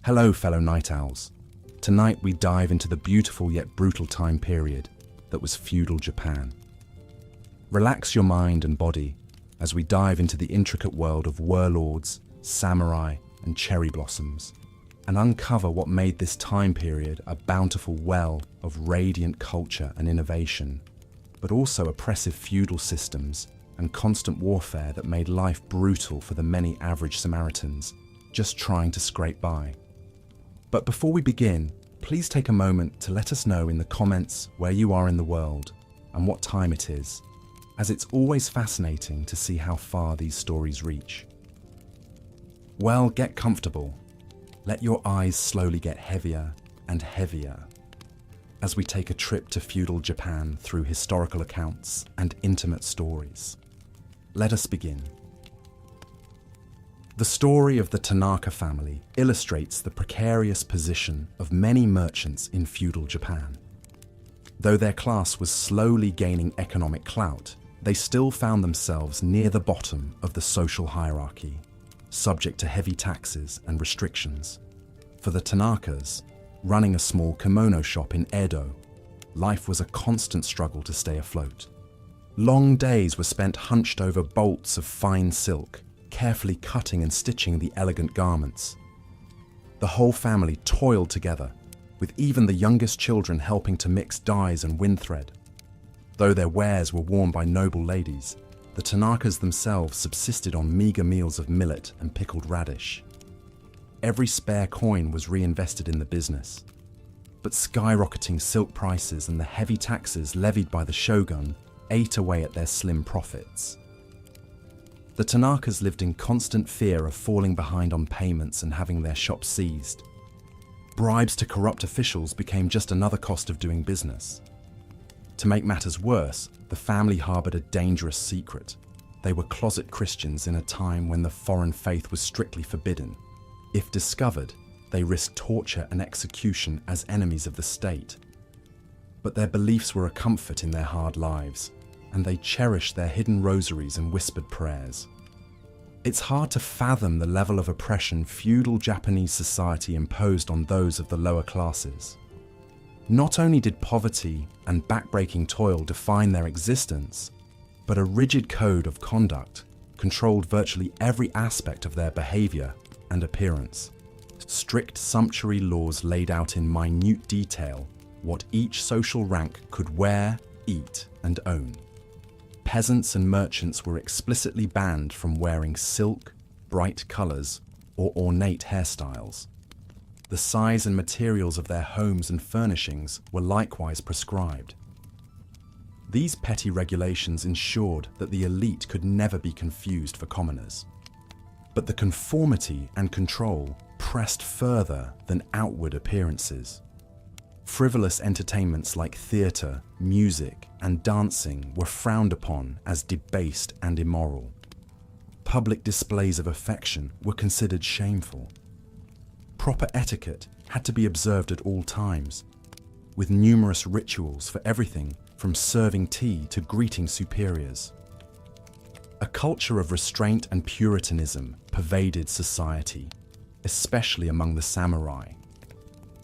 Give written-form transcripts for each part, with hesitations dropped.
Hello, fellow night owls. Tonight we dive into the beautiful yet brutal time period that was feudal Japan. Relax your mind and body as we dive into the intricate world of warlords, samurai, and cherry blossoms, and uncover what made this time period a bountiful well of radiant culture and innovation, but also oppressive feudal systems and constant warfare that made life brutal for the many average Samaritans just trying to scrape by. But before we begin, please take a moment to let us know in the comments where you are in the world and what time it is, as it's always fascinating to see how far these stories reach. Well, get comfortable. Let your eyes slowly get heavier and heavier as we take a trip to feudal Japan through historical accounts and intimate stories. Let us begin. The story of the Tanaka family illustrates the precarious position of many merchants in feudal Japan. Though their class was slowly gaining economic clout, they still found themselves near the bottom of the social hierarchy, subject to heavy taxes and restrictions. For the Tanakas, running a small kimono shop in Edo, life was a constant struggle to stay afloat. Long days were spent hunched over bolts of fine silk, carefully cutting and stitching the elegant garments. The whole family toiled together, with even the youngest children helping to mix dyes and wind thread. Though their wares were worn by noble ladies, the Tanakas themselves subsisted on meager meals of millet and pickled radish. Every spare coin was reinvested in the business. But skyrocketing silk prices and the heavy taxes levied by the shogun ate away at their slim profits. The Tanakas lived in constant fear of falling behind on payments and having their shops seized. Bribes to corrupt officials became just another cost of doing business. To make matters worse, the family harbored a dangerous secret. They were closet Christians in a time when the foreign faith was strictly forbidden. If discovered, they risked torture and execution as enemies of the state. But their beliefs were a comfort in their hard lives, and they cherished their hidden rosaries and whispered prayers. It's hard to fathom the level of oppression feudal Japanese society imposed on those of the lower classes. Not only did poverty and backbreaking toil define their existence, but a rigid code of conduct controlled virtually every aspect of their behavior and appearance. Strict sumptuary laws laid out in minute detail what each social rank could wear, eat, and own. Peasants and merchants were explicitly banned from wearing silk, bright colours, or ornate hairstyles. The size and materials of their homes and furnishings were likewise prescribed. These petty regulations ensured that the elite could never be confused for commoners. But the conformity and control pressed further than outward appearances. Frivolous entertainments like theatre, music, and dancing were frowned upon as debased and immoral. Public displays of affection were considered shameful. Proper etiquette had to be observed at all times, with numerous rituals for everything from serving tea to greeting superiors. A culture of restraint and puritanism pervaded society, especially among the samurai.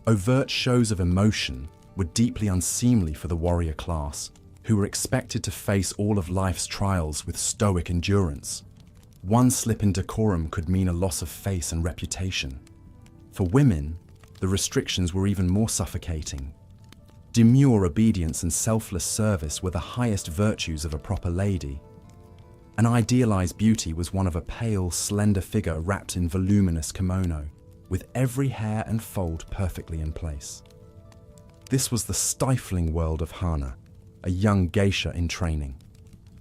Overt shows of emotion were deeply unseemly for the warrior class, who were expected to face all of life's trials with stoic endurance. One slip in decorum could mean a loss of face and reputation. For women, the restrictions were even more suffocating. Demure obedience and selfless service were the highest virtues of a proper lady. An idealized beauty was one of a pale, slender figure wrapped in voluminous kimono, with every hair and fold perfectly in place. This was the stifling world of Hana, a young geisha in training.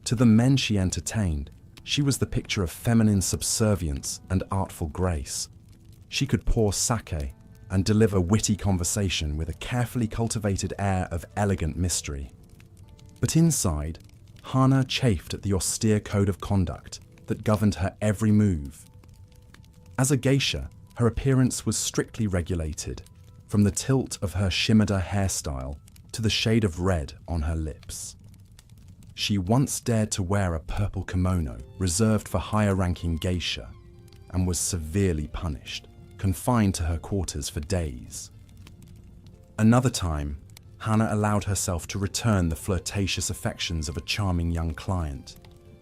To the men she entertained, she was the picture of feminine subservience and artful grace. She could pour sake and deliver witty conversation with a carefully cultivated air of elegant mystery. But inside, Hana chafed at the austere code of conduct that governed her every move. As a geisha, her appearance was strictly regulated, from the tilt of her shimada hairstyle to the shade of red on her lips. She once dared to wear a purple kimono reserved for higher-ranking geisha and was severely punished, confined to her quarters for days. Another time, Hana allowed herself to return the flirtatious affections of a charming young client.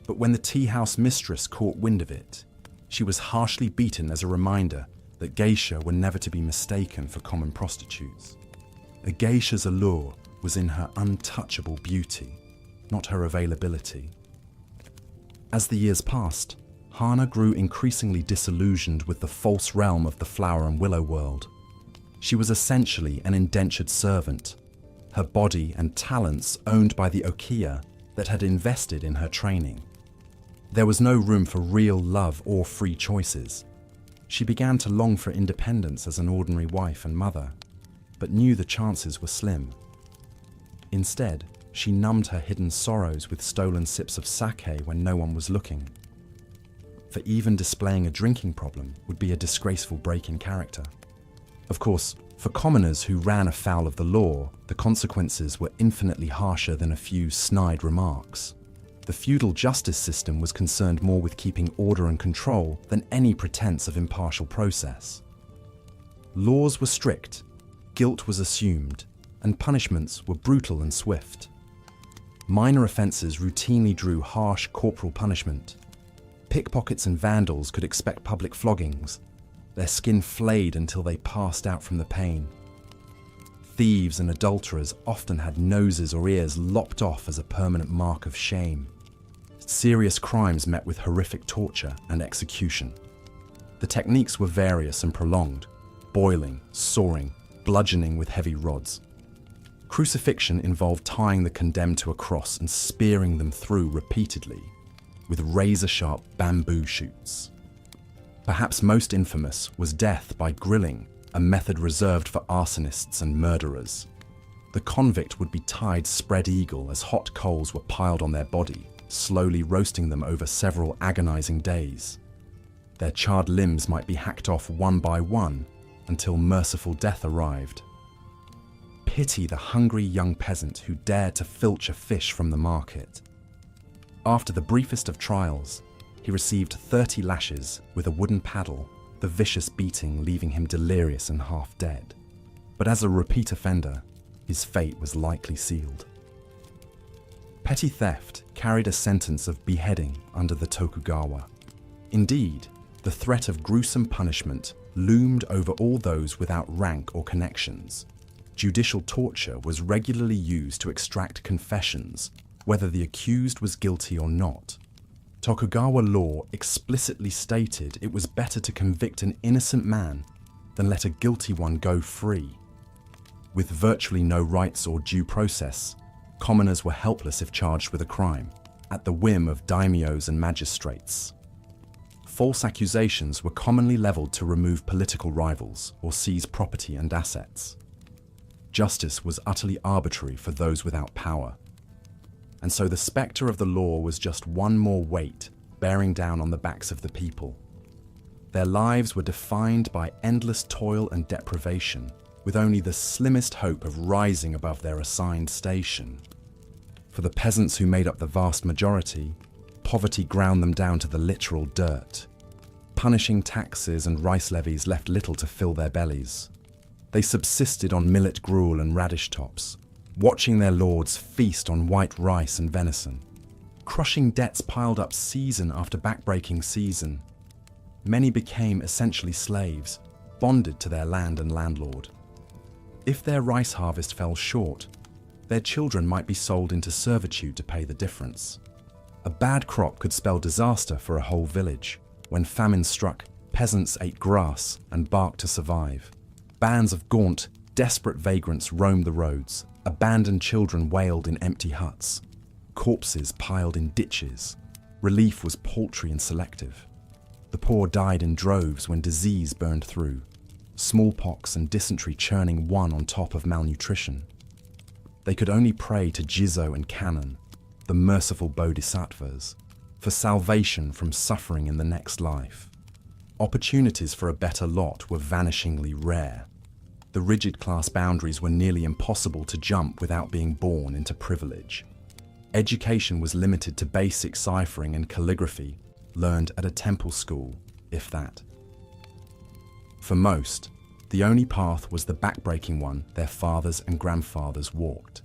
But when the tea house mistress caught wind of it, she was harshly beaten as a reminder that geisha were never to be mistaken for common prostitutes. A geisha's allure was in her untouchable beauty, not her availability. As the years passed, Hana grew increasingly disillusioned with the false realm of the flower and willow world. She was essentially an indentured servant, her body and talents owned by the okiya that had invested in her training. There was no room for real love or free choices. She began to long for independence as an ordinary wife and mother, but knew the chances were slim. Instead, she numbed her hidden sorrows with stolen sips of sake when no one was looking. For even displaying a drinking problem would be a disgraceful break in character. Of course, for commoners who ran afoul of the law, the consequences were infinitely harsher than a few snide remarks. The feudal justice system was concerned more with keeping order and control than any pretense of impartial process. Laws were strict, guilt was assumed, and punishments were brutal and swift. Minor offences routinely drew harsh corporal punishment. Pickpockets and vandals could expect public floggings, their skin flayed until they passed out from the pain. Thieves and adulterers often had noses or ears lopped off as a permanent mark of shame. Serious crimes met with horrific torture and execution. The techniques were various and prolonged: boiling, sawing, bludgeoning with heavy rods. Crucifixion involved tying the condemned to a cross and spearing them through repeatedly with razor-sharp bamboo shoots. Perhaps most infamous was death by grilling, a method reserved for arsonists and murderers. The convict would be tied spread eagle as hot coals were piled on their body, slowly roasting them over several agonizing days. Their charred limbs might be hacked off one by one until merciful death arrived. Pity the hungry young peasant who dared to filch a fish from the market. After the briefest of trials, he received 30 lashes with a wooden paddle, the vicious beating leaving him delirious and half dead. But as a repeat offender, his fate was likely sealed. Petty theft carried a sentence of beheading under the Tokugawa. Indeed, the threat of gruesome punishment loomed over all those without rank or connections. Judicial torture was regularly used to extract confessions, whether the accused was guilty or not. Tokugawa law explicitly stated it was better to convict an innocent man than let a guilty one go free. With virtually no rights or due process, commoners were helpless if charged with a crime, at the whim of daimyos and magistrates. False accusations were commonly leveled to remove political rivals or seize property and assets. Justice was utterly arbitrary for those without power. And so the spectre of the law was just one more weight bearing down on the backs of the people. Their lives were defined by endless toil and deprivation, with only the slimmest hope of rising above their assigned station. For the peasants who made up the vast majority, poverty ground them down to the literal dirt. Punishing taxes and rice levies left little to fill their bellies. They subsisted on millet gruel and radish tops, watching their lords feast on white rice and venison. Crushing debts piled up season after backbreaking season. Many became essentially slaves, bonded to their land and landlord. If their rice harvest fell short, their children might be sold into servitude to pay the difference. A bad crop could spell disaster for a whole village. When famine struck, peasants ate grass and bark to survive. Bands of gaunt, desperate vagrants roamed the roads. Abandoned children wailed in empty huts. Corpses piled in ditches. Relief was paltry and selective. The poor died in droves when disease burned through. Smallpox and dysentery churning one on top of malnutrition. They could only pray to Jizo and Kannon, the merciful bodhisattvas, for salvation from suffering in the next life. Opportunities for a better lot were vanishingly rare. The rigid class boundaries were nearly impossible to jump without being born into privilege. Education was limited to basic ciphering and calligraphy, learned at a temple school, if that. For most, the only path was the backbreaking one their fathers and grandfathers walked.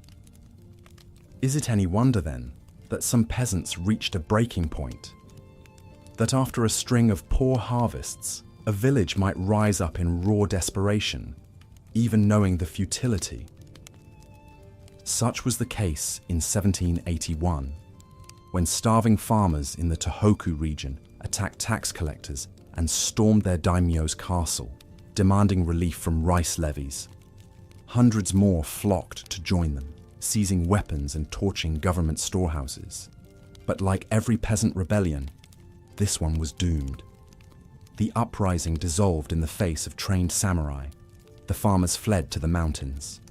Is it any wonder, then, that some peasants reached a breaking point? That after a string of poor harvests, a village might rise up in raw desperation, even knowing the futility? Such was the case in 1781, when starving farmers in the Tohoku region attacked tax collectors and stormed their daimyo's castle, demanding relief from rice levies. Hundreds more flocked to join them, seizing weapons and torching government storehouses. But like every peasant rebellion, this one was doomed. The uprising dissolved in the face of trained samurai. The farmers fled to the mountains.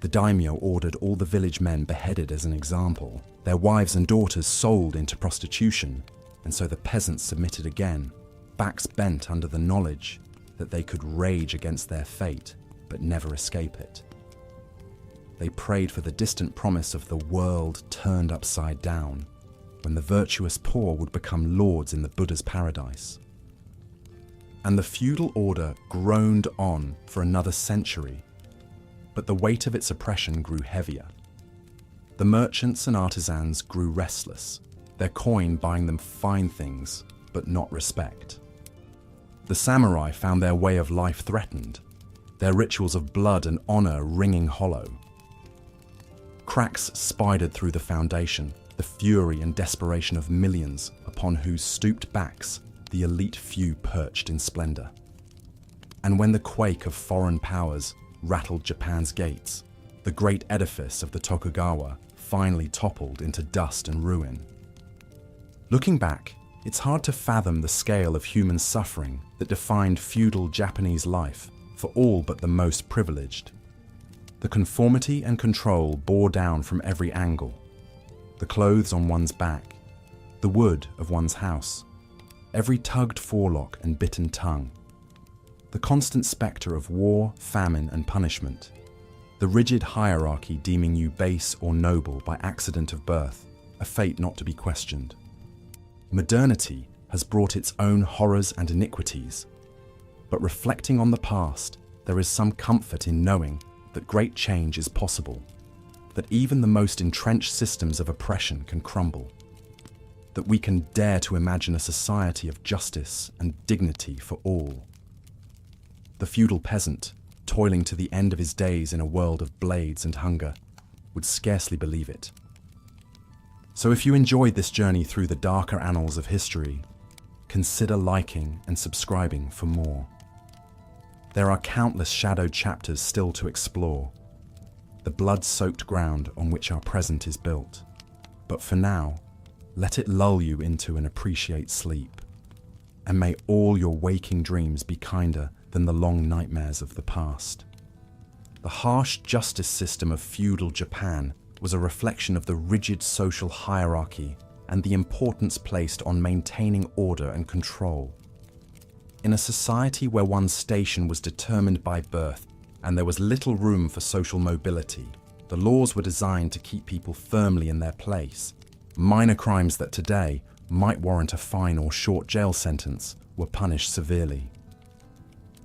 The daimyo ordered all the village men beheaded as an example, their wives and daughters sold into prostitution, and so the peasants submitted again, backs bent under the knowledge that they could rage against their fate, but never escape it. They prayed for the distant promise of the world turned upside down, when the virtuous poor would become lords in the Buddha's paradise. And the feudal order groaned on for another century, but the weight of its oppression grew heavier. The merchants and artisans grew restless, their coin buying them fine things, but not respect. The samurai found their way of life threatened, their rituals of blood and honor ringing hollow. Cracks spidered through the foundation, the fury and desperation of millions upon whose stooped backs the elite few perched in splendor. And when the quake of foreign powers rattled Japan's gates, the great edifice of the Tokugawa finally toppled into dust and ruin. Looking back, it's hard to fathom the scale of human suffering that defined feudal Japanese life for all but the most privileged. The conformity and control bore down from every angle. The clothes on one's back, the wood of one's house, every tugged forelock and bitten tongue. The constant spectre of war, famine, and punishment. The rigid hierarchy deeming you base or noble by accident of birth, a fate not to be questioned. Modernity has brought its own horrors and iniquities, but reflecting on the past, there is some comfort in knowing that great change is possible, that even the most entrenched systems of oppression can crumble, that we can dare to imagine a society of justice and dignity for all. The feudal peasant, toiling to the end of his days in a world of blades and hunger, would scarcely believe it. So if you enjoyed this journey through the darker annals of history, consider liking and subscribing for more. There are countless shadowed chapters still to explore, the blood-soaked ground on which our present is built. But for now, let it lull you into an appreciate sleep, and may all your waking dreams be kinder than the long nightmares of the past. The harsh justice system of feudal Japan was a reflection of the rigid social hierarchy and the importance placed on maintaining order and control. In a society where one's station was determined by birth and there was little room for social mobility, the laws were designed to keep people firmly in their place. Minor crimes that today might warrant a fine or short jail sentence were punished severely.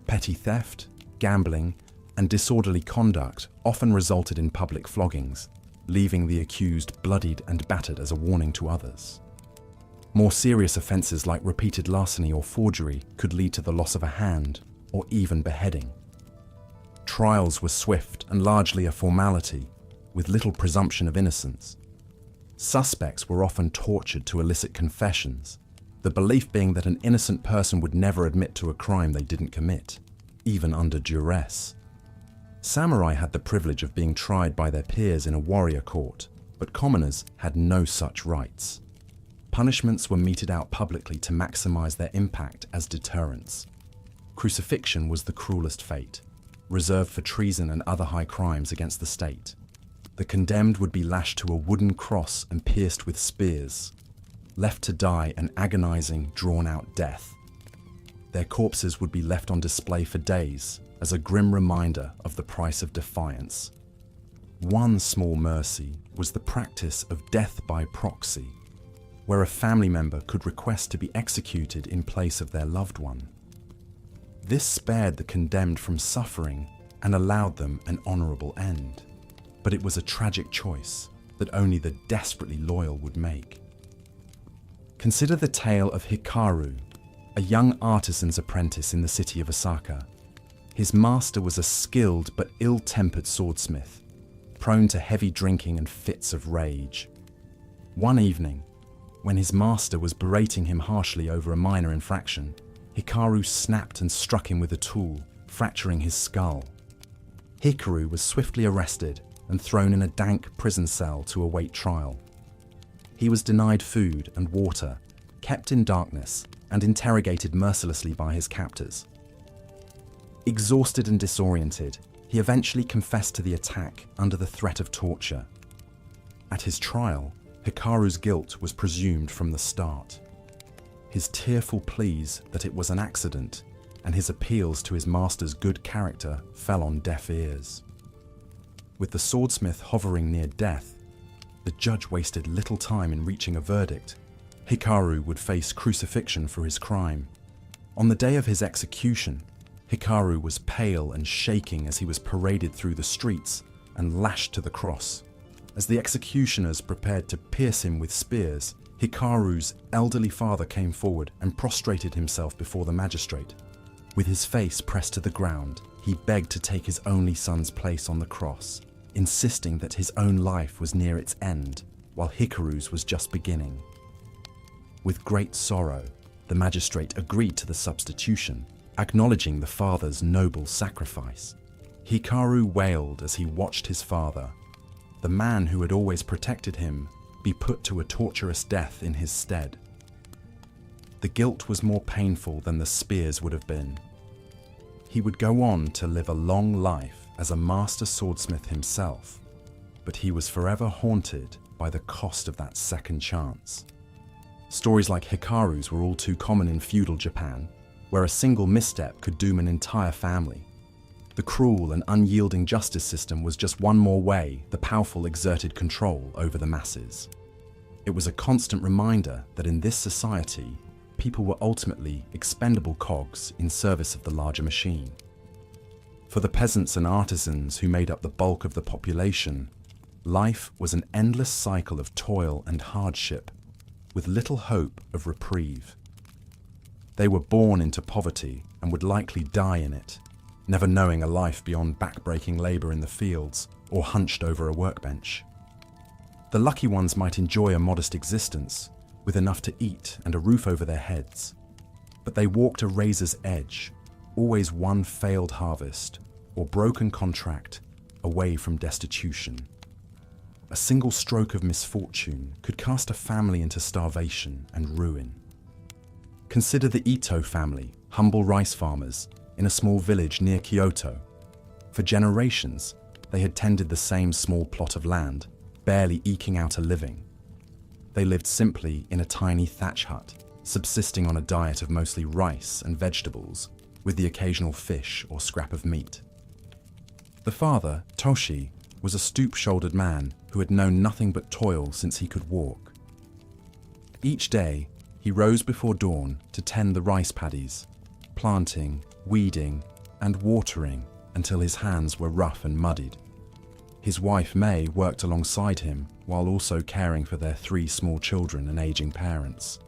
Petty theft, gambling, and disorderly conduct often resulted in public floggings, leaving the accused bloodied and battered as a warning to others. More serious offences like repeated larceny or forgery could lead to the loss of a hand or even beheading. Trials were swift and largely a formality, with little presumption of innocence. Suspects were often tortured to elicit confessions, the belief being that an innocent person would never admit to a crime they didn't commit, even under duress. Samurai had the privilege of being tried by their peers in a warrior court, but commoners had no such rights. Punishments were meted out publicly to maximize their impact as deterrents. Crucifixion was the cruelest fate, reserved for treason and other high crimes against the state. The condemned would be lashed to a wooden cross and pierced with spears, left to die an agonizing, drawn-out death. Their corpses would be left on display for days as a grim reminder of the price of defiance. One small mercy was the practice of death by proxy, where a family member could request to be executed in place of their loved one. This spared the condemned from suffering and allowed them an honorable end. But it was a tragic choice that only the desperately loyal would make. Consider the tale of Hikaru, a young artisan's apprentice in the city of Osaka. His master was a skilled but ill-tempered swordsmith, prone to heavy drinking and fits of rage. One evening, when his master was berating him harshly over a minor infraction, Hikaru snapped and struck him with a tool, fracturing his skull. Hikaru was swiftly arrested and thrown in a dank prison cell to await trial. He was denied food and water, kept in darkness, and interrogated mercilessly by his captors. Exhausted and disoriented, he eventually confessed to the attack under the threat of torture. At his trial, Hikaru's guilt was presumed from the start. His tearful pleas that it was an accident and his appeals to his master's good character fell on deaf ears. With the swordsmith hovering near death, the judge wasted little time in reaching a verdict. Hikaru would face crucifixion for his crime. On the day of his execution, Hikaru was pale and shaking as he was paraded through the streets and lashed to the cross. As the executioners prepared to pierce him with spears, Hikaru's elderly father came forward and prostrated himself before the magistrate. With his face pressed to the ground, he begged to take his only son's place on the cross, insisting that his own life was near its end, while Hikaru's was just beginning. With great sorrow, the magistrate agreed to the substitution, acknowledging the father's noble sacrifice. Hikaru wailed as he watched his father, the man who had always protected him, be put to a torturous death in his stead. The guilt was more painful than the spears would have been. He would go on to live a long life as a master swordsmith himself, but he was forever haunted by the cost of that second chance. Stories like Hikaru's were all too common in feudal Japan, where a single misstep could doom an entire family. The cruel and unyielding justice system was just one more way the powerful exerted control over the masses. It was a constant reminder that in this society, people were ultimately expendable cogs in service of the larger machine. For the peasants and artisans who made up the bulk of the population, life was an endless cycle of toil and hardship, with little hope of reprieve. They were born into poverty and would likely die in it, never knowing a life beyond back-breaking labor in the fields or hunched over a workbench. The lucky ones might enjoy a modest existence, with enough to eat and a roof over their heads, but they walked a razor's edge, always one failed harvest or broken contract away from destitution. A single stroke of misfortune could cast a family into starvation and ruin. Consider the Ito family, humble rice farmers in a small village near Kyoto. For generations, they had tended the same small plot of land, barely eking out a living. They lived simply in a tiny thatch hut, subsisting on a diet of mostly rice and vegetables, with the occasional fish or scrap of meat. The father, Toshi, was a stoop-shouldered man who had known nothing but toil since he could walk. Each day, he rose before dawn to tend the rice paddies, planting, weeding, and watering until his hands were rough and muddied. His wife May worked alongside him while also caring for their 3 small children and aging parents.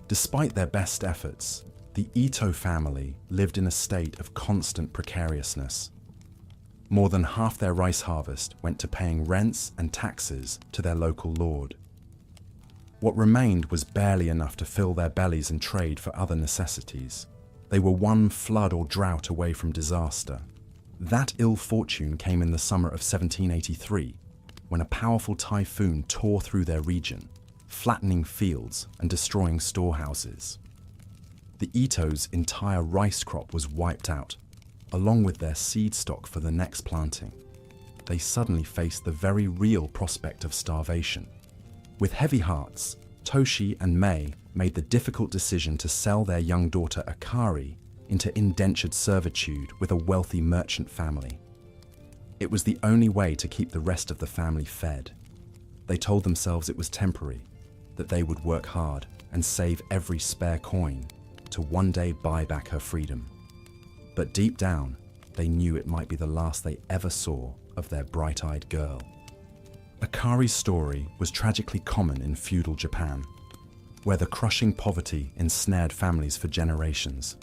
Despite their best efforts, the Ito family lived in a state of constant precariousness. More than half their rice harvest went to paying rents and taxes to their local lord. What remained was barely enough to fill their bellies and trade for other necessities. They were one flood or drought away from disaster. That ill fortune came in the summer of 1783, when a powerful typhoon tore through their region, flattening fields and destroying storehouses. The Ito's entire rice crop was wiped out, along with their seed stock for the next planting. They suddenly faced the very real prospect of starvation. With heavy hearts, Toshi and May made the difficult decision to sell their young daughter Akari into indentured servitude with a wealthy merchant family. It was the only way to keep the rest of the family fed. They told themselves it was temporary, that they would work hard and save every spare coin to one day buy back her freedom. But deep down, they knew it might be the last they ever saw of their bright-eyed girl. Akari's story was tragically common in feudal Japan, where the crushing poverty ensnared families for generations.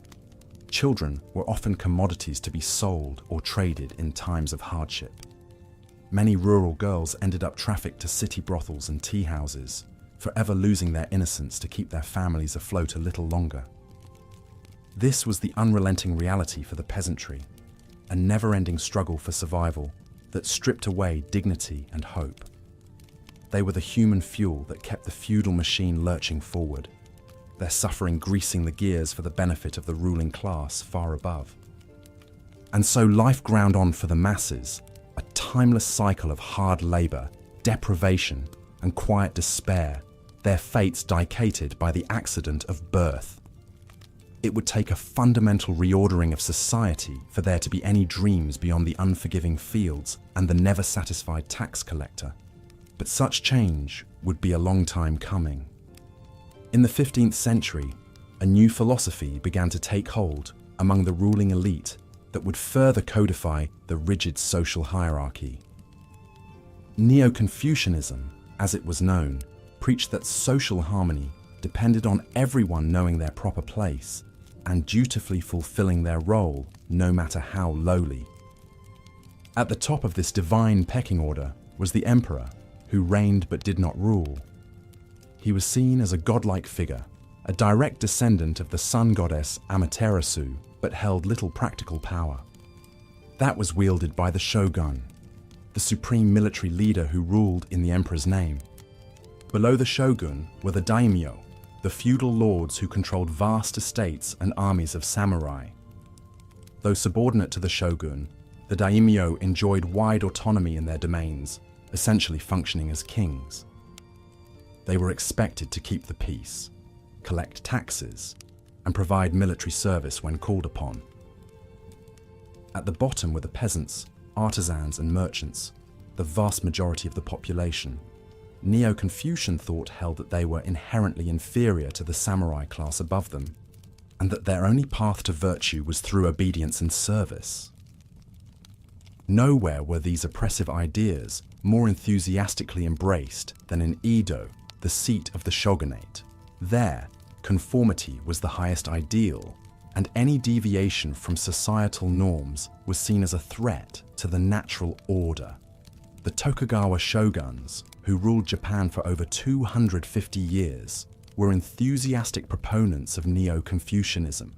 Children were often commodities to be sold or traded in times of hardship. Many rural girls ended up trafficked to city brothels and tea houses, forever losing their innocence to keep their families afloat a little longer. This was the unrelenting reality for the peasantry, a never-ending struggle for survival that stripped away dignity and hope. They were the human fuel that kept the feudal machine lurching forward, their suffering greasing the gears for the benefit of the ruling class far above. And so life ground on for the masses, a timeless cycle of hard labor, deprivation, and quiet despair, their fates dictated by the accident of birth. It would take a fundamental reordering of society for there to be any dreams beyond the unforgiving fields and the never-satisfied tax collector. But such change would be a long time coming. In the 15th century, a new philosophy began to take hold among the ruling elite that would further codify the rigid social hierarchy. Neo-Confucianism, as it was known, preached that social harmony depended on everyone knowing their proper place and dutifully fulfilling their role, no matter how lowly. At the top of this divine pecking order was the emperor, who reigned but did not rule. He was seen as a godlike figure, a direct descendant of the sun goddess Amaterasu, but held little practical power. That was wielded by the shogun, the supreme military leader who ruled in the emperor's name. Below the shogun were the daimyo, the feudal lords who controlled vast estates and armies of samurai. Though subordinate to the shogun, the daimyo enjoyed wide autonomy in their domains, essentially functioning as kings. They were expected to keep the peace, collect taxes, and provide military service when called upon. At the bottom were the peasants, artisans, and merchants, the vast majority of the population. Neo-Confucian thought held that they were inherently inferior to the samurai class above them, and that their only path to virtue was through obedience and service. Nowhere were these oppressive ideas more enthusiastically embraced than in Edo, the seat of the shogunate. There, conformity was the highest ideal, and any deviation from societal norms was seen as a threat to the natural order. The Tokugawa shoguns, who ruled Japan for over 250 years, were enthusiastic proponents of Neo-Confucianism.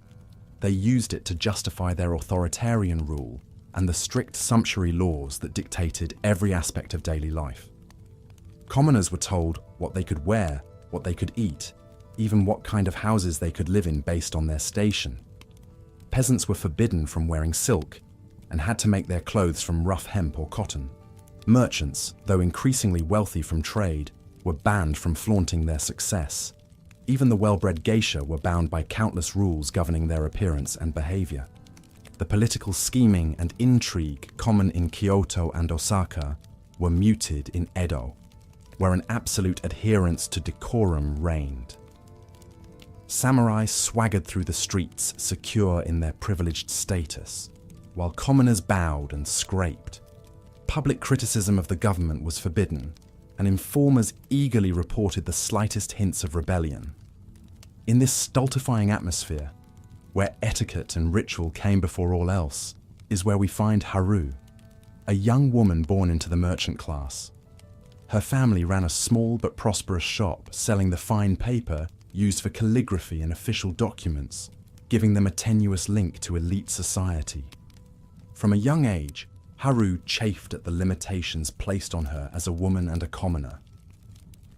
They used it to justify their authoritarian rule and the strict sumptuary laws that dictated every aspect of daily life. Commoners were told what they could wear, what they could eat, even what kind of houses they could live in based on their station. Peasants were forbidden from wearing silk and had to make their clothes from rough hemp or cotton. Merchants, though increasingly wealthy from trade, were banned from flaunting their success. Even the well-bred geisha were bound by countless rules governing their appearance and behavior. The political scheming and intrigue common in Kyoto and Osaka were muted in Edo, where an absolute adherence to decorum reigned. Samurai swaggered through the streets secure in their privileged status, while commoners bowed and scraped. Public criticism of the government was forbidden, and informers eagerly reported the slightest hints of rebellion. In this stultifying atmosphere, where etiquette and ritual came before all else, is where we find Haru, a young woman born into the merchant class. Her family ran a small but prosperous shop selling the fine paper used for calligraphy and official documents, giving them a tenuous link to elite society. From a young age, Haru chafed at the limitations placed on her as a woman and a commoner.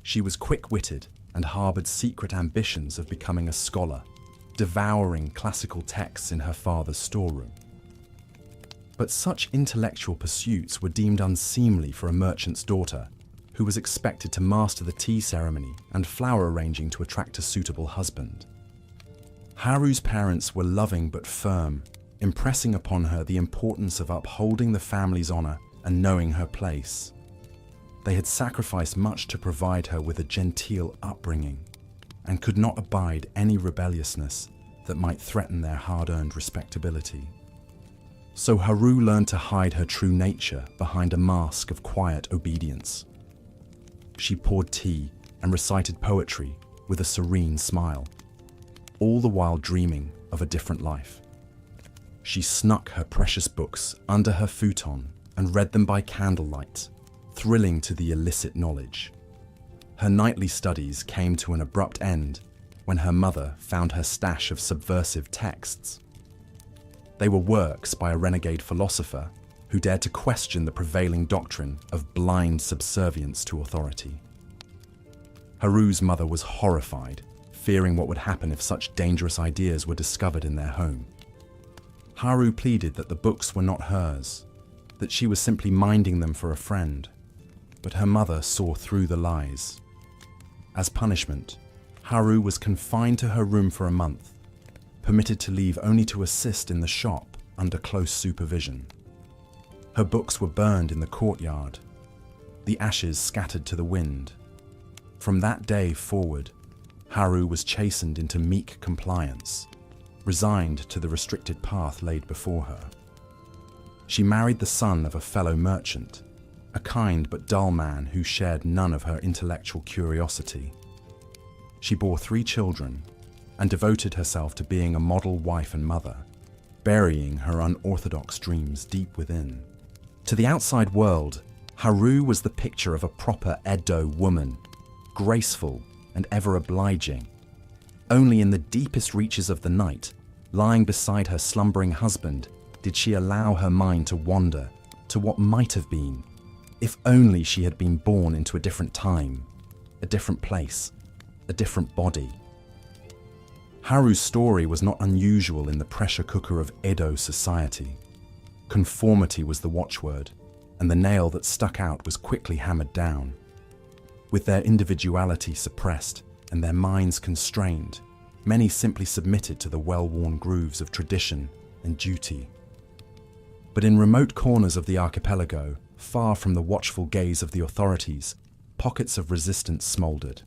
She was quick-witted and harbored secret ambitions of becoming a scholar, devouring classical texts in her father's storeroom. But such intellectual pursuits were deemed unseemly for a merchant's daughter, who was expected to master the tea ceremony and flower arranging to attract a suitable husband. Haru's parents were loving but firm, impressing upon her the importance of upholding the family's honor and knowing her place. They had sacrificed much to provide her with a genteel upbringing, and could not abide any rebelliousness that might threaten their hard-earned respectability. So Haru learned to hide her true nature behind a mask of quiet obedience. She poured tea and recited poetry with a serene smile, all the while dreaming of a different life. She snuck her precious books under her futon and read them by candlelight, thrilling to the illicit knowledge. Her nightly studies came to an abrupt end when her mother found her stash of subversive texts. They were works by a renegade philosopher who dared to question the prevailing doctrine of blind subservience to authority. Haru's mother was horrified, fearing what would happen if such dangerous ideas were discovered in their home. Haru pleaded that the books were not hers, that she was simply minding them for a friend, but her mother saw through the lies. As punishment, Haru was confined to her room for a month, permitted to leave only to assist in the shop under close supervision. Her books were burned in the courtyard, the ashes scattered to the wind. From that day forward, Haru was chastened into meek compliance, resigned to the restricted path laid before her. She married the son of a fellow merchant, a kind but dull man who shared none of her intellectual curiosity. She bore 3 children and devoted herself to being a model wife and mother, burying her unorthodox dreams deep within. To the outside world, Haru was the picture of a proper Edo woman, graceful and ever obliging. Only in the deepest reaches of the night, lying beside her slumbering husband, did she allow her mind to wander to what might have been, if only she had been born into a different time, a different place, a different body. Haru's story was not unusual in the pressure cooker of Edo society. Conformity was the watchword, and the nail that stuck out was quickly hammered down. With their individuality suppressed and their minds constrained, many simply submitted to the well-worn grooves of tradition and duty. But in remote corners of the archipelago, far from the watchful gaze of the authorities, pockets of resistance smouldered.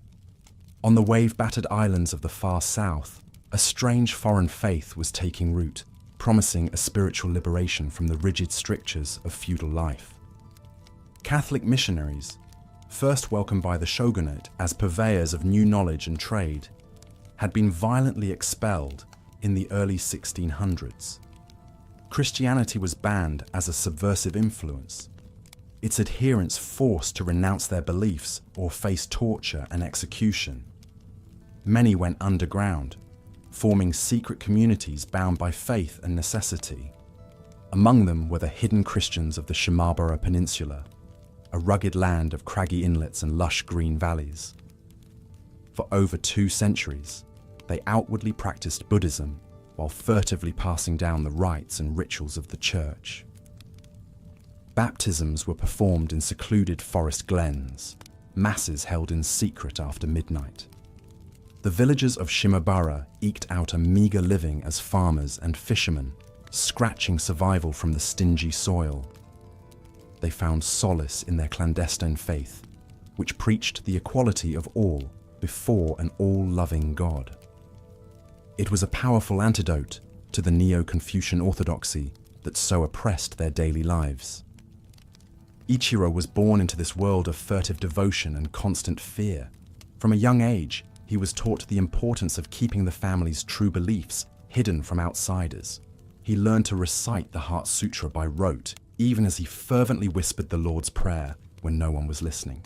On the wave-battered islands of the far south, a strange foreign faith was taking root, promising a spiritual liberation from the rigid strictures of feudal life. Catholic missionaries, first welcomed by the shogunate as purveyors of new knowledge and trade, had been violently expelled in the early 1600s. Christianity was banned as a subversive influence, its adherents forced to renounce their beliefs or face torture and execution. Many went underground, forming secret communities bound by faith and necessity. Among them were the hidden Christians of the Shimabara Peninsula, a rugged land of craggy inlets and lush green valleys. For over 2 centuries, they outwardly practiced Buddhism while furtively passing down the rites and rituals of the church. Baptisms were performed in secluded forest glens, masses held in secret after midnight. The villagers of Shimabara eked out a meager living as farmers and fishermen, scratching survival from the stingy soil. They found solace in their clandestine faith, which preached the equality of all before an all-loving God. It was a powerful antidote to the Neo-Confucian orthodoxy that so oppressed their daily lives. Ichiro was born into this world of furtive devotion and constant fear. From a young age, he was taught the importance of keeping the family's true beliefs hidden from outsiders. He learned to recite the Heart Sutra by rote, even as he fervently whispered the Lord's Prayer when no one was listening.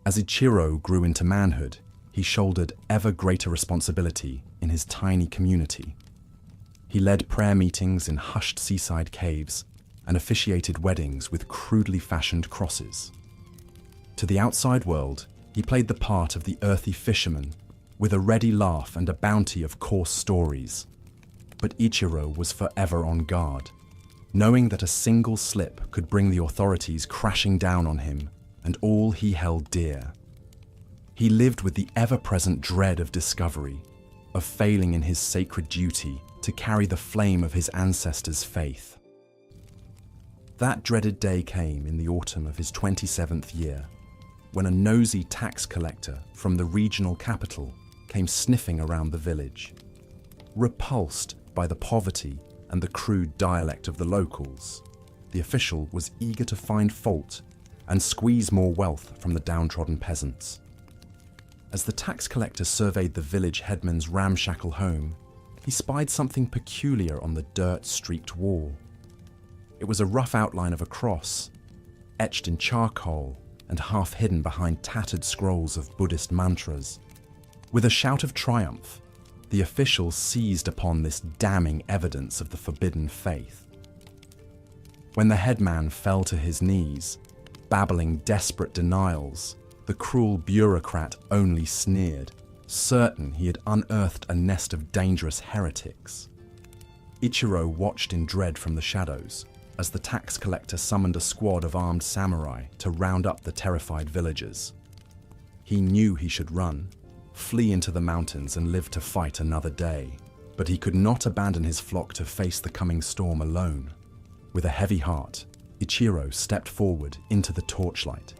As Ichiro grew into manhood, he shouldered ever greater responsibility in his tiny community. He led prayer meetings in hushed seaside caves and officiated weddings with crudely fashioned crosses. To the outside world, he played the part of the earthy fisherman, with a ready laugh and a bounty of coarse stories. But Ichiro was forever on guard, knowing that a single slip could bring the authorities crashing down on him and all he held dear. He lived with the ever-present dread of discovery, of failing in his sacred duty to carry the flame of his ancestors' faith. That dreaded day came in the autumn of his 27th year, when a nosy tax collector from the regional capital came sniffing around the village. Repulsed by the poverty and the crude dialect of the locals, the official was eager to find fault and squeeze more wealth from the downtrodden peasants. As the tax collector surveyed the village headman's ramshackle home, he spied something peculiar on the dirt-streaked wall. It was a rough outline of a cross, etched in charcoal and half hidden behind tattered scrolls of Buddhist mantras. With a shout of triumph, the official seized upon this damning evidence of the forbidden faith. When the headman fell to his knees, babbling desperate denials, the cruel bureaucrat only sneered, certain he had unearthed a nest of dangerous heretics. Ichiro watched in dread from the shadows as the tax collector summoned a squad of armed samurai to round up the terrified villagers. He knew he should run, flee into the mountains and live to fight another day, but he could not abandon his flock to face the coming storm alone. With a heavy heart, Ichiro stepped forward into the torchlight.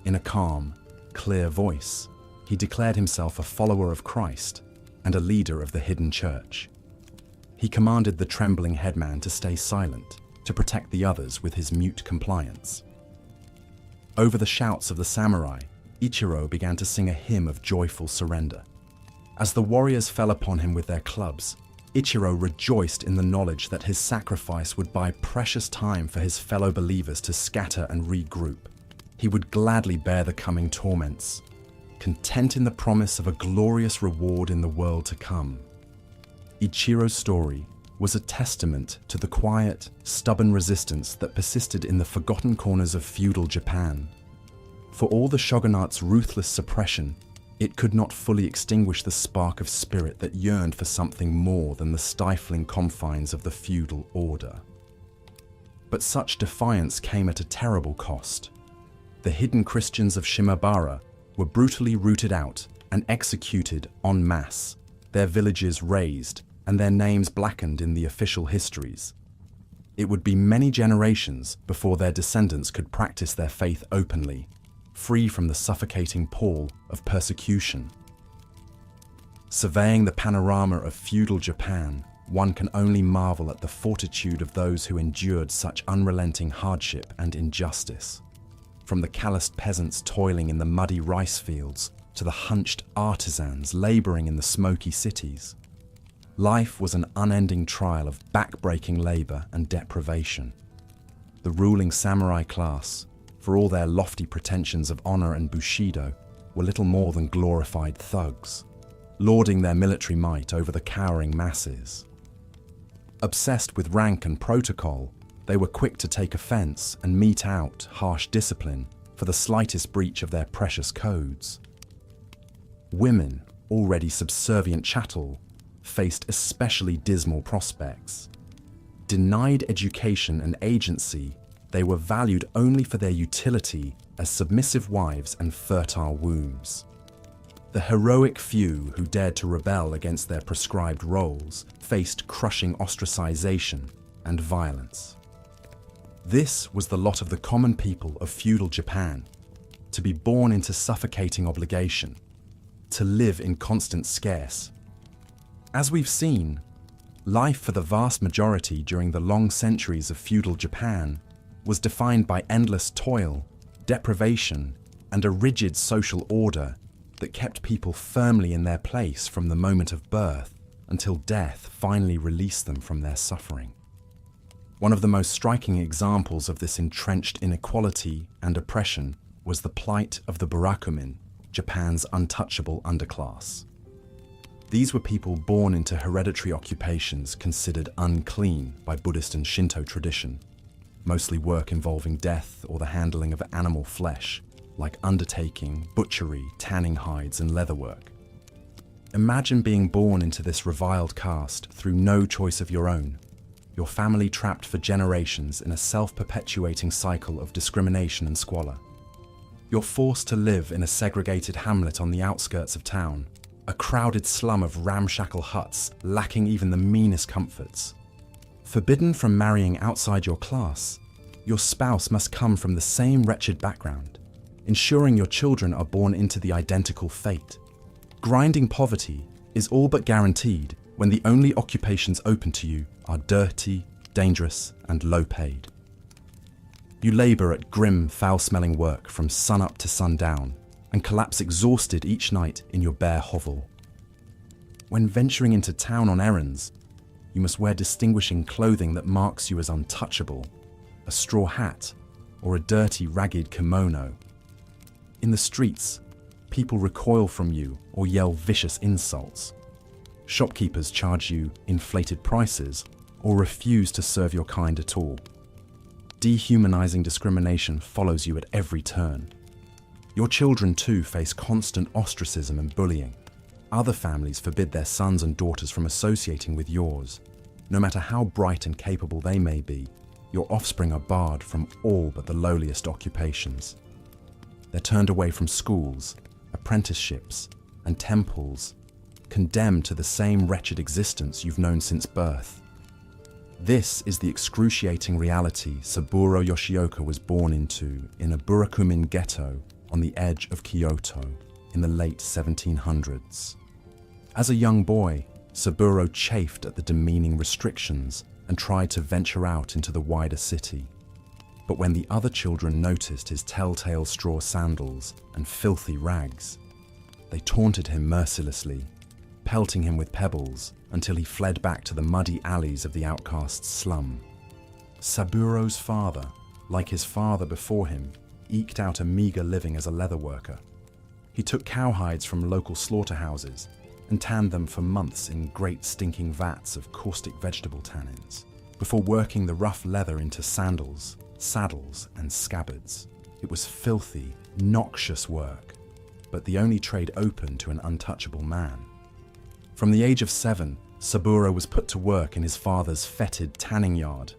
In a calm, clear voice, he declared himself a follower of Christ and a leader of the hidden church. He commanded the trembling headman to stay silent, to protect the others with his mute compliance. Over the shouts of the samurai, Ichiro began to sing a hymn of joyful surrender. As the warriors fell upon him with their clubs, Ichiro rejoiced in the knowledge that his sacrifice would buy precious time for his fellow believers to scatter and regroup. He would gladly bear the coming torments, content in the promise of a glorious reward in the world to come. Ichiro's story was a testament to the quiet, stubborn resistance that persisted in the forgotten corners of feudal Japan. For all the shogunate's ruthless suppression, it could not fully extinguish the spark of spirit that yearned for something more than the stifling confines of the feudal order. But such defiance came at a terrible cost. The hidden Christians of Shimabara were brutally rooted out and executed en masse, their villages razed and their names blackened in the official histories. It would be many generations before their descendants could practice their faith openly, free from the suffocating pall of persecution. Surveying the panorama of feudal Japan, one can only marvel at the fortitude of those who endured such unrelenting hardship and injustice. From the calloused peasants toiling in the muddy rice fields to the hunched artisans laboring in the smoky cities, life was an unending trial of back-breaking labor and deprivation. The ruling samurai class, for all their lofty pretensions of honor and bushido, were little more than glorified thugs, lording their military might over the cowering masses. Obsessed with rank and protocol, they were quick to take offense and mete out harsh discipline for the slightest breach of their precious codes. Women, already subservient chattel, faced especially dismal prospects. Denied education and agency, they were valued only for their utility as submissive wives and fertile wombs. The heroic few who dared to rebel against their prescribed roles faced crushing ostracization and violence. This was the lot of the common people of feudal Japan, to be born into suffocating obligation, to live in constant scarce. As we've seen, life for the vast majority during the long centuries of feudal Japan was defined by endless toil, deprivation, and a rigid social order that kept people firmly in their place from the moment of birth until death finally released them from their suffering. One of the most striking examples of this entrenched inequality and oppression was the plight of the Burakumin, Japan's untouchable underclass. These were people born into hereditary occupations considered unclean by Buddhist and Shinto tradition, mostly work involving death or the handling of animal flesh, like undertaking, butchery, tanning hides, and leatherwork. Imagine being born into this reviled caste through no choice of your own, your family trapped for generations in a self-perpetuating cycle of discrimination and squalor. You're forced to live in a segregated hamlet on the outskirts of town, a crowded slum of ramshackle huts lacking even the meanest comforts. Forbidden from marrying outside your class, your spouse must come from the same wretched background, ensuring your children are born into the identical fate. Grinding poverty is all but guaranteed when the only occupations open to you are dirty, dangerous, and low-paid. You labor at grim, foul-smelling work from sun-up to sundown and collapse exhausted each night in your bare hovel. When venturing into town on errands, you must wear distinguishing clothing that marks you as untouchable, a straw hat, or a dirty, ragged kimono. In the streets, people recoil from you or yell vicious insults. Shopkeepers charge you inflated prices or refuse to serve your kind at all. Dehumanizing discrimination follows you at every turn. Your children too face constant ostracism and bullying. Other families forbid their sons and daughters from associating with yours. No matter how bright and capable they may be, your offspring are barred from all but the lowliest occupations. They're turned away from schools, apprenticeships, and temples, condemned to the same wretched existence you've known since birth. This is the excruciating reality Saburo Yoshioka was born into in a Burakumin ghetto on the edge of Kyoto in the late 1700s. As a young boy, Saburo chafed at the demeaning restrictions and tried to venture out into the wider city. But when the other children noticed his telltale straw sandals and filthy rags, they taunted him mercilessly, pelting him with pebbles until he fled back to the muddy alleys of the outcast's slum. Saburo's father, like his father before him, eked out a meager living as a leather worker. He took cowhides from local slaughterhouses and tanned them for months in great stinking vats of caustic vegetable tannins, before working the rough leather into sandals, saddles, and scabbards. It was filthy, noxious work, but the only trade open to an untouchable man. From the age of 7, Saburo was put to work in his father's fetid tanning yard.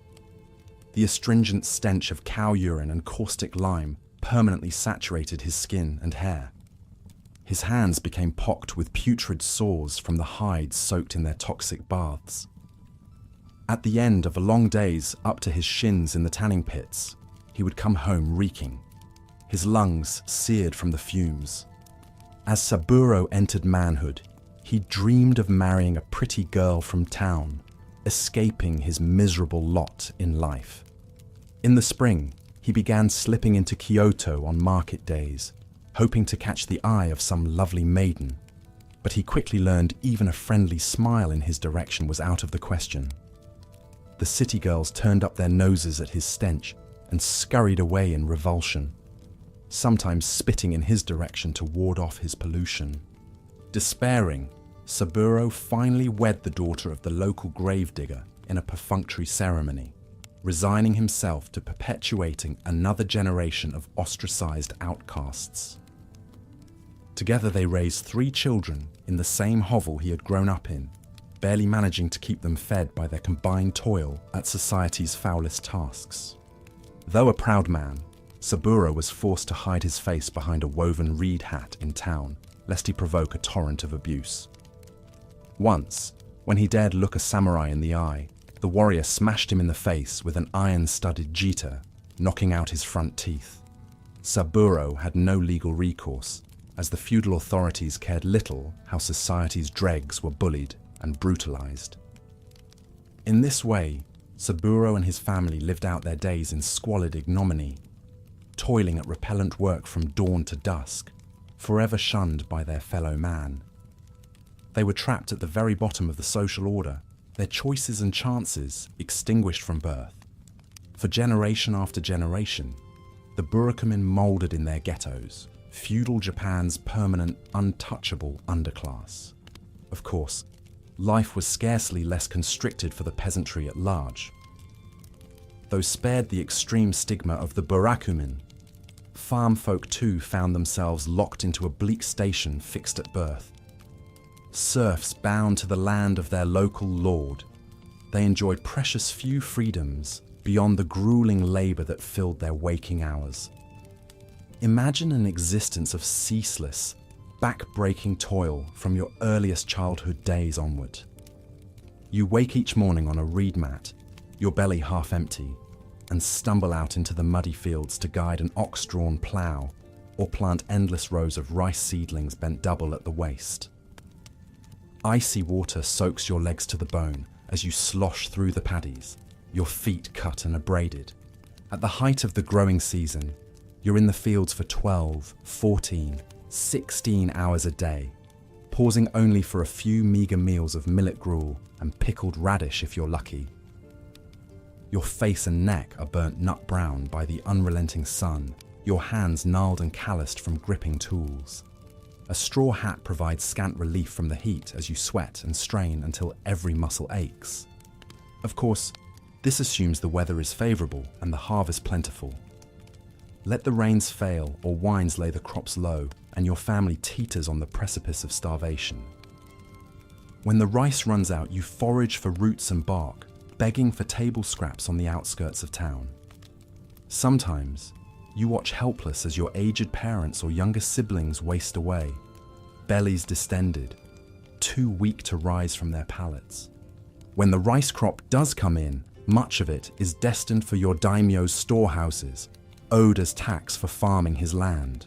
The astringent stench of cow urine and caustic lime permanently saturated his skin and hair. His hands became pocked with putrid sores from the hides soaked in their toxic baths. At the end of long days up to his shins in the tanning pits, he would come home reeking, his lungs seared from the fumes. As Saburo entered manhood, he dreamed of marrying a pretty girl from town, escaping his miserable lot in life. In the spring, he began slipping into Kyoto on market days, hoping to catch the eye of some lovely maiden, but he quickly learned even a friendly smile in his direction was out of the question. The city girls turned up their noses at his stench and scurried away in revulsion, sometimes spitting in his direction to ward off his pollution. Despairing, Saburo finally wed the daughter of the local gravedigger in a perfunctory ceremony, resigning himself to perpetuating another generation of ostracized outcasts. Together they raised 3 children in the same hovel he had grown up in, barely managing to keep them fed by their combined toil at society's foulest tasks. Though a proud man, Saburo was forced to hide his face behind a woven reed hat in town, lest he provoke a torrent of abuse. Once, when he dared look a samurai in the eye, the warrior smashed him in the face with an iron-studded jita, knocking out his front teeth. Saburo had no legal recourse, as the feudal authorities cared little how society's dregs were bullied and brutalized. In this way, Saburo and his family lived out their days in squalid ignominy, toiling at repellent work from dawn to dusk, forever shunned by their fellow man. They were trapped at the very bottom of the social order, their choices and chances extinguished from birth. For generation after generation, the Burakumin molded in their ghettos, feudal Japan's permanent, untouchable underclass. Of course, life was scarcely less constricted for the peasantry at large. Though spared the extreme stigma of the Burakumin, farm folk too found themselves locked into a bleak station fixed at birth. Serfs bound to the land of their local lord, they enjoyed precious few freedoms beyond the grueling labor that filled their waking hours. Imagine an existence of ceaseless, back-breaking toil from your earliest childhood days onward. You wake each morning on a reed mat, your belly half empty, and stumble out into the muddy fields to guide an ox-drawn plough or plant endless rows of rice seedlings bent double at the waist. Icy water soaks your legs to the bone as you slosh through the paddies, your feet cut and abraded. At the height of the growing season, you're in the fields for 12, 14, 16 hours a day, pausing only for a few meagre meals of millet gruel and pickled radish if you're lucky. Your face and neck are burnt nut brown by the unrelenting sun, your hands gnarled and calloused from gripping tools. A straw hat provides scant relief from the heat as you sweat and strain until every muscle aches. Of course, this assumes the weather is favourable and the harvest plentiful. Let the rains fail or winds lay the crops low and your family teeters on the precipice of starvation. When the rice runs out, you forage for roots and bark, begging for table scraps on the outskirts of town. Sometimes, you watch helpless as your aged parents or younger siblings waste away, bellies distended, too weak to rise from their pallets. When the rice crop does come in, much of it is destined for your daimyo's storehouses, owed as tax for farming his land.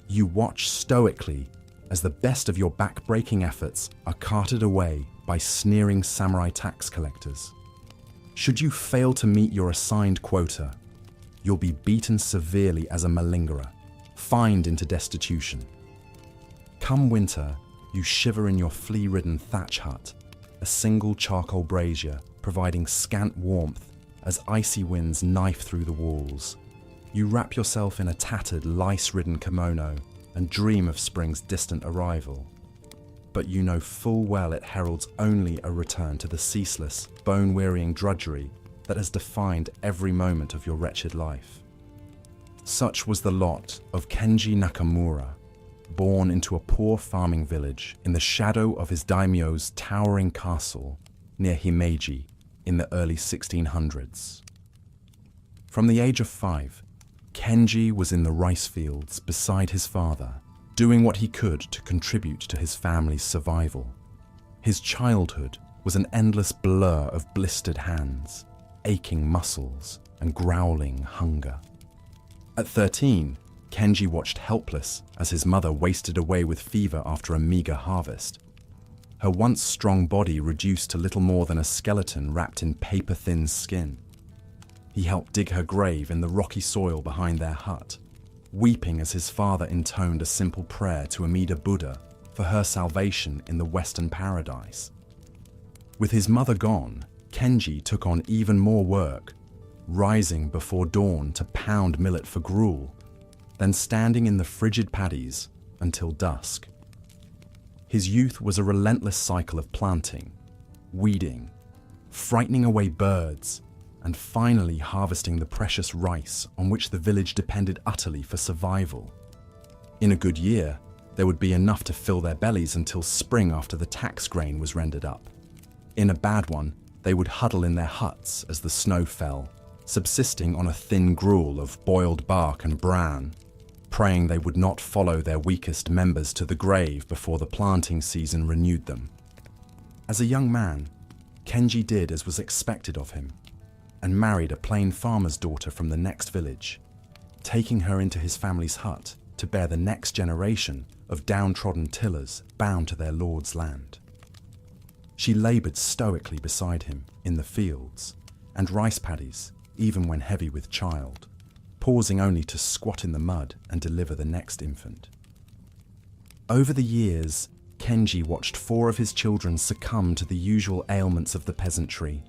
You watch stoically as the best of your back-breaking efforts are carted away by sneering samurai tax collectors. Should you fail to meet your assigned quota, you'll be beaten severely as a malingerer, fined into destitution. Come winter, you shiver in your flea-ridden thatch hut, a single charcoal brazier providing scant warmth as icy winds knife through the walls. You wrap yourself in a tattered, lice-ridden kimono and dream of spring's distant arrival. But you know full well it heralds only a return to the ceaseless, bone-wearying drudgery that has defined every moment of your wretched life. Such was the lot of Kenji Nakamura, born into a poor farming village in the shadow of his daimyo's towering castle near Himeji in the early 1600s. From the age of 5, Kenji was in the rice fields beside his father, doing what he could to contribute to his family's survival. His childhood was an endless blur of blistered hands, aching muscles, and growling hunger. At 13, Kenji watched helpless as his mother wasted away with fever after a meager harvest. Her once strong body reduced to little more than a skeleton wrapped in paper-thin skin. He helped dig her grave in the rocky soil behind their hut, weeping as his father intoned a simple prayer to Amida Buddha for her salvation in the Western paradise. With his mother gone, Kenji took on even more work, rising before dawn to pound millet for gruel, then standing in the frigid paddies until dusk. His youth was a relentless cycle of planting, weeding, frightening away birds, and finally harvesting the precious rice on which the village depended utterly for survival. In a good year, there would be enough to fill their bellies until spring after the tax grain was rendered up. In a bad one, they would huddle in their huts as the snow fell, subsisting on a thin gruel of boiled bark and bran, praying they would not follow their weakest members to the grave before the planting season renewed them. As a young man, Kenji did as was expected of him, and married a plain farmer's daughter from the next village, taking her into his family's hut to bear the next generation of downtrodden tillers bound to their lord's land. She laboured stoically beside him in the fields and rice paddies, even when heavy with child, pausing only to squat in the mud and deliver the next infant. Over the years, Kenji watched 4 of his children succumb to the usual ailments of the peasantry.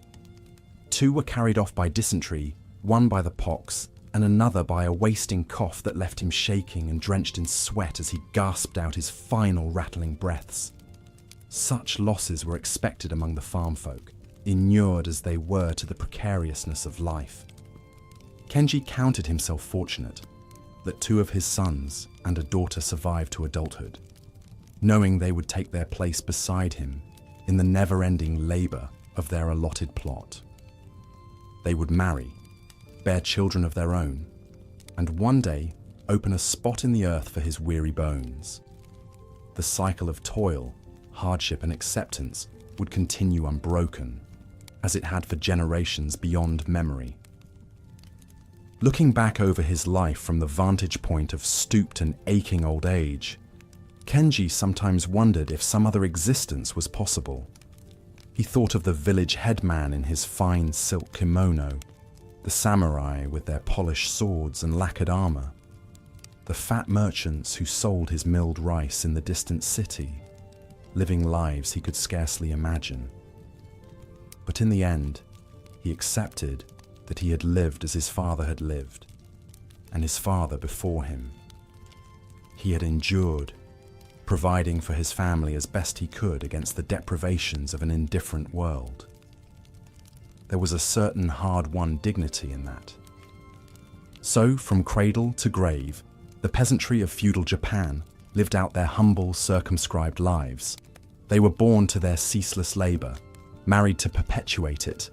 2 were carried off by dysentery, 1 by the pox, and another by a wasting cough that left him shaking and drenched in sweat as he gasped out his final rattling breaths. Such losses were expected among the farm folk, inured as they were to the precariousness of life. Kenji counted himself fortunate that 2 of his sons and a daughter survived to adulthood, knowing they would take their place beside him in the never-ending labour of their allotted plot. They would marry, bear children of their own, and one day open a spot in the earth for his weary bones. The cycle of toil, hardship and acceptance would continue unbroken, as it had for generations beyond memory. Looking back over his life from the vantage point of stooped and aching old age, Kenji sometimes wondered if some other existence was possible. He thought of the village headman in his fine silk kimono, the samurai with their polished swords and lacquered armor, the fat merchants who sold his milled rice in the distant city, living lives he could scarcely imagine. But in the end, he accepted that he had lived as his father had lived, and his father before him. He had endured, providing for his family as best he could against the deprivations of an indifferent world. There was a certain hard-won dignity in that. So, from cradle to grave, the peasantry of feudal Japan lived out their humble, circumscribed lives. They were born to their ceaseless labor, married to perpetuate it,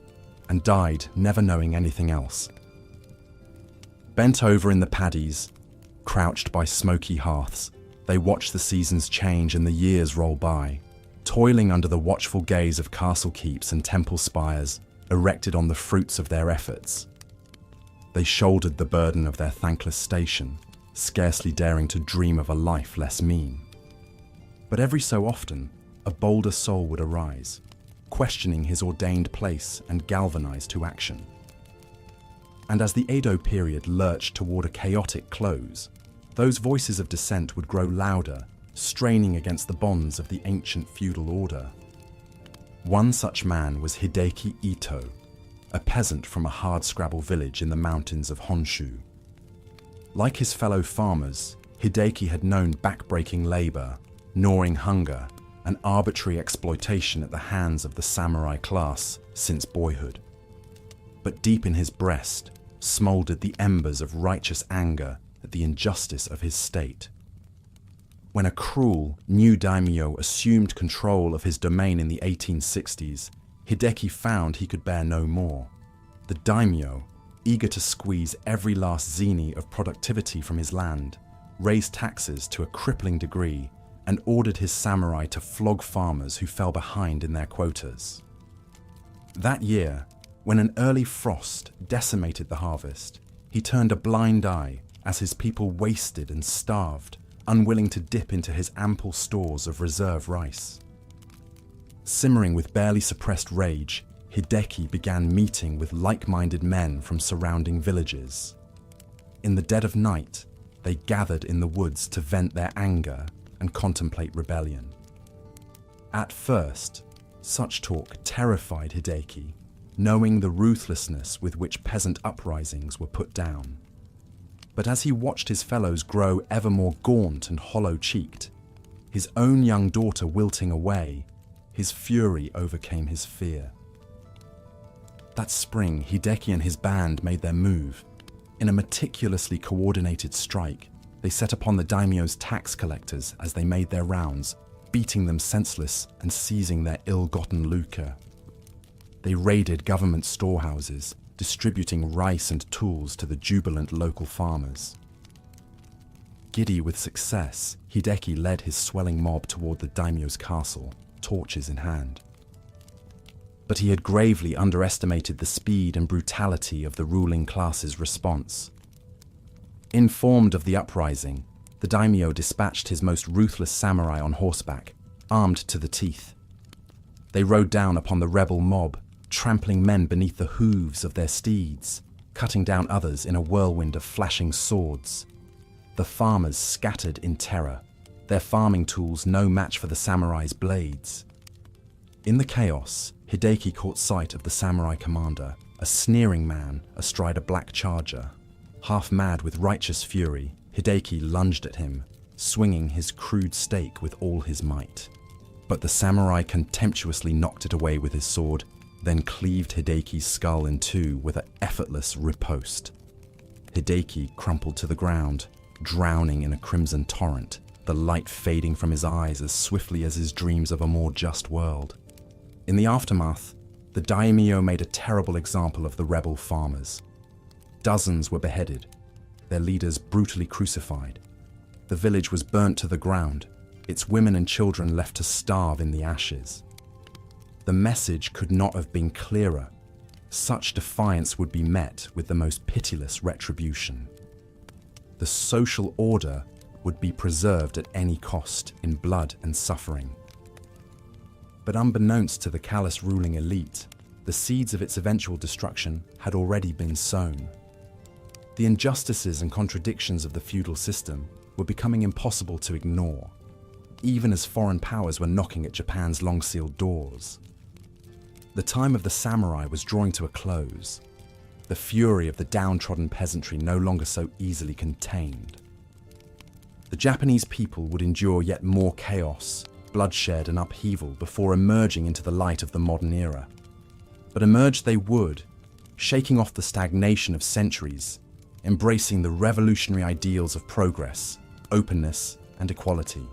and died never knowing anything else. Bent over in the paddies, crouched by smoky hearths, they watch the seasons change and the years roll by, toiling under the watchful gaze of castle keeps and temple spires erected on the fruits of their efforts. They shouldered the burden of their thankless station, scarcely daring to dream of a life less mean. But every so often, a bolder soul would arise, questioning his ordained place and galvanized to action. And as the Edo period lurched toward a chaotic close, those voices of dissent would grow louder, straining against the bonds of the ancient feudal order. One such man was Hideki Ito, a peasant from a hardscrabble village in the mountains of Honshu. Like his fellow farmers, Hideki had known backbreaking labor, gnawing hunger, and arbitrary exploitation at the hands of the samurai class since boyhood. But deep in his breast smoldered the embers of righteous anger at the injustice of his state. When a cruel, new daimyo assumed control of his domain in the 1860s, Hideki found he could bear no more. The daimyo, eager to squeeze every last zeni of productivity from his land, raised taxes to a crippling degree and ordered his samurai to flog farmers who fell behind in their quotas. That year, when an early frost decimated the harvest, he turned a blind eye as his people wasted and starved, unwilling to dip into his ample stores of reserve rice. Simmering with barely suppressed rage, Hideki began meeting with like-minded men from surrounding villages. In the dead of night, they gathered in the woods to vent their anger and contemplate rebellion. At first, such talk terrified Hideki, knowing the ruthlessness with which peasant uprisings were put down. But as he watched his fellows grow ever more gaunt and hollow-cheeked, his own young daughter wilting away, his fury overcame his fear. That spring, Hideki and his band made their move. In a meticulously coordinated strike, they set upon the daimyo's tax collectors as they made their rounds, beating them senseless and seizing their ill-gotten lucre. They raided government storehouses, distributing rice and tools to the jubilant local farmers. Giddy with success, Hideki led his swelling mob toward the daimyo's castle, torches in hand. But he had gravely underestimated the speed and brutality of the ruling class's response. Informed of the uprising, the daimyo dispatched his most ruthless samurai on horseback, armed to the teeth. They rode down upon the rebel mob, trampling men beneath the hooves of their steeds, cutting down others in a whirlwind of flashing swords. The farmers scattered in terror, their farming tools no match for the samurai's blades. In the chaos, Hideki caught sight of the samurai commander, a sneering man astride a black charger. Half mad with righteous fury, Hideki lunged at him, swinging his crude stake with all his might. But the samurai contemptuously knocked it away with his sword, then cleaved Hideki's skull in two with an effortless riposte. Hideki crumpled to the ground, drowning in a crimson torrent, the light fading from his eyes as swiftly as his dreams of a more just world. In the aftermath, the daimyo made a terrible example of the rebel farmers. Dozens were beheaded, their leaders brutally crucified. The village was burnt to the ground, its women and children left to starve in the ashes. The message could not have been clearer. Such defiance would be met with the most pitiless retribution. The social order would be preserved at any cost in blood and suffering. But unbeknownst to the callous ruling elite, the seeds of its eventual destruction had already been sown. The injustices and contradictions of the feudal system were becoming impossible to ignore, even as foreign powers were knocking at Japan's long-sealed doors. The time of the samurai was drawing to a close, the fury of the downtrodden peasantry no longer so easily contained. The Japanese people would endure yet more chaos, bloodshed and upheaval before emerging into the light of the modern era. But emerge they would, shaking off the stagnation of centuries, embracing the revolutionary ideals of progress, openness, and equality.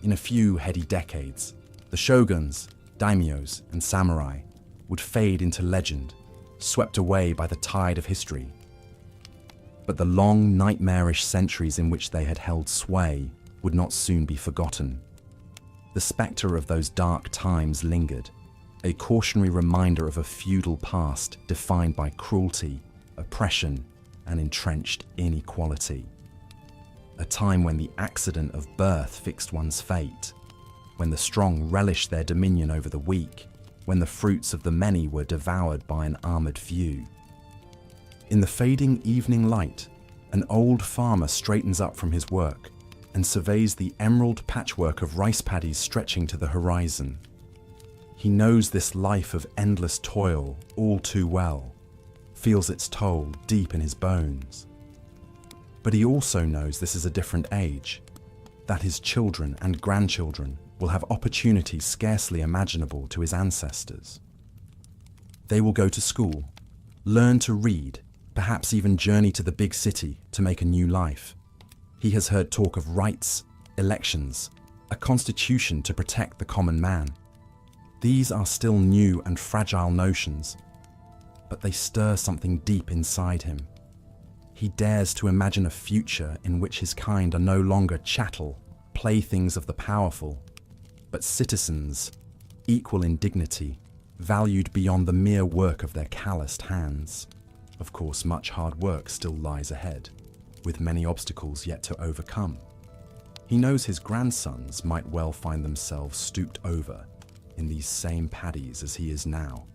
In a few heady decades, the shoguns, daimyos, and samurai would fade into legend, swept away by the tide of history. But the long, nightmarish centuries in which they had held sway would not soon be forgotten. The spectre of those dark times lingered, a cautionary reminder of a feudal past defined by cruelty, oppression, and entrenched inequality. A time when the accident of birth fixed one's fate, when the strong relished their dominion over the weak, when the fruits of the many were devoured by an armored few. In the fading evening light, an old farmer straightens up from his work and surveys the emerald patchwork of rice paddies stretching to the horizon. He knows this life of endless toil all too well, feels its toll deep in his bones. But he also knows this is a different age, that his children and grandchildren will have opportunities scarcely imaginable to his ancestors. They will go to school, learn to read, perhaps even journey to the big city to make a new life. He has heard talk of rights, elections, a constitution to protect the common man. These are still new and fragile notions, but they stir something deep inside him. He dares to imagine a future in which his kind are no longer chattel, playthings of the powerful, but citizens, equal in dignity, valued beyond the mere work of their calloused hands. Of course, much hard work still lies ahead, with many obstacles yet to overcome. He knows his grandsons might well find themselves stooped over in these same paddies as he is now,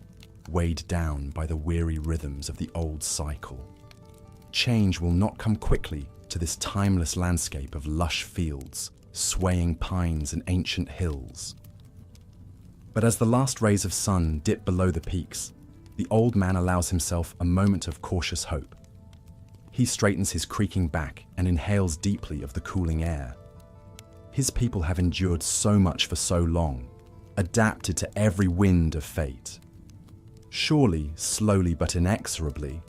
weighed down by the weary rhythms of the old cycle. Change will not come quickly to this timeless landscape of lush fields, swaying pines and ancient hills. But as the last rays of sun dip below the peaks, the old man allows himself a moment of cautious hope. He straightens his creaking back and inhales deeply of the cooling air. His people have endured so much for so long, adapted to every wind of fate. Surely, slowly but inexorably,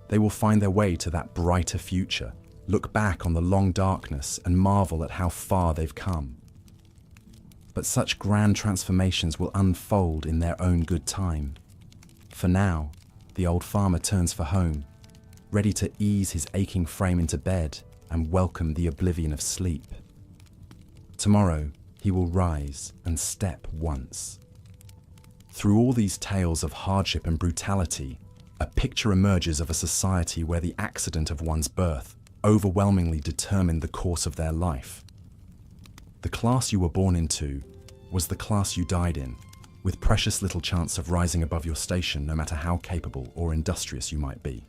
they will find their way to that brighter future, look back on the long darkness and marvel at how far they've come. But such grand transformations will unfold in their own good time. For now, the old farmer turns for home, ready to ease his aching frame into bed and welcome the oblivion of sleep. Tomorrow, he will rise and step once. Through all these tales of hardship and brutality, a picture emerges of a society where the accident of one's birth overwhelmingly determined the course of their life. The class you were born into was the class you died in, with precious little chance of rising above your station no matter how capable or industrious you might be.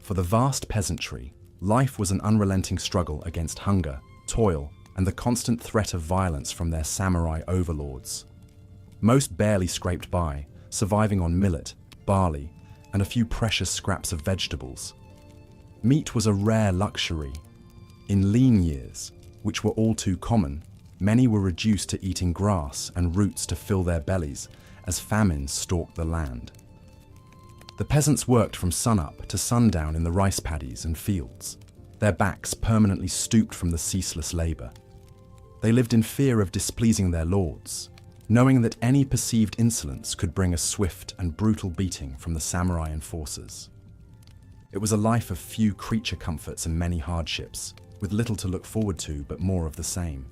For the vast peasantry, life was an unrelenting struggle against hunger, toil, and the constant threat of violence from their samurai overlords. Most barely scraped by, surviving on millet, barley, and a few precious scraps of vegetables. Meat was a rare luxury. In lean years, which were all too common, many were reduced to eating grass and roots to fill their bellies as famine stalked the land. The peasants worked from sunup to sundown in the rice paddies and fields, their backs permanently stooped from the ceaseless labor. They lived in fear of displeasing their lords, knowing that any perceived insolence could bring a swift and brutal beating from the samurai enforcers. It was a life of few creature comforts and many hardships, with little to look forward to but more of the same.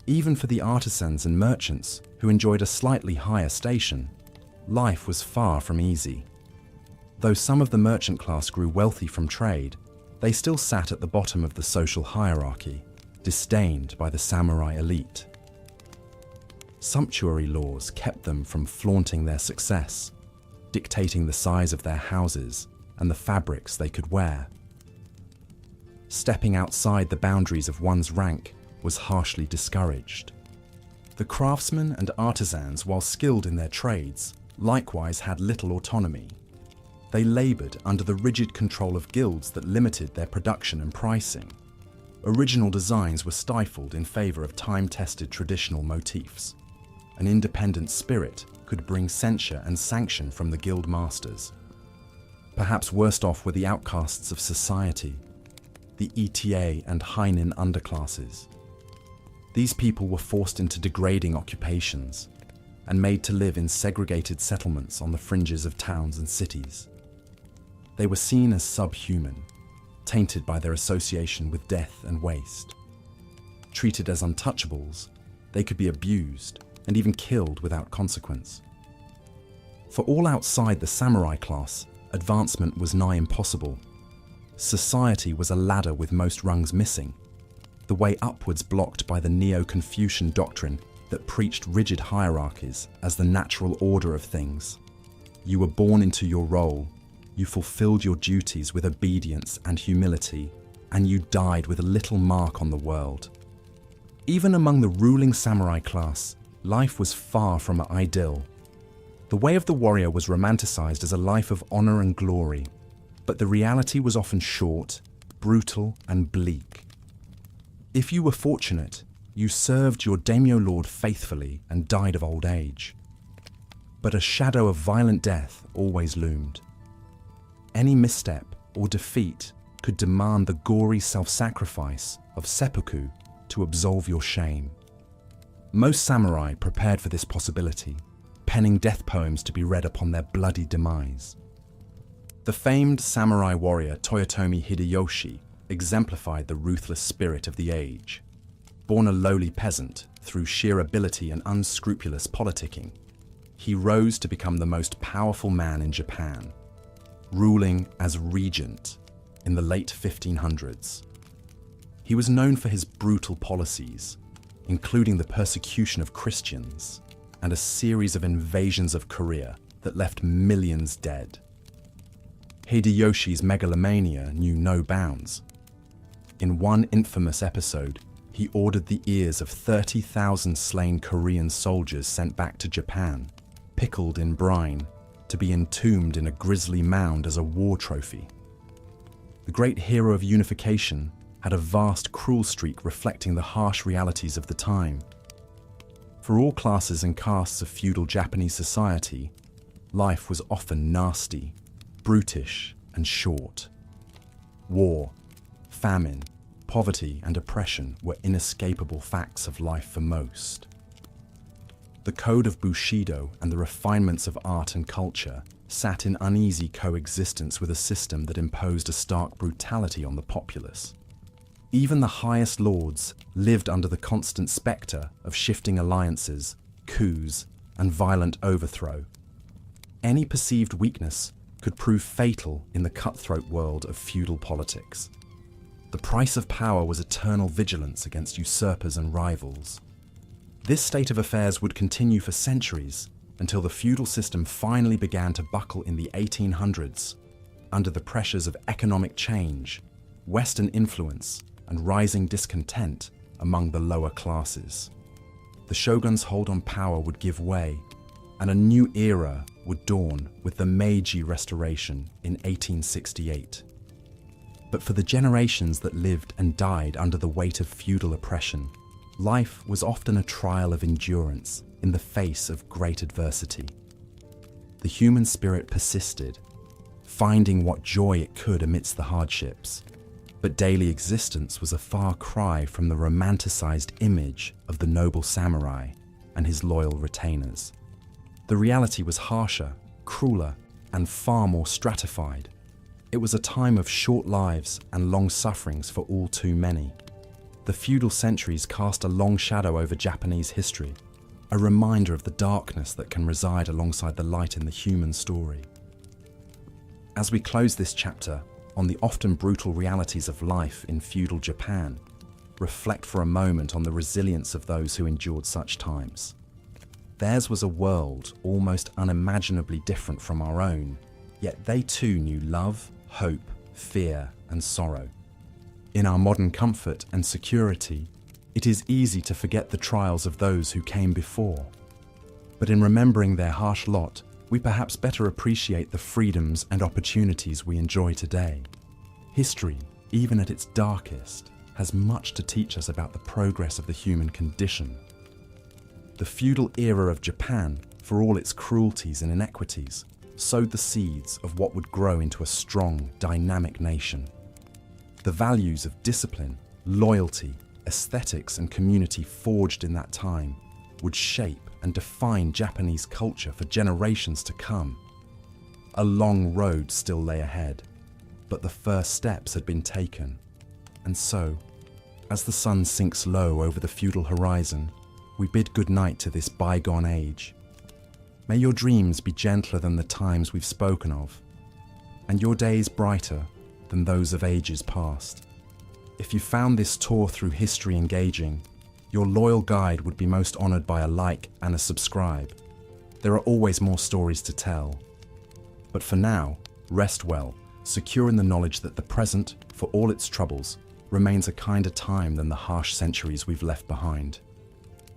Even for the artisans and merchants who enjoyed a slightly higher station, life was far from easy. Though some of the merchant class grew wealthy from trade, They still sat at the bottom of the social hierarchy, disdained by the samurai elite. Sumptuary laws kept them from flaunting their success, dictating the size of their houses and the fabrics they could wear. Stepping outside the boundaries of one's rank was harshly discouraged. The craftsmen and artisans, while skilled in their trades, likewise had little autonomy. They laboured under the rigid control of guilds that limited their production and pricing. Original designs were stifled in favour of time-tested traditional motifs. An independent spirit could bring censure and sanction from the guild masters. Perhaps worst off were the outcasts of society, the ETA and Heinin underclasses. These people were forced into degrading occupations and made to live in segregated settlements on the fringes of towns and cities. They were seen as subhuman, tainted by their association with death and waste. Treated as untouchables, they could be abused and even killed without consequence. For all outside the samurai class, advancement was nigh impossible. Society was a ladder with most rungs missing, the way upwards blocked by the Neo-Confucian doctrine that preached rigid hierarchies as the natural order of things. You were born into your role, you fulfilled your duties with obedience and humility, and you died with a little mark on the world. Even among the ruling samurai class, life was far from an idyll. The way of the warrior was romanticized as a life of honor and glory, but the reality was often short, brutal, and bleak. If you were fortunate, you served your daimyo lord faithfully and died of old age. But a shadow of violent death always loomed. Any misstep or defeat could demand the gory self-sacrifice of seppuku to absolve your shame. Most samurai prepared for this possibility, penning death poems to be read upon their bloody demise. The famed samurai warrior Toyotomi Hideyoshi exemplified the ruthless spirit of the age. Born a lowly peasant through sheer ability and unscrupulous politicking, he rose to become the most powerful man in Japan, ruling as regent in the late 1500s. He was known for his brutal policies, including the persecution of Christians and a series of invasions of Korea that left millions dead. Hideyoshi's megalomania knew no bounds. In one infamous episode, he ordered the ears of 30,000 slain Korean soldiers sent back to Japan, pickled in brine, to be entombed in a grisly mound as a war trophy. The great hero of unification had a vast cruel streak reflecting the harsh realities of the time. For all classes and castes of feudal Japanese society, life was often nasty, brutish, and short. War, famine, poverty, and oppression were inescapable facts of life for most. The code of Bushido and the refinements of art and culture sat in uneasy coexistence with a system that imposed a stark brutality on the populace. Even the highest lords lived under the constant spectre of shifting alliances, coups, and violent overthrow. Any perceived weakness could prove fatal in the cutthroat world of feudal politics. The price of power was eternal vigilance against usurpers and rivals. This state of affairs would continue for centuries until the feudal system finally began to buckle in the 1800s under the pressures of economic change, Western influence, and rising discontent among the lower classes. The shogun's hold on power would give way, and a new era would dawn with the Meiji Restoration in 1868. But for the generations that lived and died under the weight of feudal oppression, life was often a trial of endurance in the face of great adversity. The human spirit persisted, finding what joy it could amidst the hardships. But daily existence was a far cry from the romanticized image of the noble samurai and his loyal retainers. The reality was harsher, crueler, and far more stratified. It was a time of short lives and long sufferings for all too many. The feudal centuries cast a long shadow over Japanese history, a reminder of the darkness that can reside alongside the light in the human story. As we close this chapter, on the often brutal realities of life in feudal Japan, reflect for a moment on the resilience of those who endured such times. Theirs was a world almost unimaginably different from our own, yet they too knew love, hope, fear, and sorrow. In our modern comfort and security, it is easy to forget the trials of those who came before. But in remembering their harsh lot, we perhaps better appreciate the freedoms and opportunities we enjoy today. History, even at its darkest, has much to teach us about the progress of the human condition. The feudal era of Japan, for all its cruelties and inequities, sowed the seeds of what would grow into a strong, dynamic nation. The values of discipline, loyalty, aesthetics, and community forged in that time would shape and define Japanese culture for generations to come. A long road still lay ahead, but the first steps had been taken. And so, as the sun sinks low over the feudal horizon, we bid goodnight to this bygone age. May your dreams be gentler than the times we've spoken of, and your days brighter than those of ages past. If you found this tour through history engaging, your loyal guide would be most honored by a like and a subscribe. There are always more stories to tell. But for now, rest well, secure in the knowledge that the present, for all its troubles, remains a kinder time than the harsh centuries we've left behind.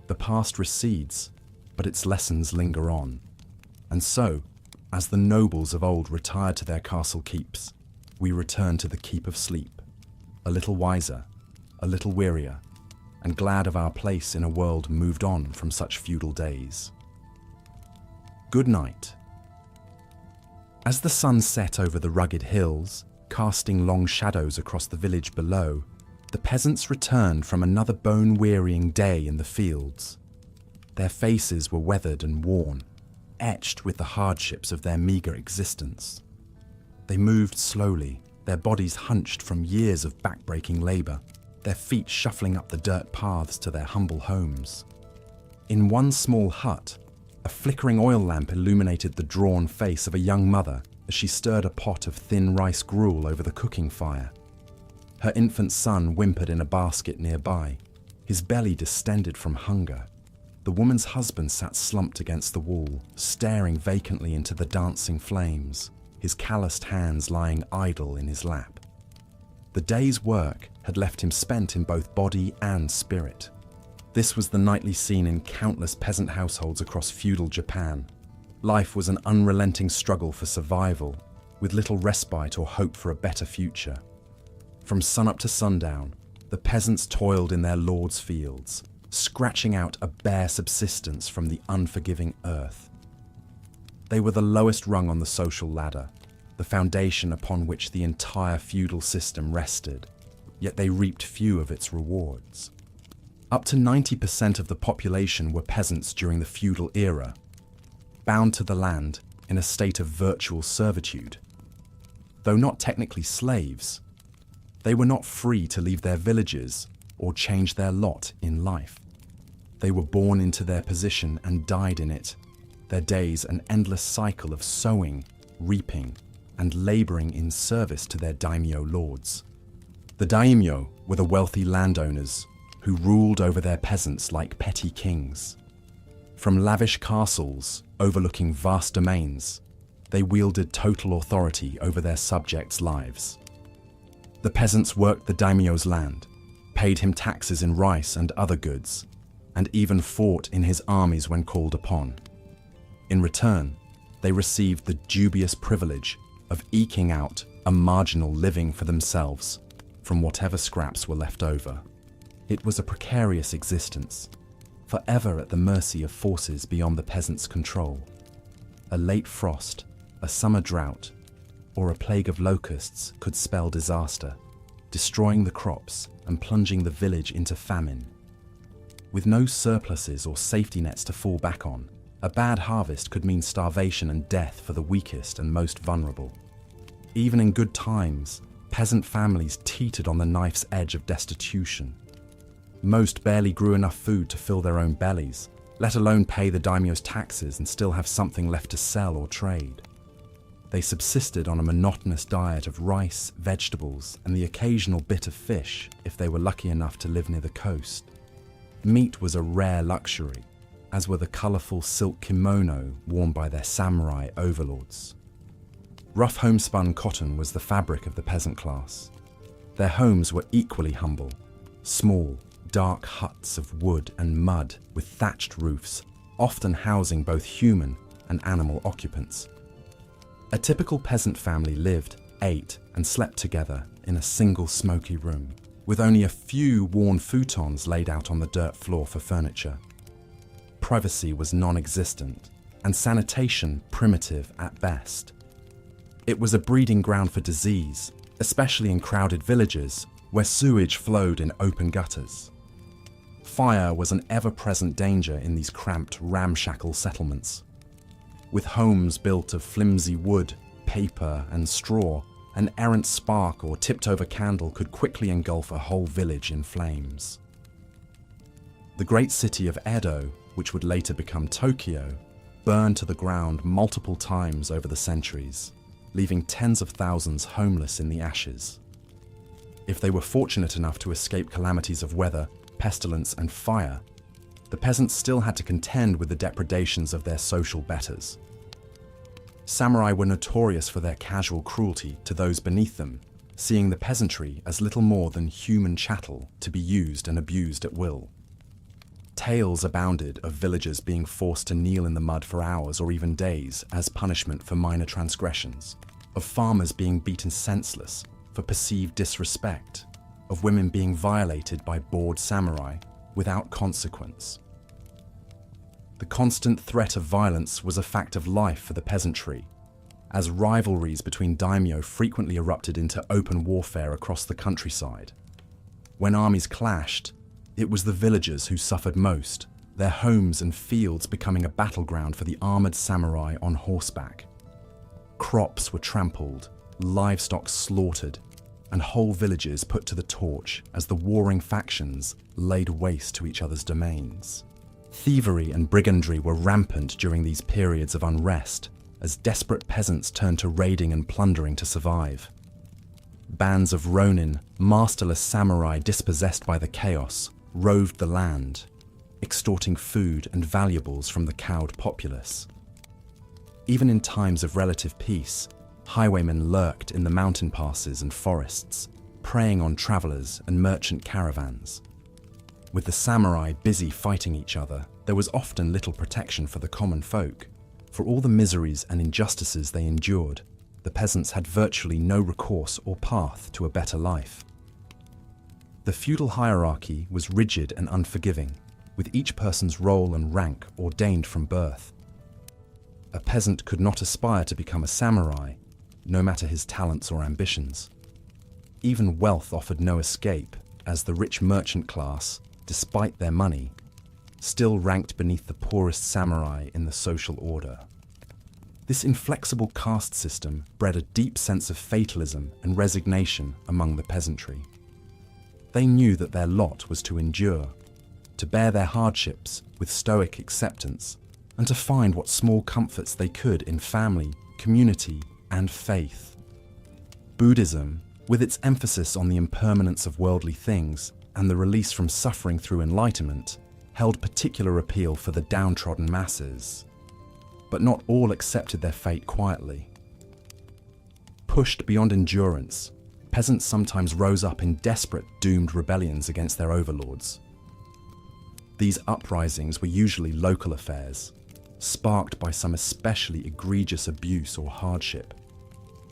The past recedes, but its lessons linger on. And so, as the nobles of old retired to their castle keeps, we return to the keep of sleep, a little wiser, a little wearier, and glad of our place in a world moved on from such feudal days. Good night. As the sun set over the rugged hills, casting long shadows across the village below, the peasants returned from another bone-wearying day in the fields. Their faces were weathered and worn, etched with the hardships of their meagre existence. They moved slowly, their bodies hunched from years of back-breaking labor, their feet shuffling up the dirt paths to their humble homes. In one small hut, a flickering oil lamp illuminated the drawn face of a young mother as she stirred a pot of thin rice gruel over the cooking fire. Her infant son whimpered in a basket nearby, his belly distended from hunger. The woman's husband sat slumped against the wall, staring vacantly into the dancing flames, his calloused hands lying idle in his lap. The day's work had left him spent in both body and spirit. This was the nightly scene in countless peasant households across feudal Japan. Life was an unrelenting struggle for survival, with little respite or hope for a better future. From sunup to sundown, the peasants toiled in their lord's fields, scratching out a bare subsistence from the unforgiving earth. They were the lowest rung on the social ladder, the foundation upon which the entire feudal system rested, yet they reaped few of its rewards. Up to 90% of the population were peasants during the feudal era, bound to the land in a state of virtual servitude. Though not technically slaves, they were not free to leave their villages or change their lot in life. They were born into their position and died in it, their days an endless cycle of sowing, reaping, and laboring in service to their daimyo lords. The daimyo were the wealthy landowners who ruled over their peasants like petty kings. From lavish castles overlooking vast domains, they wielded total authority over their subjects' lives. The peasants worked the daimyo's land, paid him taxes in rice and other goods, and even fought in his armies when called upon. In return, they received the dubious privilege of eking out a marginal living for themselves from whatever scraps were left over. It was a precarious existence, forever at the mercy of forces beyond the peasants' control. A late frost, a summer drought, or a plague of locusts could spell disaster, destroying the crops and plunging the village into famine. With no surpluses or safety nets to fall back on, a bad harvest could mean starvation and death for the weakest and most vulnerable. Even in good times, peasant families teetered on the knife's edge of destitution. Most barely grew enough food to fill their own bellies, let alone pay the daimyo's taxes and still have something left to sell or trade. They subsisted on a monotonous diet of rice, vegetables, and the occasional bit of fish if they were lucky enough to live near the coast. Meat was a rare luxury, as were the colourful silk kimono worn by their samurai overlords. Rough homespun cotton was the fabric of the peasant class. Their homes were equally humble, small, dark huts of wood and mud with thatched roofs, often housing both human and animal occupants. A typical peasant family lived, ate, and slept together in a single smoky room, with only a few worn futons laid out on the dirt floor for furniture. Privacy was non-existent, and sanitation primitive at best. It was a breeding ground for disease, especially in crowded villages where sewage flowed in open gutters. Fire was an ever-present danger in these cramped, ramshackle settlements. With homes built of flimsy wood, paper, and straw, an errant spark or tipped-over candle could quickly engulf a whole village in flames. The great city of Edo, which would later become Tokyo, burned to the ground multiple times over the centuries, leaving tens of thousands homeless in the ashes. If they were fortunate enough to escape calamities of weather, pestilence, and fire, the peasants still had to contend with the depredations of their social betters. Samurai were notorious for their casual cruelty to those beneath them, seeing the peasantry as little more than human chattel to be used and abused at will. Tales abounded of villagers being forced to kneel in the mud for hours or even days as punishment for minor transgressions, of farmers being beaten senseless for perceived disrespect, of women being violated by bored samurai without consequence. The constant threat of violence was a fact of life for the peasantry, as rivalries between daimyo frequently erupted into open warfare across the countryside. When armies clashed, it was the villagers who suffered most, their homes and fields becoming a battleground for the armoured samurai on horseback. Crops were trampled, livestock slaughtered, and whole villages put to the torch as the warring factions laid waste to each other's domains. Thievery and brigandry were rampant during these periods of unrest, as desperate peasants turned to raiding and plundering to survive. Bands of ronin, masterless samurai dispossessed by the chaos, roved the land, extorting food and valuables from the cowed populace. Even in times of relative peace, highwaymen lurked in the mountain passes and forests, preying on travelers and merchant caravans. With the samurai busy fighting each other, there was often little protection for the common folk. For all the miseries and injustices they endured, the peasants had virtually no recourse or path to a better life. The feudal hierarchy was rigid and unforgiving, with each person's role and rank ordained from birth. A peasant could not aspire to become a samurai, no matter his talents or ambitions. Even wealth offered no escape, as the rich merchant class, despite their money, still ranked beneath the poorest samurai in the social order. This inflexible caste system bred a deep sense of fatalism and resignation among the peasantry. They knew that their lot was to endure, to bear their hardships with stoic acceptance, and to find what small comforts they could in family, community, and faith. Buddhism, with its emphasis on the impermanence of worldly things and the release from suffering through enlightenment, held particular appeal for the downtrodden masses. But not all accepted their fate quietly. Pushed beyond endurance, peasants sometimes rose up in desperate, doomed rebellions against their overlords. These uprisings were usually local affairs, sparked by some especially egregious abuse or hardship,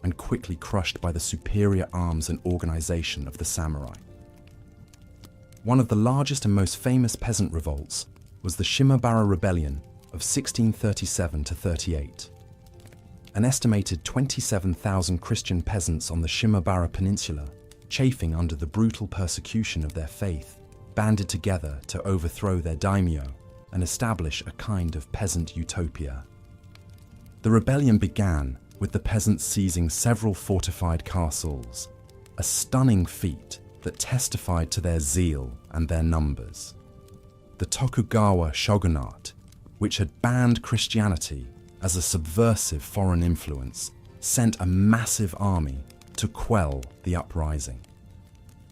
and quickly crushed by the superior arms and organization of the samurai. One of the largest and most famous peasant revolts was the Shimabara Rebellion of 1637–38. An estimated 27,000 Christian peasants on the Shimabara Peninsula, chafing under the brutal persecution of their faith, banded together to overthrow their daimyo and establish a kind of peasant utopia. The rebellion began with the peasants seizing several fortified castles, a stunning feat that testified to their zeal and their numbers. The Tokugawa shogunate, which had banned Christianity as a subversive foreign influence, sent a massive army to quell the uprising.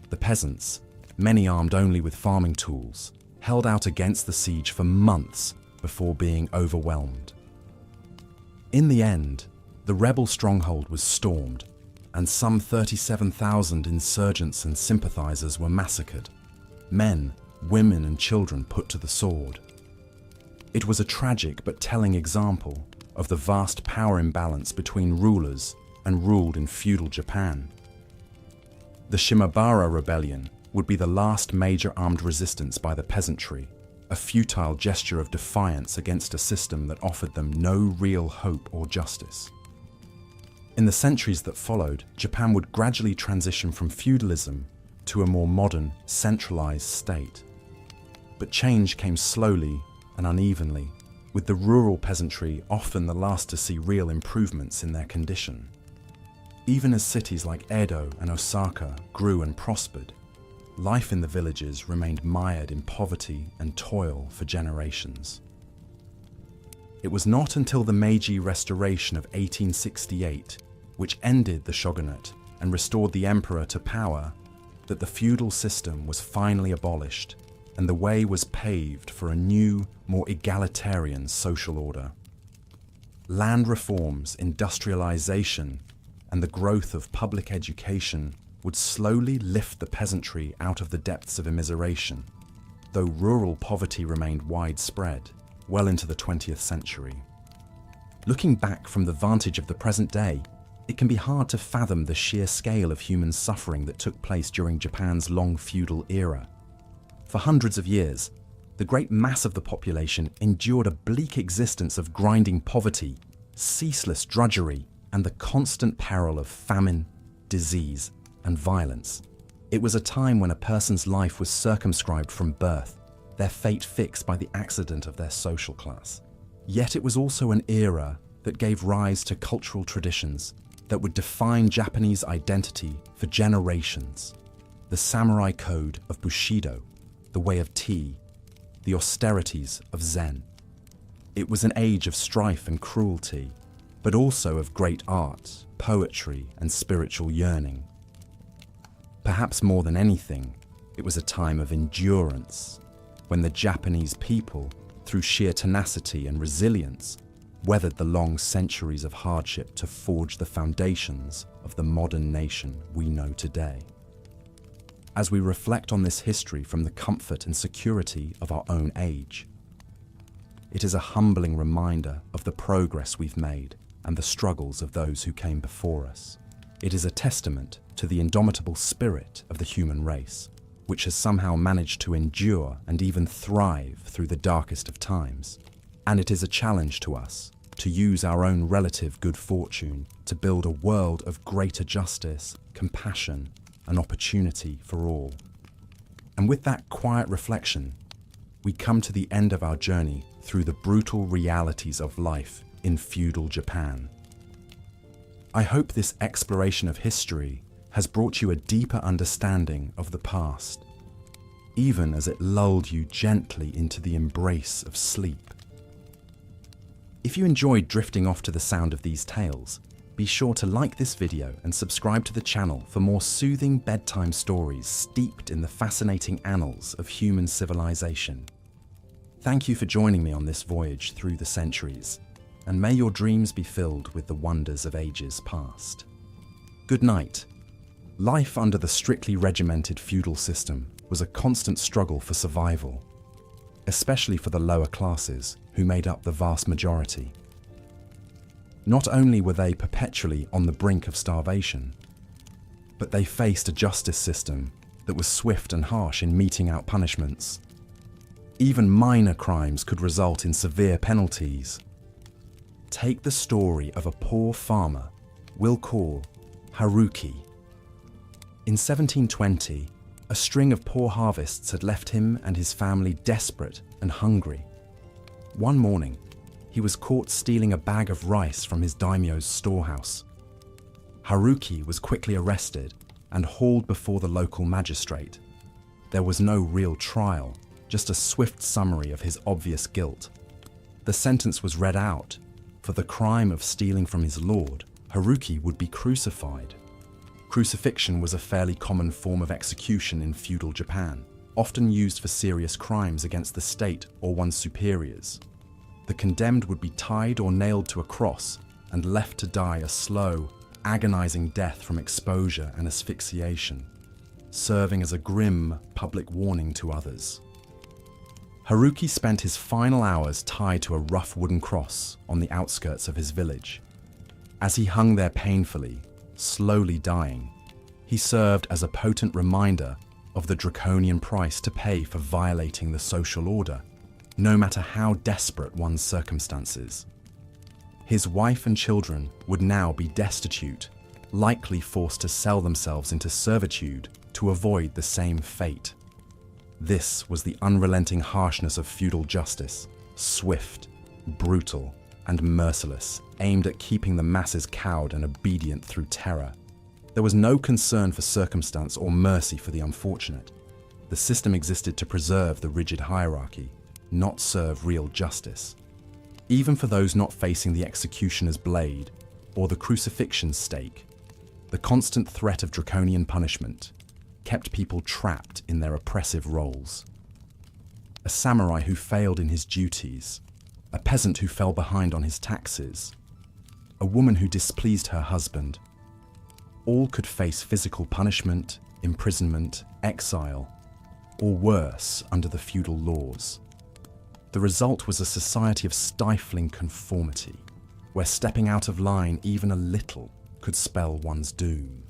The peasants, many armed only with farming tools, held out against the siege for months before being overwhelmed. In the end, the rebel stronghold was stormed, and some 37,000 insurgents and sympathizers were massacred, men, women and children put to the sword. It was a tragic but telling example of the vast power imbalance between rulers and ruled in feudal Japan. The Shimabara Rebellion would be the last major armed resistance by the peasantry, a futile gesture of defiance against a system that offered them no real hope or justice. In the centuries that followed, Japan would gradually transition from feudalism to a more modern, centralized state. But change came slowly and unevenly, with the rural peasantry often the last to see real improvements in their condition. Even as cities like Edo and Osaka grew and prospered, life in the villages remained mired in poverty and toil for generations. It was not until the Meiji Restoration of 1868, which ended the shogunate and restored the emperor to power, that the feudal system was finally abolished and the way was paved for a new, more egalitarian social order. Land reforms, industrialization, and the growth of public education would slowly lift the peasantry out of the depths of immiseration, though rural poverty remained widespread well into the 20th century. Looking back from the vantage of the present day, it can be hard to fathom the sheer scale of human suffering that took place during Japan's long feudal era. For hundreds of years, the great mass of the population endured a bleak existence of grinding poverty, ceaseless drudgery, and the constant peril of famine, disease, and violence. It was a time when a person's life was circumscribed from birth, their fate fixed by the accident of their social class. Yet it was also an era that gave rise to cultural traditions that would define Japanese identity for generations. The samurai code of Bushido, the way of tea, the austerities of Zen. It was an age of strife and cruelty, but also of great art, poetry, and spiritual yearning. Perhaps more than anything, it was a time of endurance, when the Japanese people, through sheer tenacity and resilience, weathered the long centuries of hardship to forge the foundations of the modern nation we know today. As we reflect on this history from the comfort and security of our own age, it is a humbling reminder of the progress we've made and the struggles of those who came before us. It is a testament to the indomitable spirit of the human race, which has somehow managed to endure and even thrive through the darkest of times. And it is a challenge to us to use our own relative good fortune to build a world of greater justice, compassion, and opportunity for all. And with that quiet reflection, we come to the end of our journey through the brutal realities of life in feudal Japan. I hope this exploration of history has brought you a deeper understanding of the past, even as it lulled you gently into the embrace of sleep. If you enjoyed drifting off to the sound of these tales, be sure to like this video and subscribe to the channel for more soothing bedtime stories steeped in the fascinating annals of human civilization. Thank you for joining me on this voyage through the centuries, and may your dreams be filled with the wonders of ages past. Good night. Life under the strictly regimented feudal system was a constant struggle for survival, especially for the lower classes who made up the vast majority. Not only were they perpetually on the brink of starvation, but they faced a justice system that was swift and harsh in meting out punishments. Even minor crimes could result in severe penalties. Take the story of a poor farmer we'll call Haruki. In 1720, a string of poor harvests had left him and his family desperate and hungry. One morning, he was caught stealing a bag of rice from his daimyo's storehouse. Haruki was quickly arrested and hauled before the local magistrate. There was no real trial, just a swift summary of his obvious guilt. The sentence was read out. For the crime of stealing from his lord, Haruki would be crucified. Crucifixion was a fairly common form of execution in feudal Japan, often used for serious crimes against the state or one's superiors. The condemned would be tied or nailed to a cross and left to die a slow, agonizing death from exposure and asphyxiation, serving as a grim public warning to others. Haruki spent his final hours tied to a rough wooden cross on the outskirts of his village. As he hung there painfully, slowly dying, he served as a potent reminder of the draconian price to pay for violating the social order, no matter how desperate one's circumstances. His wife and children would now be destitute, likely forced to sell themselves into servitude to avoid the same fate. This was the unrelenting harshness of feudal justice, swift, brutal, and merciless, aimed at keeping the masses cowed and obedient through terror. There was no concern for circumstance or mercy for the unfortunate. The system existed to preserve the rigid hierarchy, not serve real justice. Even for those not facing the executioner's blade or the crucifixion's stake, the constant threat of draconian punishment kept people trapped in their oppressive roles. A samurai who failed in his duties, a peasant who fell behind on his taxes, a woman who displeased her husband, all could face physical punishment, imprisonment, exile, or worse under the feudal laws. The result was a society of stifling conformity, where stepping out of line even a little could spell one's doom.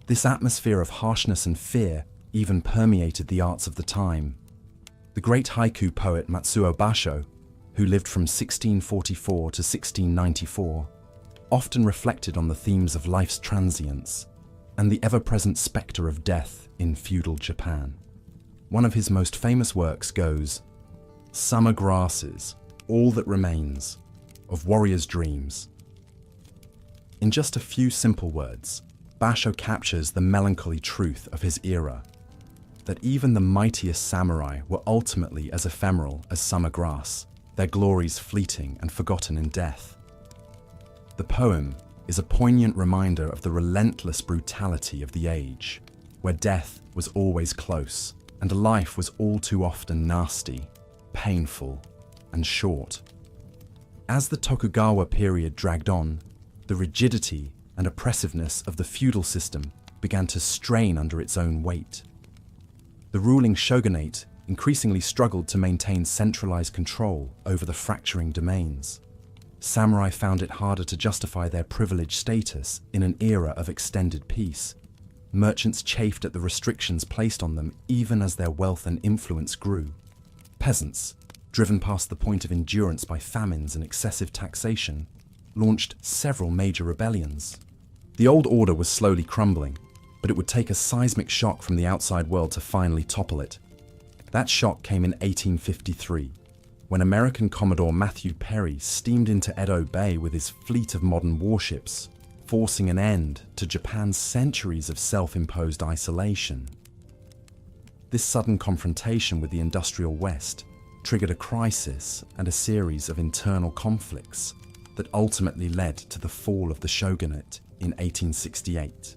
This atmosphere of harshness and fear even permeated the arts of the time. The great haiku poet Matsuo Basho, who lived from 1644 to 1694, often reflected on the themes of life's transience and the ever-present spectre of death in feudal Japan. One of his most famous works goes, "Summer grasses, all that remains, of warriors' dreams." In just a few simple words, Basho captures the melancholy truth of his era, that even the mightiest samurai were ultimately as ephemeral as summer grass, their glories fleeting and forgotten in death. The poem is a poignant reminder of the relentless brutality of the age, where death was always close and life was all too often nasty, painful, and short. As the Tokugawa period dragged on, the rigidity and oppressiveness of the feudal system began to strain under its own weight. The ruling shogunate increasingly struggled to maintain centralized control over the fracturing domains. Samurai found it harder to justify their privileged status in an era of extended peace. Merchants chafed at the restrictions placed on them even as their wealth and influence grew. Peasants, driven past the point of endurance by famines and excessive taxation, launched several major rebellions. The old order was slowly crumbling, but it would take a seismic shock from the outside world to finally topple it. That shock came in 1853, when American Commodore Matthew Perry steamed into Edo Bay with his fleet of modern warships, forcing an end to Japan's centuries of self-imposed isolation. This sudden confrontation with the industrial West triggered a crisis and a series of internal conflicts that ultimately led to the fall of the shogunate in 1868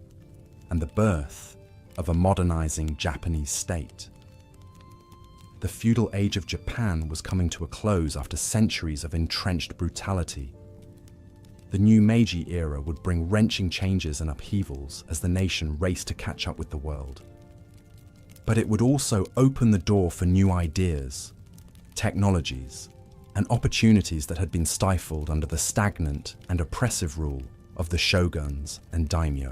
and the birth of a modernizing Japanese state. The feudal age of Japan was coming to a close after centuries of entrenched brutality. The new Meiji era would bring wrenching changes and upheavals as the nation raced to catch up with the world. But it would also open the door for new ideas, technologies, and opportunities that had been stifled under the stagnant and oppressive rule of the shoguns and daimyo.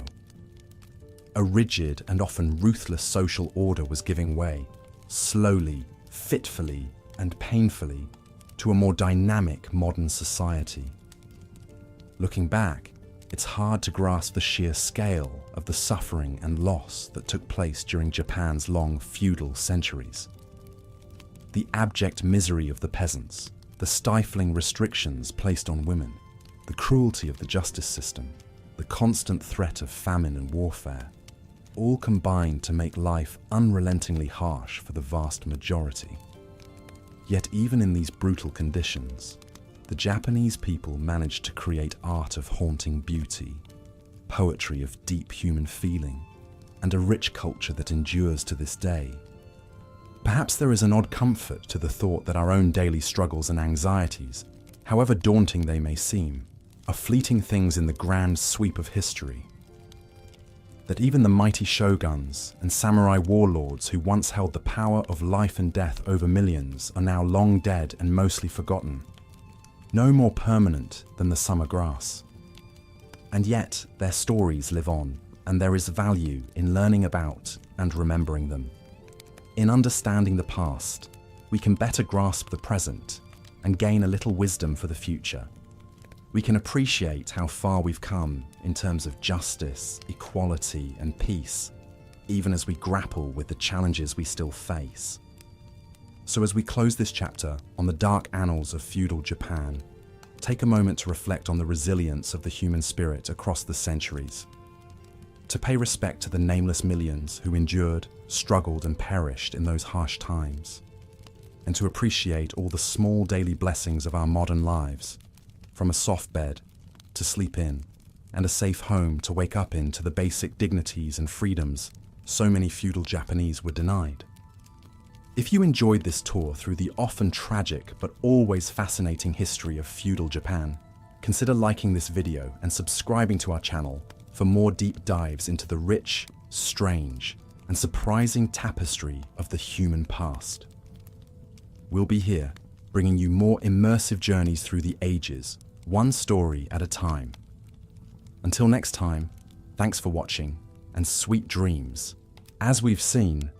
A rigid and often ruthless social order was giving way, slowly, fitfully, and painfully, to a more dynamic modern society. Looking back, it's hard to grasp the sheer scale of the suffering and loss that took place during Japan's long feudal centuries. The abject misery of the peasants, the stifling restrictions placed on women, the cruelty of the justice system, the constant threat of famine and warfare, all combined to make life unrelentingly harsh for the vast majority. Yet even in these brutal conditions, the Japanese people managed to create art of haunting beauty, poetry of deep human feeling, and a rich culture that endures to this day. Perhaps there is an odd comfort to the thought that our own daily struggles and anxieties, however daunting they may seem, are fleeting things in the grand sweep of history. That even the mighty shoguns and samurai warlords who once held the power of life and death over millions are now long dead and mostly forgotten, no more permanent than the summer grass. And yet their stories live on, and there is value in learning about and remembering them. In understanding the past, we can better grasp the present and gain a little wisdom for the future. We can appreciate how far we've come in terms of justice, equality, and peace, even as we grapple with the challenges we still face. So as we close this chapter on the dark annals of feudal Japan, take a moment to reflect on the resilience of the human spirit across the centuries, to pay respect to the nameless millions who endured, struggled, and perished in those harsh times, and to appreciate all the small daily blessings of our modern lives, from a soft bed to sleep in, and a safe home to wake up in, to the basic dignities and freedoms so many feudal Japanese were denied. If you enjoyed this tour through the often tragic but always fascinating history of feudal Japan, consider liking this video and subscribing to our channel for more deep dives into the rich, strange, and surprising tapestry of the human past. We'll be here, bringing you more immersive journeys through the ages, one story at a time. Until next time, thanks for watching, and sweet dreams. As we've seen,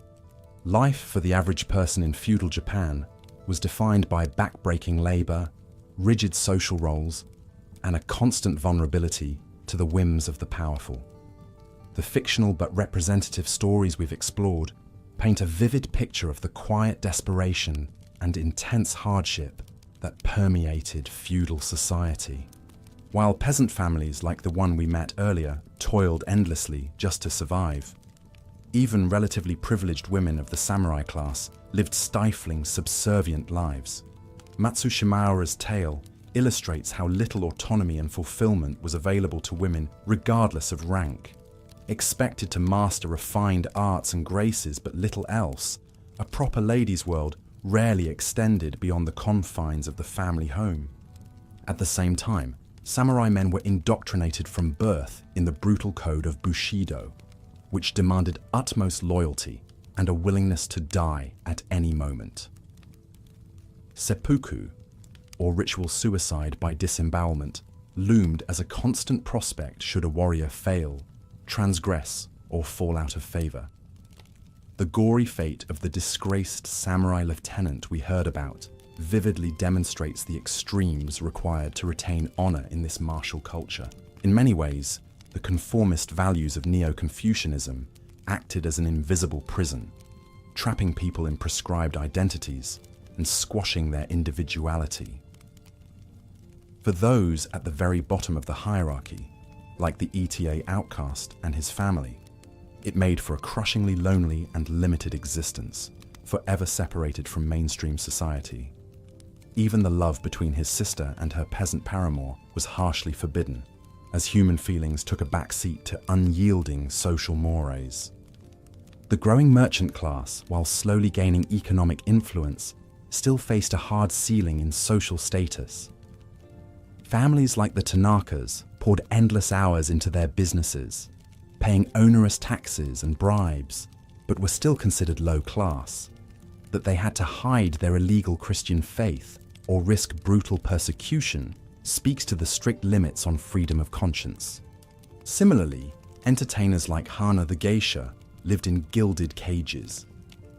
life for the average person in feudal Japan was defined by back-breaking labor, rigid social roles, and a constant vulnerability to the whims of the powerful. The fictional but representative stories we've explored paint a vivid picture of the quiet desperation and intense hardship that permeated feudal society. While peasant families like the one we met earlier toiled endlessly just to survive, even relatively privileged women of the samurai class lived stifling, subservient lives. Matsushimaura's tale illustrates how little autonomy and fulfillment was available to women regardless of rank. Expected to master refined arts and graces but little else, a proper lady's world rarely extended beyond the confines of the family home. At the same time, samurai men were indoctrinated from birth in the brutal code of Bushido, which demanded utmost loyalty and a willingness to die at any moment. Seppuku, or ritual suicide by disembowelment, loomed as a constant prospect should a warrior fail, transgress, or fall out of favor. The gory fate of the disgraced samurai lieutenant we heard about vividly demonstrates the extremes required to retain honor in this martial culture. In many ways, the conformist values of Neo-Confucianism acted as an invisible prison, trapping people in prescribed identities and squashing their individuality. For those at the very bottom of the hierarchy, like the ETA outcast and his family, it made for a crushingly lonely and limited existence, forever separated from mainstream society. Even the love between his sister and her peasant paramour was harshly forbidden, as human feelings took a backseat to unyielding social mores. The growing merchant class, while slowly gaining economic influence, still faced a hard ceiling in social status. Families like the Tanakas poured endless hours into their businesses, paying onerous taxes and bribes, but were still considered low class. That they had to hide their illegal Christian faith or risk brutal persecution speaks to the strict limits on freedom of conscience. Similarly, entertainers like Hana the geisha lived in gilded cages,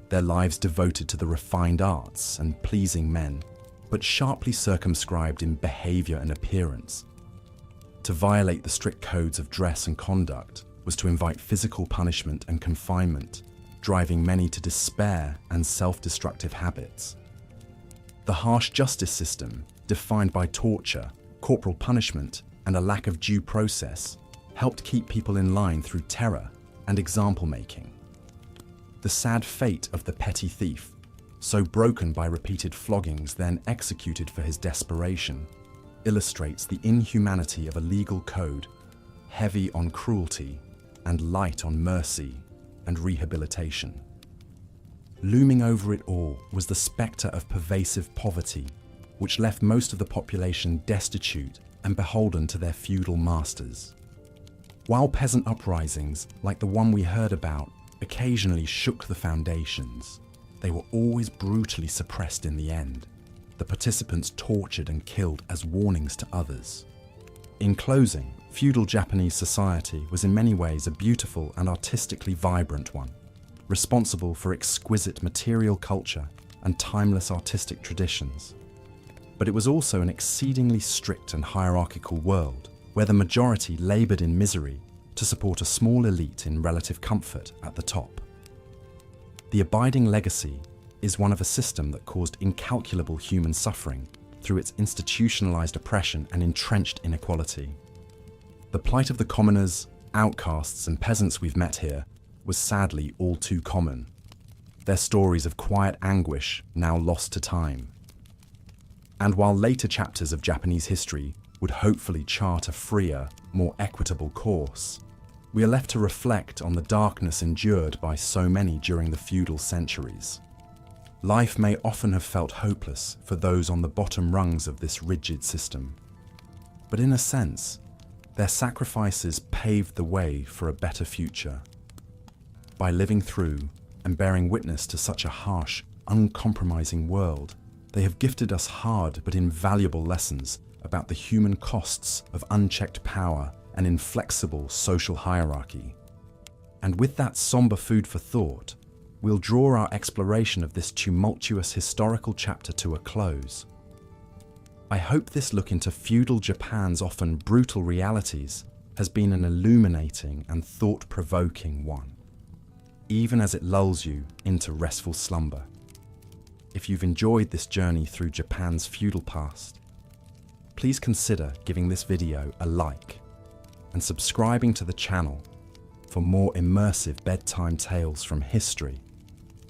their lives devoted to the refined arts and pleasing men, but sharply circumscribed in behavior and appearance. To violate the strict codes of dress and conduct was to invite physical punishment and confinement, driving many to despair and self-destructive habits. The harsh justice system, defined by torture, corporal punishment, and a lack of due process, helped keep people in line through terror and example making. The sad fate of the petty thief, so broken by repeated floggings then executed for his desperation, illustrates the inhumanity of a legal code heavy on cruelty and light on mercy and rehabilitation. Looming over it all was the spectre of pervasive poverty, which left most of the population destitute and beholden to their feudal masters. While peasant uprisings, like the one we heard about, occasionally shook the foundations, they were always brutally suppressed in the end, the participants tortured and killed as warnings to others. In closing, feudal Japanese society was in many ways a beautiful and artistically vibrant one, responsible for exquisite material culture and timeless artistic traditions. But it was also an exceedingly strict and hierarchical world, where the majority labored in misery to support a small elite in relative comfort at the top. The abiding legacy is one of a system that caused incalculable human suffering through its institutionalized oppression and entrenched inequality. The plight of the commoners, outcasts, and peasants we've met here was sadly all too common, their stories of quiet anguish now lost to time. And while later chapters of Japanese history would hopefully chart a freer, more equitable course, we are left to reflect on the darkness endured by so many during the feudal centuries. Life may often have felt hopeless for those on the bottom rungs of this rigid system. But in a sense, their sacrifices paved the way for a better future. By living through and bearing witness to such a harsh, uncompromising world, they have gifted us hard but invaluable lessons about the human costs of unchecked power and inflexible social hierarchy. And with that somber food for thought, we'll draw our exploration of this tumultuous historical chapter to a close. I hope this look into feudal Japan's often brutal realities has been an illuminating and thought-provoking one, even as it lulls you into restful slumber. If you've enjoyed this journey through Japan's feudal past, please consider giving this video a like and subscribing to the channel for more immersive bedtime tales from history.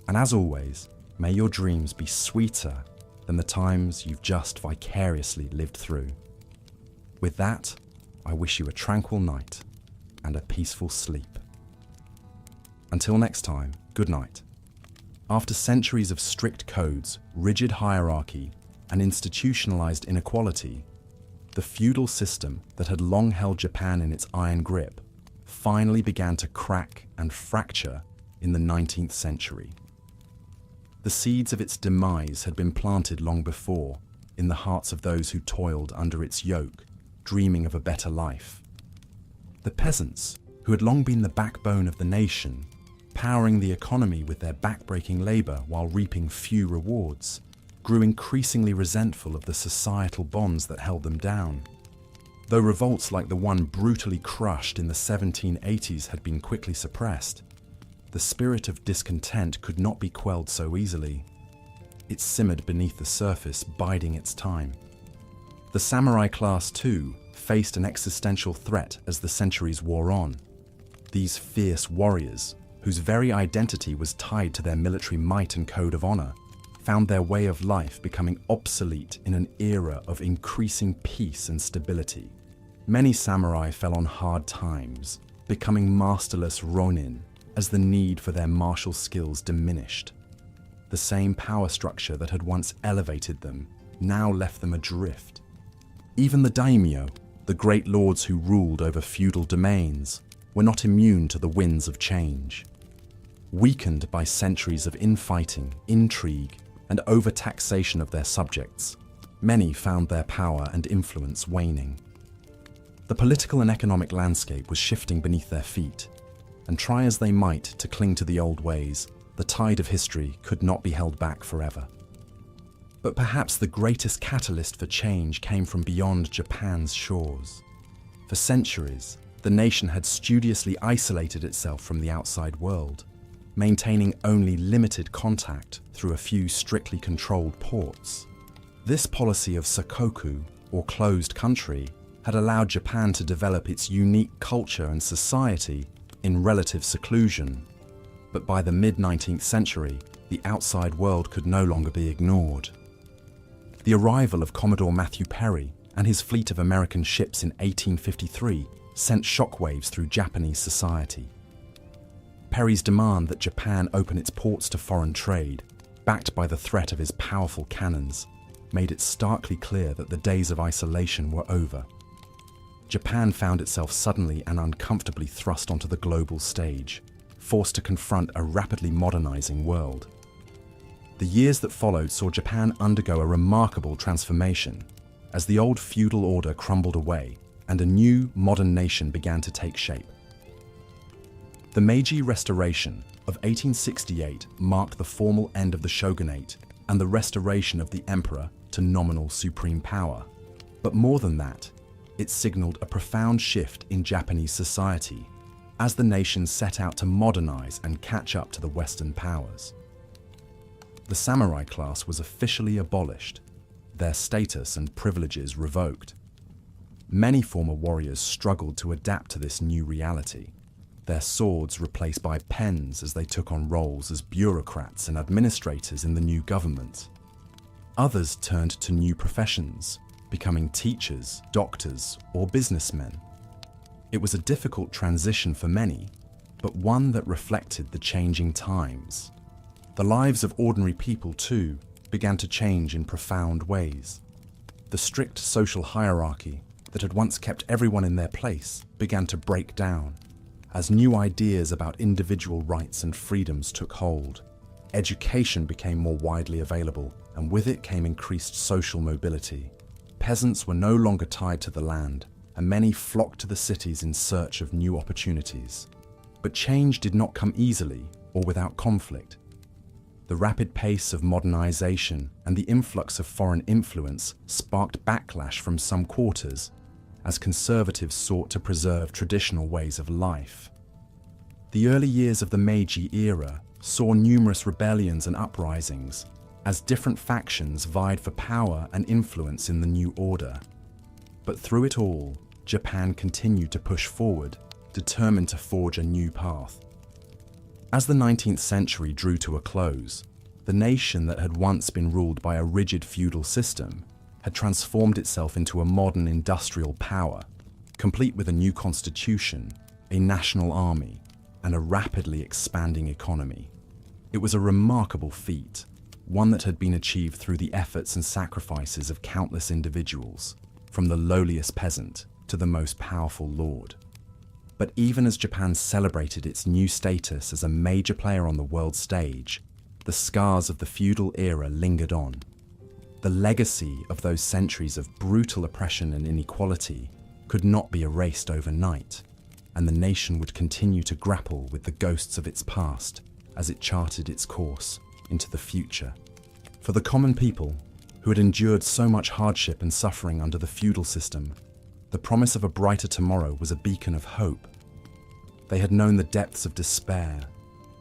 And as always, may your dreams be sweeter than the times you've just vicariously lived through. With that, I wish you a tranquil night and a peaceful sleep. Until next time, good night. After centuries of strict codes, rigid hierarchy, and institutionalized inequality, the feudal system that had long held Japan in its iron grip finally began to crack and fracture in the 19th century. The seeds of its demise had been planted long before in the hearts of those who toiled under its yoke, dreaming of a better life. The peasants, who had long been the backbone of the nation, powering the economy with their backbreaking labor while reaping few rewards, grew increasingly resentful of the societal bonds that held them down. Though revolts like the one brutally crushed in the 1780s had been quickly suppressed, the spirit of discontent could not be quelled so easily. It simmered beneath the surface, biding its time. The samurai class, too, faced an existential threat as the centuries wore on. These fierce warriors, whose very identity was tied to their military might and code of honor, found their way of life becoming obsolete in an era of increasing peace and stability. Many samurai fell on hard times, becoming masterless ronin as the need for their martial skills diminished. The same power structure that had once elevated them now left them adrift. Even the daimyo, the great lords who ruled over feudal domains, were not immune to the winds of change. Weakened by centuries of infighting, intrigue, and overtaxation of their subjects, many found their power and influence waning. The political and economic landscape was shifting beneath their feet, and try as they might to cling to the old ways, the tide of history could not be held back forever. But perhaps the greatest catalyst for change came from beyond Japan's shores. For centuries, the nation had studiously isolated itself from the outside world, maintaining only limited contact through a few strictly controlled ports. This policy of sakoku, or closed country, had allowed Japan to develop its unique culture and society in relative seclusion. But by the mid-19th century, the outside world could no longer be ignored. The arrival of Commodore Matthew Perry and his fleet of American ships in 1853 sent shockwaves through Japanese society. Perry's demand that Japan open its ports to foreign trade, backed by the threat of his powerful cannons, made it starkly clear that the days of isolation were over. Japan found itself suddenly and uncomfortably thrust onto the global stage, forced to confront a rapidly modernizing world. The years that followed saw Japan undergo a remarkable transformation as the old feudal order crumbled away and a new, modern nation began to take shape. The Meiji Restoration of 1868 marked the formal end of the shogunate and the restoration of the emperor to nominal supreme power. But more than that, it signaled a profound shift in Japanese society as the nation set out to modernize and catch up to the Western powers. The samurai class was officially abolished, their status and privileges revoked. Many former warriors struggled to adapt to this new reality, their swords replaced by pens as they took on roles as bureaucrats and administrators in the new government. Others turned to new professions, becoming teachers, doctors, or businessmen. It was a difficult transition for many, but one that reflected the changing times. The lives of ordinary people, too, began to change in profound ways. The strict social hierarchy that had once kept everyone in their place began to break down as new ideas about individual rights and freedoms took hold. Education became more widely available, and with it came increased social mobility. Peasants were no longer tied to the land, and many flocked to the cities in search of new opportunities. But change did not come easily or without conflict. The rapid pace of modernization and the influx of foreign influence sparked backlash from some quarters as conservatives sought to preserve traditional ways of life. The early years of the Meiji era saw numerous rebellions and uprisings as different factions vied for power and influence in the new order. But through it all, Japan continued to push forward, determined to forge a new path. As the 19th century drew to a close, the nation that had once been ruled by a rigid feudal system had transformed itself into a modern industrial power, complete with a new constitution, a national army, and a rapidly expanding economy. It was a remarkable feat, one that had been achieved through the efforts and sacrifices of countless individuals, from the lowliest peasant to the most powerful lord. But even as Japan celebrated its new status as a major player on the world stage, the scars of the feudal era lingered on. The legacy of those centuries of brutal oppression and inequality could not be erased overnight, and the nation would continue to grapple with the ghosts of its past as it charted its course into the future. For the common people, who had endured so much hardship and suffering under the feudal system, the promise of a brighter tomorrow was a beacon of hope. They had known the depths of despair,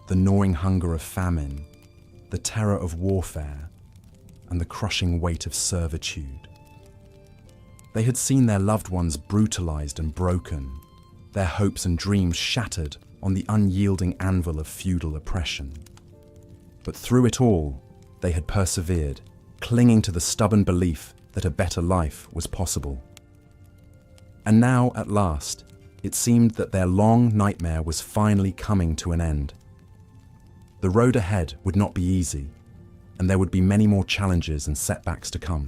the gnawing hunger of famine, the terror of warfare, and the crushing weight of servitude. They had seen their loved ones brutalized and broken, their hopes and dreams shattered on the unyielding anvil of feudal oppression. But through it all, they had persevered, clinging to the stubborn belief that a better life was possible. And now, at last, it seemed that their long nightmare was finally coming to an end. The road ahead would not be easy, and there would be many more challenges and setbacks to come.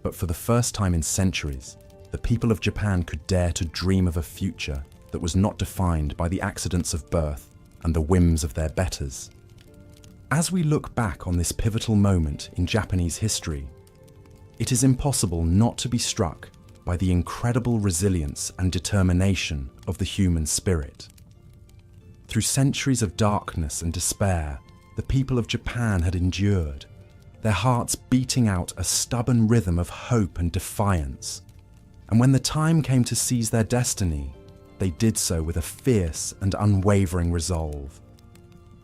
But for the first time in centuries, the people of Japan could dare to dream of a future that was not defined by the accidents of birth and the whims of their betters. As we look back on this pivotal moment in Japanese history, it is impossible not to be struck by the incredible resilience and determination of the human spirit. Through centuries of darkness and despair, the people of Japan had endured, their hearts beating out a stubborn rhythm of hope and defiance. And when the time came to seize their destiny, they did so with a fierce and unwavering resolve.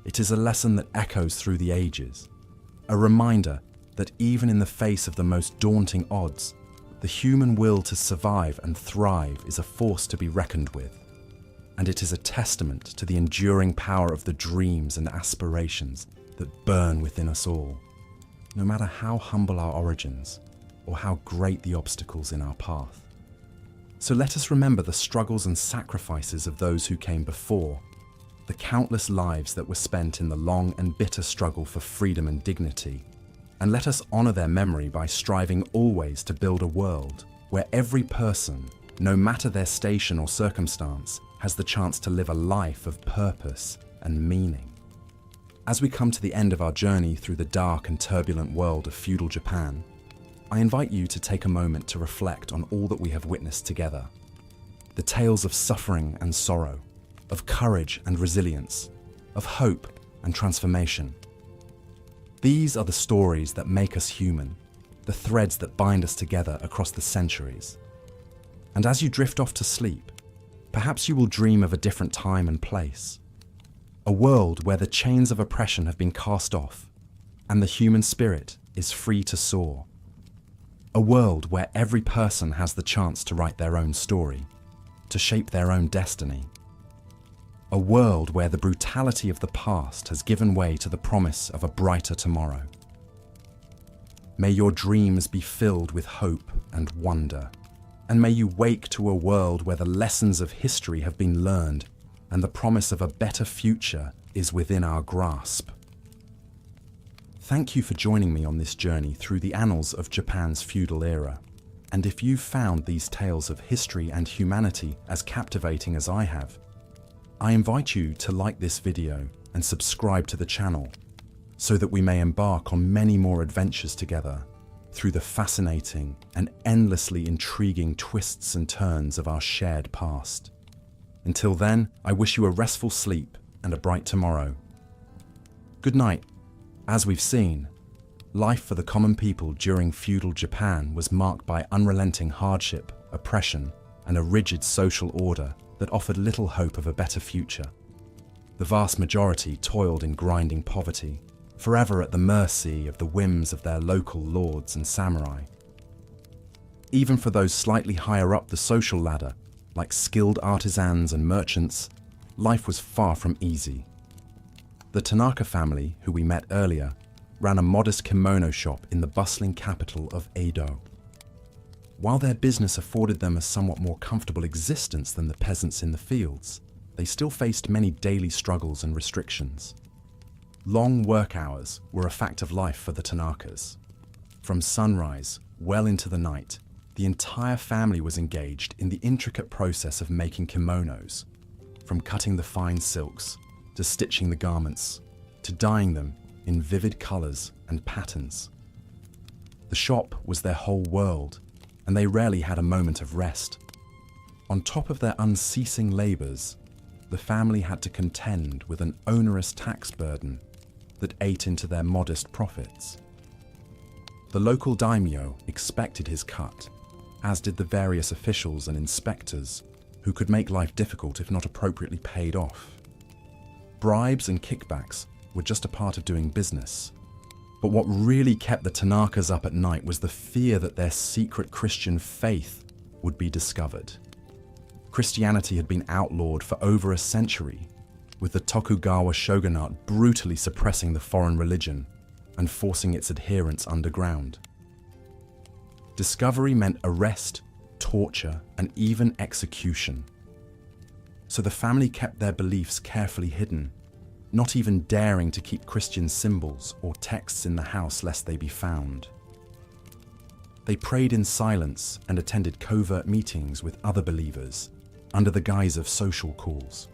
It is a lesson that echoes through the ages, a reminder that even in the face of the most daunting odds, the human will to survive and thrive is a force to be reckoned with. And it is a testament to the enduring power of the dreams and aspirations that burn within us all, no matter how humble our origins or how great the obstacles in our path. So let us remember the struggles and sacrifices of those who came before, the countless lives that were spent in the long and bitter struggle for freedom and dignity, and let us honor their memory by striving always to build a world where every person, no matter their station or circumstance, has the chance to live a life of purpose and meaning. As we come to the end of our journey through the dark and turbulent world of feudal Japan, I invite you to take a moment to reflect on all that we have witnessed together. The tales of suffering and sorrow, of courage and resilience, of hope and transformation. These are the stories that make us human, the threads that bind us together across the centuries. And as you drift off to sleep, perhaps you will dream of a different time and place. A world where the chains of oppression have been cast off and the human spirit is free to soar. A world where every person has the chance to write their own story, to shape their own destiny. A world where the brutality of the past has given way to the promise of a brighter tomorrow. May your dreams be filled with hope and wonder, and may you wake to a world where the lessons of history have been learned and the promise of a better future is within our grasp. Thank you for joining me on this journey through the annals of Japan's feudal era. And if you've found these tales of history and humanity as captivating as I have, I invite you to like this video and subscribe to the channel so that we may embark on many more adventures together through the fascinating and endlessly intriguing twists and turns of our shared past. Until then, I wish you a restful sleep and a bright tomorrow. Good night. As we've seen, life for the common people during feudal Japan was marked by unrelenting hardship, oppression, and a rigid social order that offered little hope of a better future. The vast majority toiled in grinding poverty, forever at the mercy of the whims of their local lords and samurai. Even for those slightly higher up the social ladder, like skilled artisans and merchants, life was far from easy. The Tanaka family, who we met earlier, ran a modest kimono shop in the bustling capital of Edo. While their business afforded them a somewhat more comfortable existence than the peasants in the fields, they still faced many daily struggles and restrictions. Long work hours were a fact of life for the Tanakas. From sunrise well into the night, the entire family was engaged in the intricate process of making kimonos, from cutting the fine silks, to stitching the garments, to dyeing them in vivid colors and patterns. The shop was their whole world, and they rarely had a moment of rest. On top of their unceasing labors, the family had to contend with an onerous tax burden that ate into their modest profits. The local daimyo expected his cut, as did the various officials and inspectors who could make life difficult if not appropriately paid off. Bribes and kickbacks were just a part of doing business. But what really kept the Tanakas up at night was the fear that their secret Christian faith would be discovered. Christianity had been outlawed for over a century, with the Tokugawa shogunate brutally suppressing the foreign religion and forcing its adherents underground. Discovery meant arrest, torture, and even execution. So the family kept their beliefs carefully hidden, not even daring to keep Christian symbols or texts in the house lest they be found. They prayed in silence and attended covert meetings with other believers under the guise of social calls.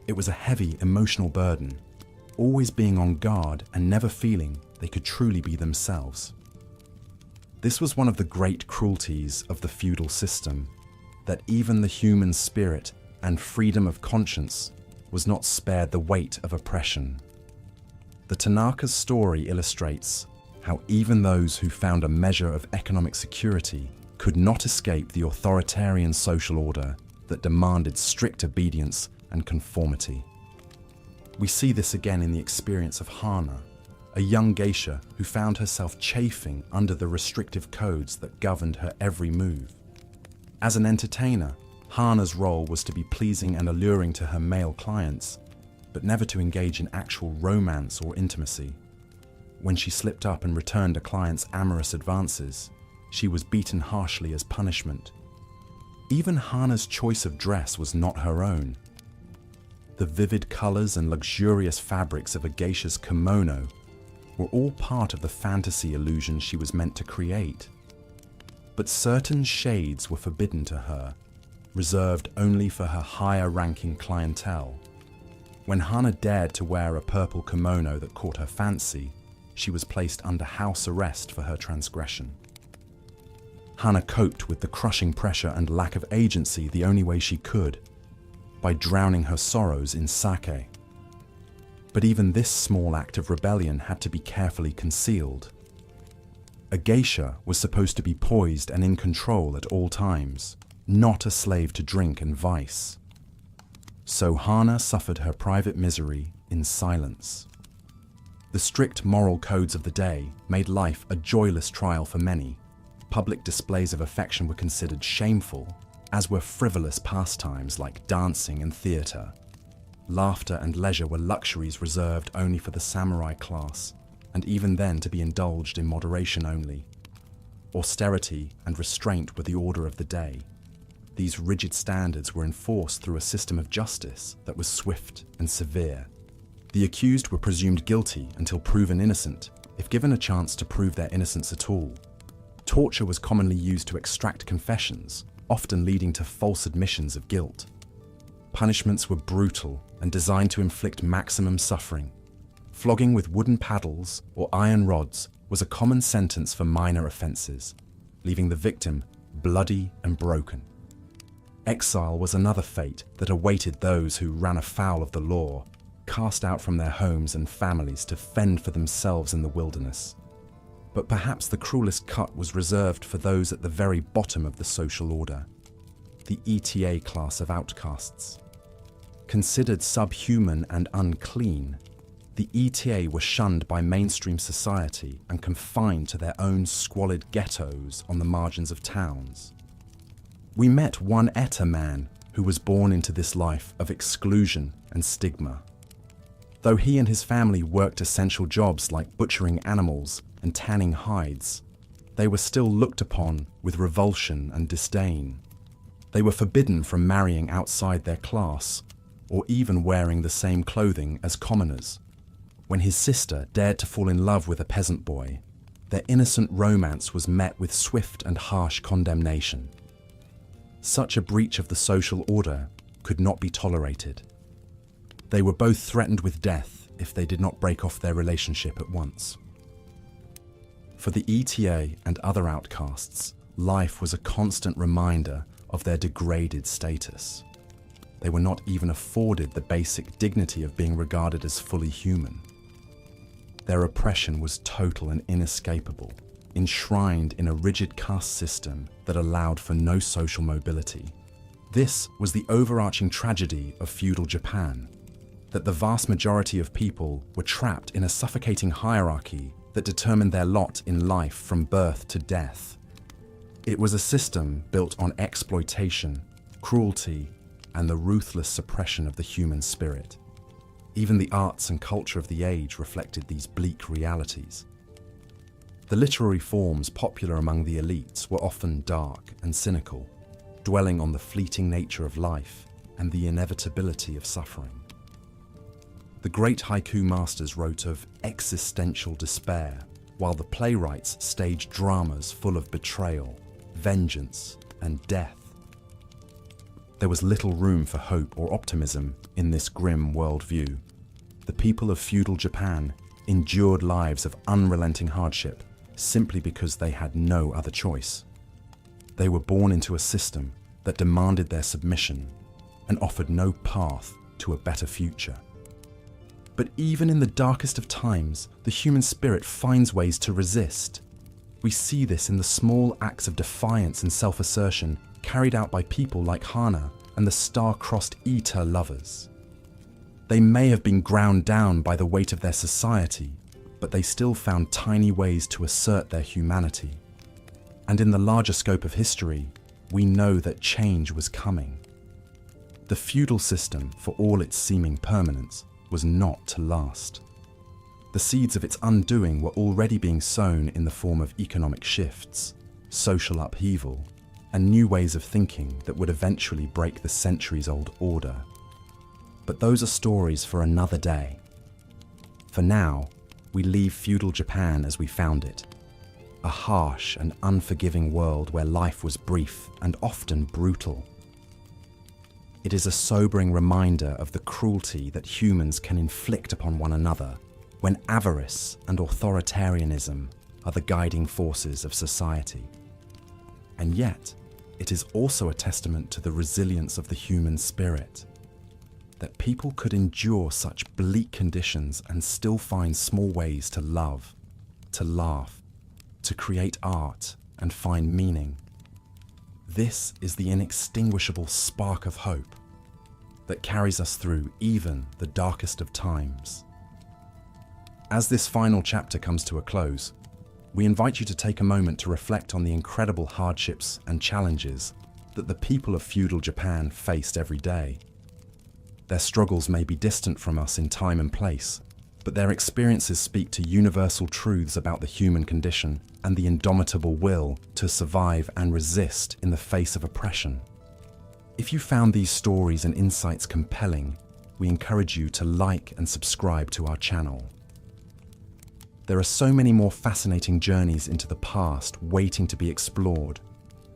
It was a heavy emotional burden, always being on guard and never feeling they could truly be themselves. This was one of the great cruelties of the feudal system, that even the human spirit and freedom of conscience was not spared the weight of oppression. The Tanaka's story illustrates how even those who found a measure of economic security could not escape the authoritarian social order that demanded strict obedience and conformity. We see this again in the experience of Hana, a young geisha who found herself chafing under the restrictive codes that governed her every move. As an entertainer, Hana's role was to be pleasing and alluring to her male clients, but never to engage in actual romance or intimacy. When she slipped up and returned a client's amorous advances, she was beaten harshly as punishment. Even Hana's choice of dress was not her own. The vivid colors and luxurious fabrics of a geisha's kimono were all part of the fantasy illusion she was meant to create. But certain shades were forbidden to her, reserved only for her higher-ranking clientele. When Hana dared to wear a purple kimono that caught her fancy, she was placed under house arrest for her transgression. Hana coped with the crushing pressure and lack of agency the only way she could, by drowning her sorrows in sake. But even this small act of rebellion had to be carefully concealed. A geisha was supposed to be poised and in control at all times, not a slave to drink and vice. So Hana suffered her private misery in silence. The strict moral codes of the day made life a joyless trial for many. Public displays of affection were considered shameful, as were frivolous pastimes like dancing and theatre. Laughter and leisure were luxuries reserved only for the samurai class, and even then to be indulged in moderation only. Austerity and restraint were the order of the day. These rigid standards were enforced through a system of justice that was swift and severe. The accused were presumed guilty until proven innocent, if given a chance to prove their innocence at all. Torture was commonly used to extract confessions, often leading to false admissions of guilt. Punishments were brutal and designed to inflict maximum suffering. Flogging with wooden paddles or iron rods was a common sentence for minor offences, leaving the victim bloody and broken. Exile was another fate that awaited those who ran afoul of the law, cast out from their homes and families to fend for themselves in the wilderness. But perhaps the cruelest cut was reserved for those at the very bottom of the social order, the ETA class of outcasts. Considered subhuman and unclean, the ETA were shunned by mainstream society and confined to their own squalid ghettos on the margins of towns. We met one ETA man who was born into this life of exclusion and stigma. Though he and his family worked essential jobs like butchering animals and tanning hides, they were still looked upon with revulsion and disdain. They were forbidden from marrying outside their class, or even wearing the same clothing as commoners. When his sister dared to fall in love with a peasant boy, their innocent romance was met with swift and harsh condemnation. Such a breach of the social order could not be tolerated. They were both threatened with death if they did not break off their relationship at once. For the ETA and other outcasts, life was a constant reminder of their degraded status. They were not even afforded the basic dignity of being regarded as fully human. Their oppression was total and inescapable, enshrined in a rigid caste system that allowed for no social mobility. This was the overarching tragedy of feudal Japan, that the vast majority of people were trapped in a suffocating hierarchy that determined their lot in life from birth to death. It was a system built on exploitation, cruelty, and the ruthless suppression of the human spirit. Even the arts and culture of the age reflected these bleak realities. The literary forms popular among the elites were often dark and cynical, dwelling on the fleeting nature of life and the inevitability of suffering. The great haiku masters wrote of existential despair, while the playwrights staged dramas full of betrayal, vengeance, and death. There was little room for hope or optimism in this grim worldview. The people of feudal Japan endured lives of unrelenting hardship simply because they had no other choice. They were born into a system that demanded their submission and offered no path to a better future. But even in the darkest of times, the human spirit finds ways to resist. We see this in the small acts of defiance and self-assertion carried out by people like Hana and the star-crossed Ita lovers. They may have been ground down by the weight of their society, but they still found tiny ways to assert their humanity. And in the larger scope of history, we know that change was coming. The feudal system, for all its seeming permanence, was not to last. The seeds of its undoing were already being sown in the form of economic shifts, social upheaval, and new ways of thinking that would eventually break the centuries-old order. But those are stories for another day. For now, we leave feudal Japan as we found it, a harsh and unforgiving world where life was brief and often brutal. It is a sobering reminder of the cruelty that humans can inflict upon one another when avarice and authoritarianism are the guiding forces of society. And yet, it is also a testament to the resilience of the human spirit, that people could endure such bleak conditions and still find small ways to love, to laugh, to create art and find meaning. This is the inextinguishable spark of hope that carries us through even the darkest of times. As this final chapter comes to a close, we invite you to take a moment to reflect on the incredible hardships and challenges that the people of feudal Japan faced every day. Their struggles may be distant from us in time and place, but their experiences speak to universal truths about the human condition and the indomitable will to survive and resist in the face of oppression. If you found these stories and insights compelling, we encourage you to like and subscribe to our channel. There are so many more fascinating journeys into the past waiting to be explored,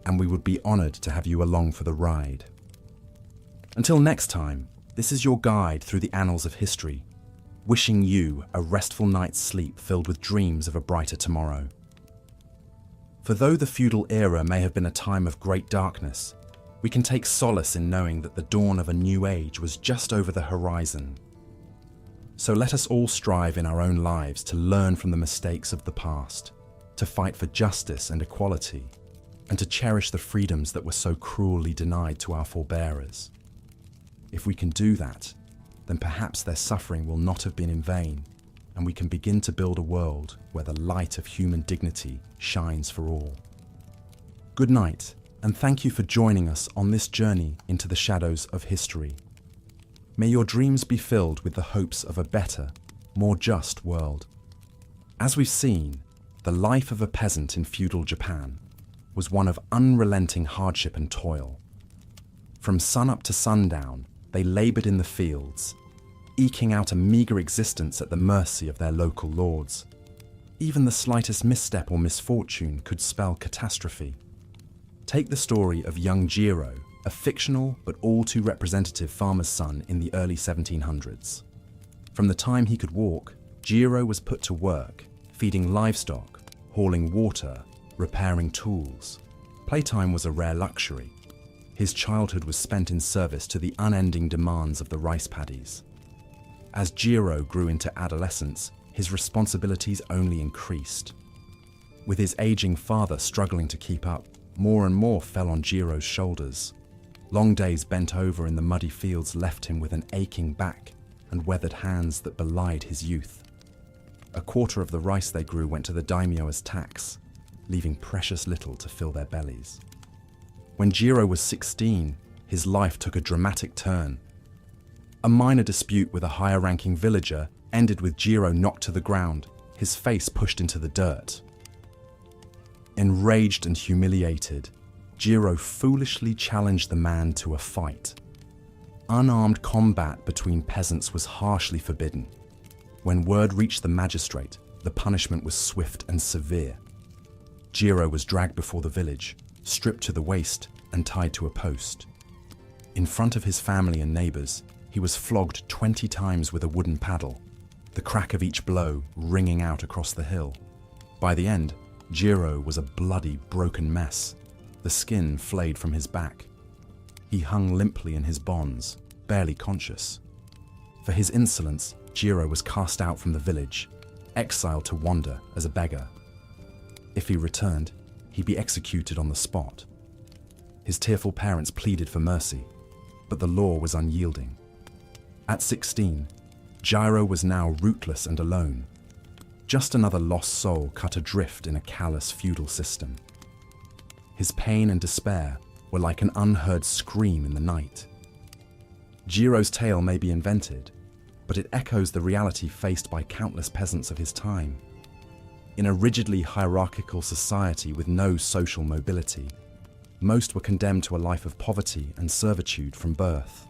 and we would be honored to have you along for the ride. Until next time, this is your guide through the annals of history, wishing you a restful night's sleep filled with dreams of a brighter tomorrow. For though the feudal era may have been a time of great darkness, we can take solace in knowing that the dawn of a new age was just over the horizon. So let us all strive in our own lives to learn from the mistakes of the past, to fight for justice and equality, and to cherish the freedoms that were so cruelly denied to our forebearers. If we can do that, then perhaps their suffering will not have been in vain, and we can begin to build a world where the light of human dignity shines for all. Good night, and thank you for joining us on this journey into the shadows of history. May your dreams be filled with the hopes of a better, more just world. As we've seen, the life of a peasant in feudal Japan was one of unrelenting hardship and toil. From sunup to sundown, they labored in the fields, eking out a meager existence at the mercy of their local lords. Even the slightest misstep or misfortune could spell catastrophe. Take the story of young Jiro, a fictional but all too representative farmer's son in the early 1700s. From the time he could walk, Jiro was put to work, feeding livestock, hauling water, repairing tools. Playtime was a rare luxury. His childhood was spent in service to the unending demands of the rice paddies. As Jiro grew into adolescence, his responsibilities only increased. With his aging father struggling to keep up, more and more fell on Jiro's shoulders. Long days bent over in the muddy fields left him with an aching back and weathered hands that belied his youth. A quarter of the rice they grew went to the daimyo as tax, leaving precious little to fill their bellies. When Jiro was 16, his life took a dramatic turn. A minor dispute with a higher-ranking villager ended with Jiro knocked to the ground, his face pushed into the dirt. Enraged and humiliated, Jiro foolishly challenged the man to a fight. Unarmed combat between peasants was harshly forbidden. When word reached the magistrate, the punishment was swift and severe. Jiro was dragged before the village, stripped to the waist and tied to a post. In front of his family and neighbors, he was flogged 20 times with a wooden paddle, the crack of each blow ringing out across the hill. By the end, Jiro was a bloody, broken mess, the skin flayed from his back. He hung limply in his bonds, barely conscious. For his insolence, Jiro was cast out from the village, exiled to wander as a beggar. If he returned, he'd be executed on the spot. His tearful parents pleaded for mercy, but the law was unyielding. At 16, Jiro was now rootless and alone, just another lost soul cut adrift in a callous feudal system. His pain and despair were like an unheard scream in the night. Jiro's tale may be invented, but but it echoes the reality faced by countless peasants of his time. In a rigidly hierarchical society with no social mobility, most were condemned to a life of poverty and servitude from birth.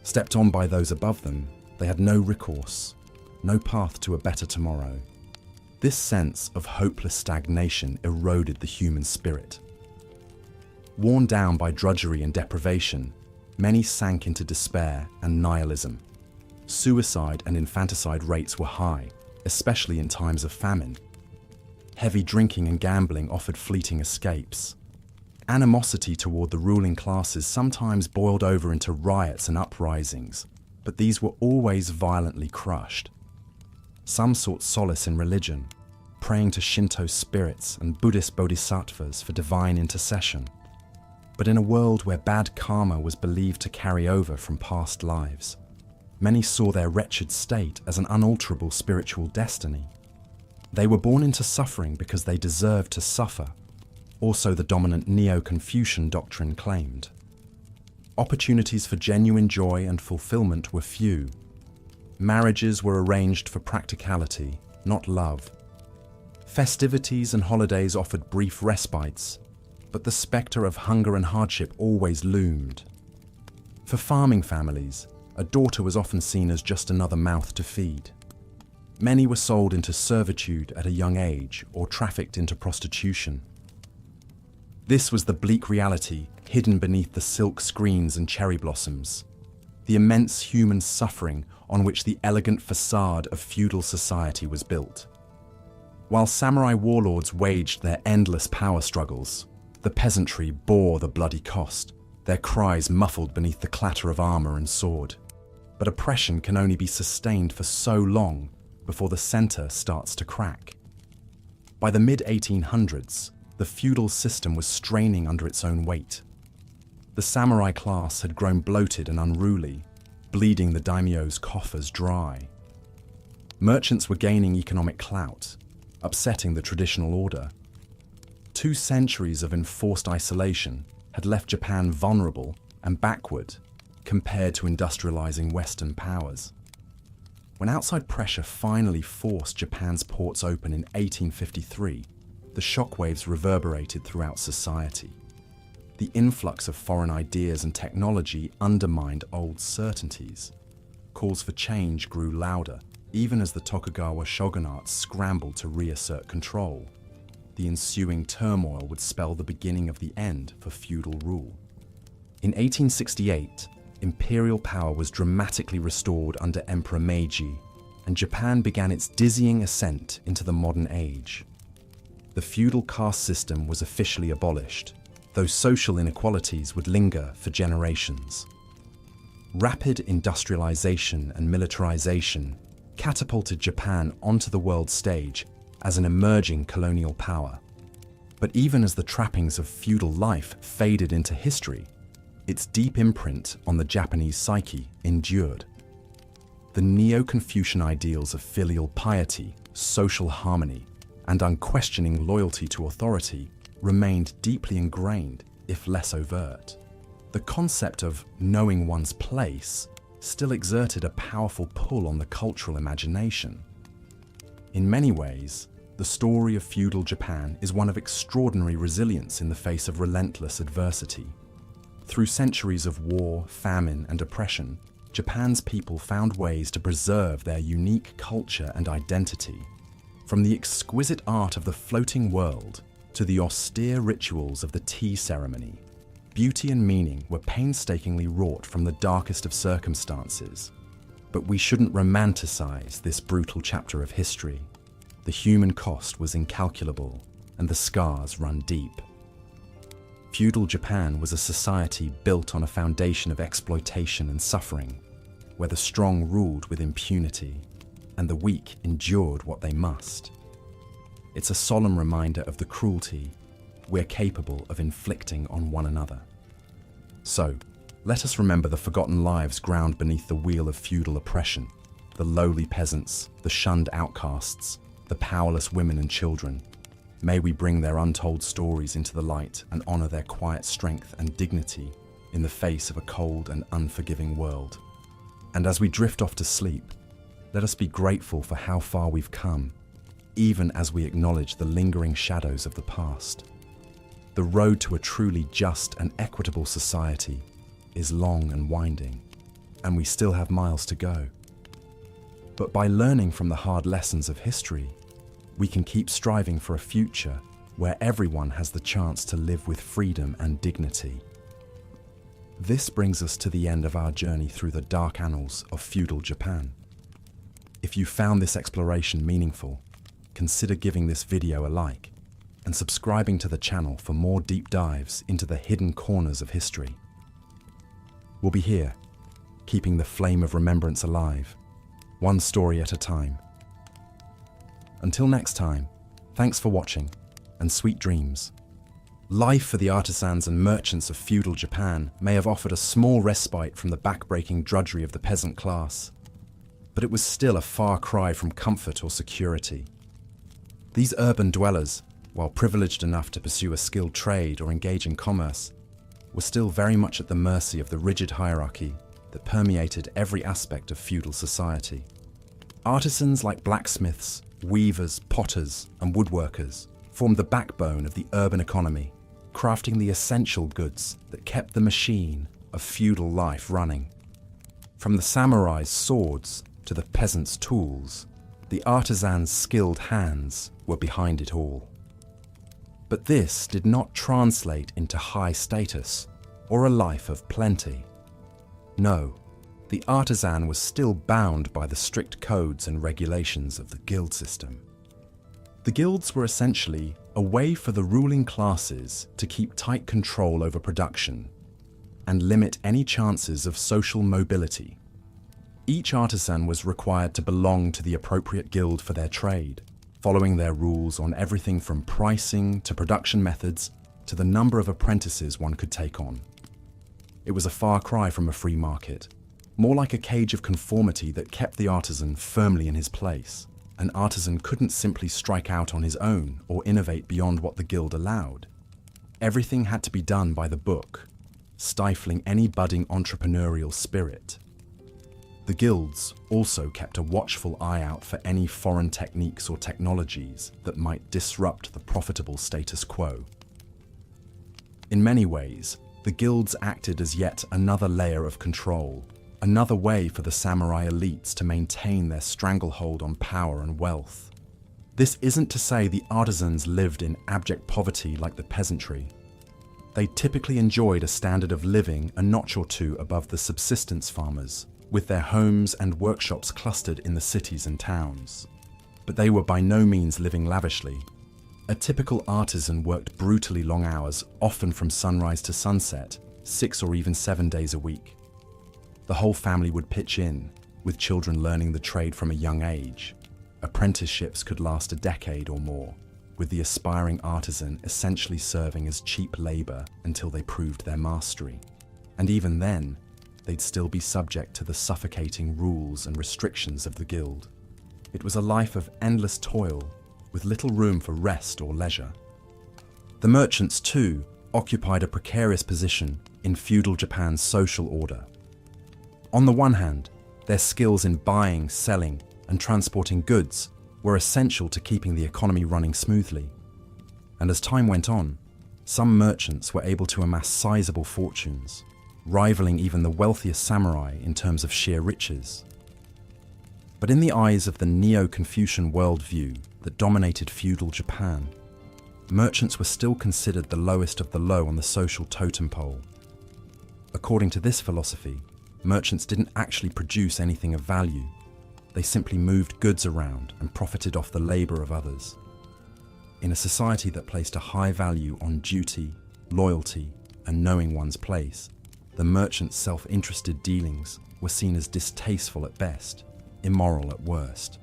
Stepped on by those above them, they had no recourse, no path to a better tomorrow. This sense of hopeless stagnation eroded the human spirit. Worn down by drudgery and deprivation, many sank into despair and nihilism. Suicide and infanticide rates were high, especially in times of famine. Heavy drinking and gambling offered fleeting escapes. Animosity toward the ruling classes sometimes boiled over into riots and uprisings, but these were always violently crushed. Some sought solace in religion, praying to Shinto spirits and Buddhist bodhisattvas for divine intercession. But in a world where bad karma was believed to carry over from past lives, many saw their wretched state as an unalterable spiritual destiny. They were born into suffering because they deserved to suffer, also the dominant Neo-Confucian doctrine claimed. Opportunities for genuine joy and fulfillment were few. Marriages were arranged for practicality, not love. Festivities and holidays offered brief respites, but the spectre of hunger and hardship always loomed. For farming families, a daughter was often seen as just another mouth to feed. Many were sold into servitude at a young age or trafficked into prostitution. This was the bleak reality hidden beneath the silk screens and cherry blossoms, the immense human suffering on which the elegant facade of feudal society was built. While samurai warlords waged their endless power struggles, the peasantry bore the bloody cost, their cries muffled beneath the clatter of armor and sword. But oppression can only be sustained for so long before the center starts to crack. By the mid-1800s, the feudal system was straining under its own weight. The samurai class had grown bloated and unruly, bleeding the daimyo's coffers dry. Merchants were gaining economic clout, upsetting the traditional order. 2 centuries of enforced isolation had left Japan vulnerable and backward compared to industrializing Western powers. When outside pressure finally forced Japan's ports open in 1853, the shockwaves reverberated throughout society. The influx of foreign ideas and technology undermined old certainties. Calls for change grew louder, even as the Tokugawa shogunate scrambled to reassert control. The ensuing turmoil would spell the beginning of the end for feudal rule. In 1868, imperial power was dramatically restored under Emperor Meiji, and Japan began its dizzying ascent into the modern age. The feudal caste system was officially abolished, though social inequalities would linger for generations. Rapid industrialization and militarization catapulted Japan onto the world stage as an emerging colonial power. But even as the trappings of feudal life faded into history, its deep imprint on the Japanese psyche endured. The Neo-Confucian ideals of filial piety, social harmony, and unquestioning loyalty to authority remained deeply ingrained, if less overt. The concept of knowing one's place still exerted a powerful pull on the cultural imagination. In many ways, the story of feudal Japan is one of extraordinary resilience in the face of relentless adversity. Through centuries of war, famine, and oppression, Japan's people found ways to preserve their unique culture and identity. From the exquisite art of the floating world to the austere rituals of the tea ceremony, beauty and meaning were painstakingly wrought from the darkest of circumstances. But we shouldn't romanticize this brutal chapter of history. The human cost was incalculable, and the scars run deep. Feudal Japan was a society built on a foundation of exploitation and suffering, where the strong ruled with impunity, and the weak endured what they must. It's a solemn reminder of the cruelty we're capable of inflicting on one another. So, let us remember the forgotten lives ground beneath the wheel of feudal oppression, the lowly peasants, the shunned outcasts, the powerless women and children. May we bring their untold stories into the light and honor their quiet strength and dignity in the face of a cold and unforgiving world. And as we drift off to sleep, let us be grateful for how far we've come, even as we acknowledge the lingering shadows of the past. The road to a truly just and equitable society is long and winding, and we still have miles to go. But by learning from the hard lessons of history, we can keep striving for a future where everyone has the chance to live with freedom and dignity. This brings us to the end of our journey through the dark annals of feudal Japan. If you found this exploration meaningful, consider giving this video a like and subscribing to the channel for more deep dives into the hidden corners of history. We'll be here, keeping the flame of remembrance alive, one story at a time. Until next time, thanks for watching, and sweet dreams. Life for the artisans and merchants of feudal Japan may have offered a small respite from the backbreaking drudgery of the peasant class, but it was still a far cry from comfort or security. These urban dwellers, while privileged enough to pursue a skilled trade or engage in commerce, were still very much at the mercy of the rigid hierarchy that permeated every aspect of feudal society. Artisans like blacksmiths, weavers, potters, and woodworkers formed the backbone of the urban economy, crafting the essential goods that kept the machine of feudal life running. From the samurai's swords to the peasants' tools, the artisans' skilled hands were behind it all. But this did not translate into high status or a life of plenty. No, the artisan was still bound by the strict codes and regulations of the guild system. The guilds were essentially a way for the ruling classes to keep tight control over production and limit any chances of social mobility. Each artisan was required to belong to the appropriate guild for their trade, following their rules on everything from pricing to production methods to the number of apprentices one could take on. It was a far cry from a free market, more like a cage of conformity that kept the artisan firmly in his place. An artisan couldn't simply strike out on his own or innovate beyond what the guild allowed. Everything had to be done by the book, stifling any budding entrepreneurial spirit. The guilds also kept a watchful eye out for any foreign techniques or technologies that might disrupt the profitable status quo. In many ways, the guilds acted as yet another layer of control, another way for the samurai elites to maintain their stranglehold on power and wealth. This isn't to say the artisans lived in abject poverty like the peasantry. They typically enjoyed a standard of living a notch or two above the subsistence farmers, with their homes and workshops clustered in the cities and towns. But they were by no means living lavishly. A typical artisan worked brutally long hours, often from sunrise to sunset, 6 or even 7 days a week. The whole family would pitch in, with children learning the trade from a young age. Apprenticeships could last a decade or more, with the aspiring artisan essentially serving as cheap labor until they proved their mastery. And even then, they'd still be subject to the suffocating rules and restrictions of the guild. It was a life of endless toil, with little room for rest or leisure. The merchants, too, occupied a precarious position in feudal Japan's social order. On the one hand, their skills in buying, selling, and transporting goods were essential to keeping the economy running smoothly. And as time went on, some merchants were able to amass sizable fortunes, rivaling even the wealthiest samurai in terms of sheer riches. But in the eyes of the Neo-Confucian worldview that dominated feudal Japan, merchants were still considered the lowest of the low on the social totem pole. According to this philosophy, merchants didn't actually produce anything of value. They simply moved goods around and profited off the labor of others. In a society that placed a high value on duty, loyalty, and knowing one's place, the merchant's self-interested dealings were seen as distasteful at best, immoral at worst.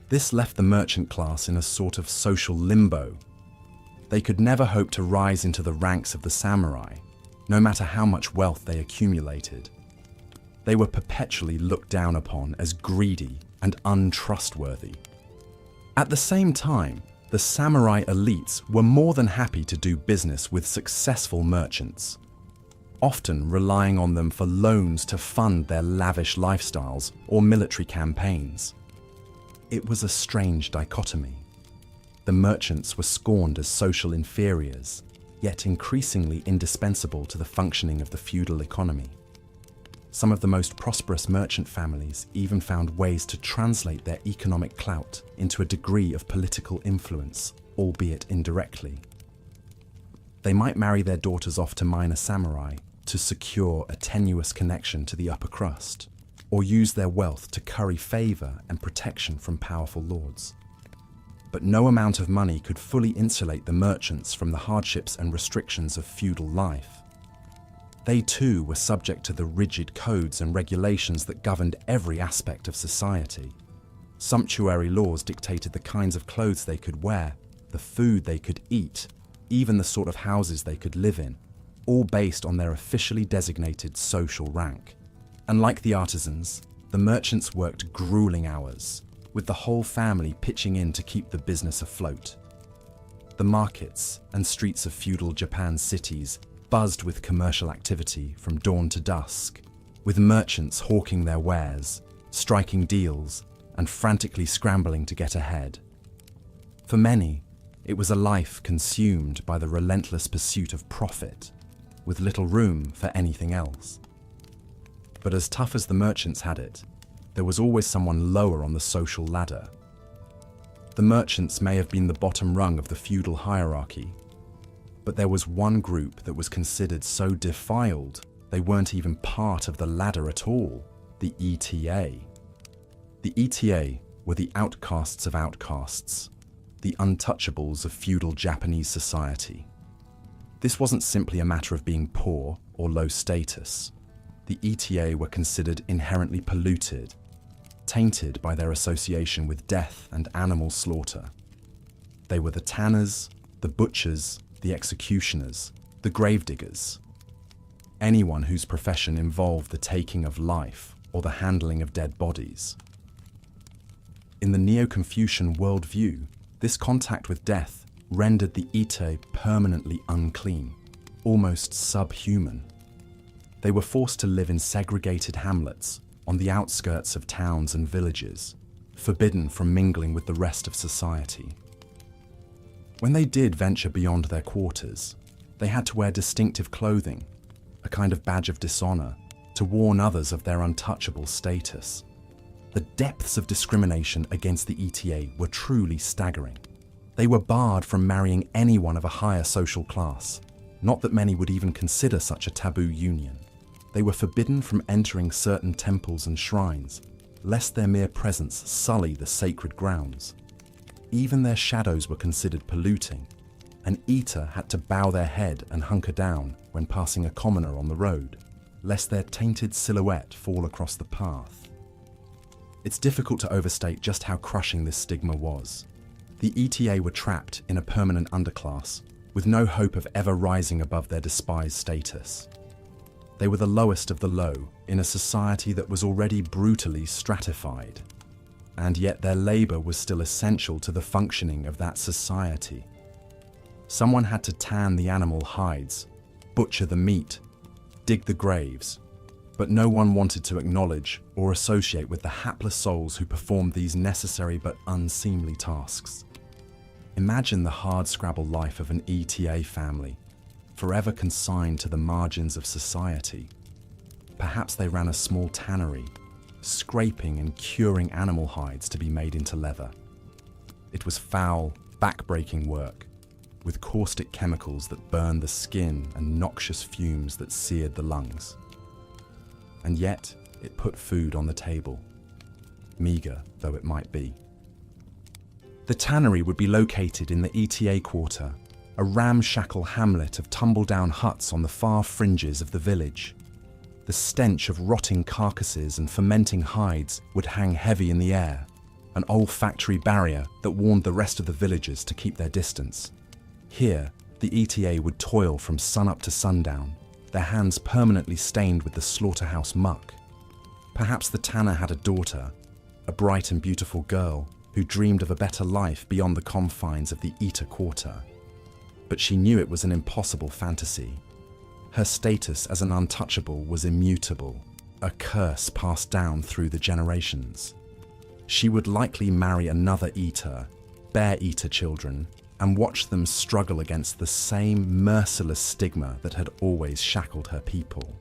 This left the merchant class in a sort of social limbo. They could never hope to rise into the ranks of the samurai, no matter how much wealth they accumulated. They were perpetually looked down upon as greedy and untrustworthy. At the same time, the samurai elites were more than happy to do business with successful merchants. often relying on them for loans to fund their lavish lifestyles or military campaigns. It was a strange dichotomy. The merchants were scorned as social inferiors, yet increasingly indispensable to the functioning of the feudal economy. Some of the most prosperous merchant families even found ways to translate their economic clout into a degree of political influence, albeit indirectly. They might marry their daughters off to minor samurai to secure a tenuous connection to the upper crust, or use their wealth to curry favor and protection from powerful lords. But no amount of money could fully insulate the merchants from the hardships and restrictions of feudal life. They too were subject to the rigid codes and regulations that governed every aspect of society. Sumptuary laws dictated the kinds of clothes they could wear, the food they could eat, even the sort of houses they could live in, all based on their officially designated social rank. Unlike the artisans, the merchants worked grueling hours, with the whole family pitching in to keep the business afloat. The markets and streets of feudal Japan's cities buzzed with commercial activity from dawn to dusk, with merchants hawking their wares, striking deals, and frantically scrambling to get ahead. For many, it was a life consumed by the relentless pursuit of profit, with little room for anything else. But as tough as the merchants had it, there was always someone lower on the social ladder. The merchants may have been the bottom rung of the feudal hierarchy, but there was one group that was considered so defiled they weren't even part of the ladder at all: the ETA. The ETA were the outcasts of outcasts, the untouchables of feudal Japanese society. This wasn't simply a matter of being poor or low status. The ETA were considered inherently polluted, tainted by their association with death and animal slaughter. They were the tanners, the butchers, the executioners, the gravediggers, anyone whose profession involved the taking of life or the handling of dead bodies. In the Neo-Confucian worldview, this contact with death rendered the Ite permanently unclean, almost subhuman. They were forced to live in segregated hamlets on the outskirts of towns and villages, forbidden from mingling with the rest of society. When they did venture beyond their quarters, they had to wear distinctive clothing, a kind of badge of dishonor, to warn others of their untouchable status. The depths of discrimination against the ETA were truly staggering. They were barred from marrying anyone of a higher social class, not that many would even consider such a taboo union. They were forbidden from entering certain temples and shrines, lest their mere presence sully the sacred grounds. Even their shadows were considered polluting. An eater had to bow their head and hunker down when passing a commoner on the road, lest their tainted silhouette fall across the path. It's difficult to overstate just how crushing this stigma was. The ETA were trapped in a permanent underclass, with no hope of ever rising above their despised status. They were the lowest of the low in a society that was already brutally stratified. And yet their labor was still essential to the functioning of that society. Someone had to tan the animal hides, butcher the meat, dig the graves, but no one wanted to acknowledge or associate with the hapless souls who performed these necessary but unseemly tasks. Imagine the hard-scrabble life of an ETA family, forever consigned to the margins of society. Perhaps they ran a small tannery, scraping and curing animal hides to be made into leather. It was foul, back-breaking work, with caustic chemicals that burned the skin and noxious fumes that seared the lungs. And yet, it put food on the table, meager though it might be. The tannery would be located in the ETA quarter, a ramshackle hamlet of tumble-down huts on the far fringes of the village. The stench of rotting carcasses and fermenting hides would hang heavy in the air, an olfactory barrier that warned the rest of the villagers to keep their distance. Here, the ETA would toil from sunup to sundown, their hands permanently stained with the slaughterhouse muck. Perhaps the tanner had a daughter, a bright and beautiful girl, who dreamed of a better life beyond the confines of the Ita quarter. But she knew it was an impossible fantasy. Her status as an untouchable was immutable, a curse passed down through the generations. She would likely marry another eater, bear eater children, and watch them struggle against the same merciless stigma that had always shackled her people.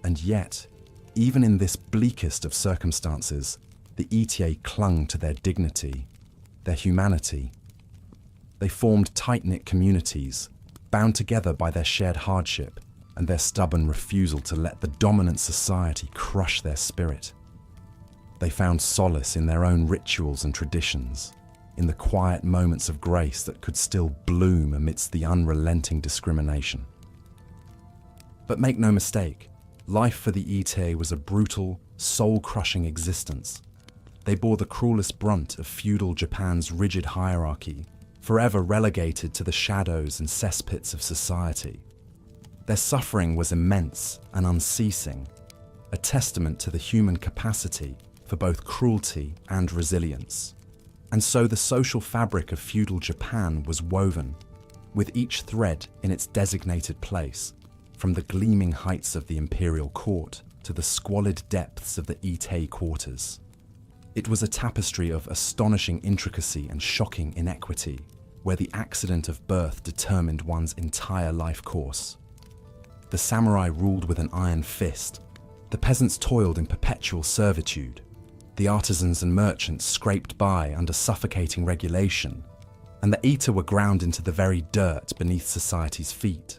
And yet, even in this bleakest of circumstances, the Ite clung to their dignity, their humanity. They formed tight-knit communities, bound together by their shared hardship and their stubborn refusal to let the dominant society crush their spirit. They found solace in their own rituals and traditions, in the quiet moments of grace that could still bloom amidst the unrelenting discrimination. But make no mistake, life for the Ite was a brutal, soul-crushing existence. They bore the cruelest brunt of feudal Japan's rigid hierarchy, forever relegated to the shadows and cesspits of society. Their suffering was immense and unceasing, a testament to the human capacity for both cruelty and resilience. And so the social fabric of feudal Japan was woven, with each thread in its designated place, from the gleaming heights of the imperial court to the squalid depths of the Ite quarters. It was a tapestry of astonishing intricacy and shocking inequity, where the accident of birth determined one's entire life course. The samurai ruled with an iron fist, the peasants toiled in perpetual servitude, the artisans and merchants scraped by under suffocating regulation, and the Ite were ground into the very dirt beneath society's feet.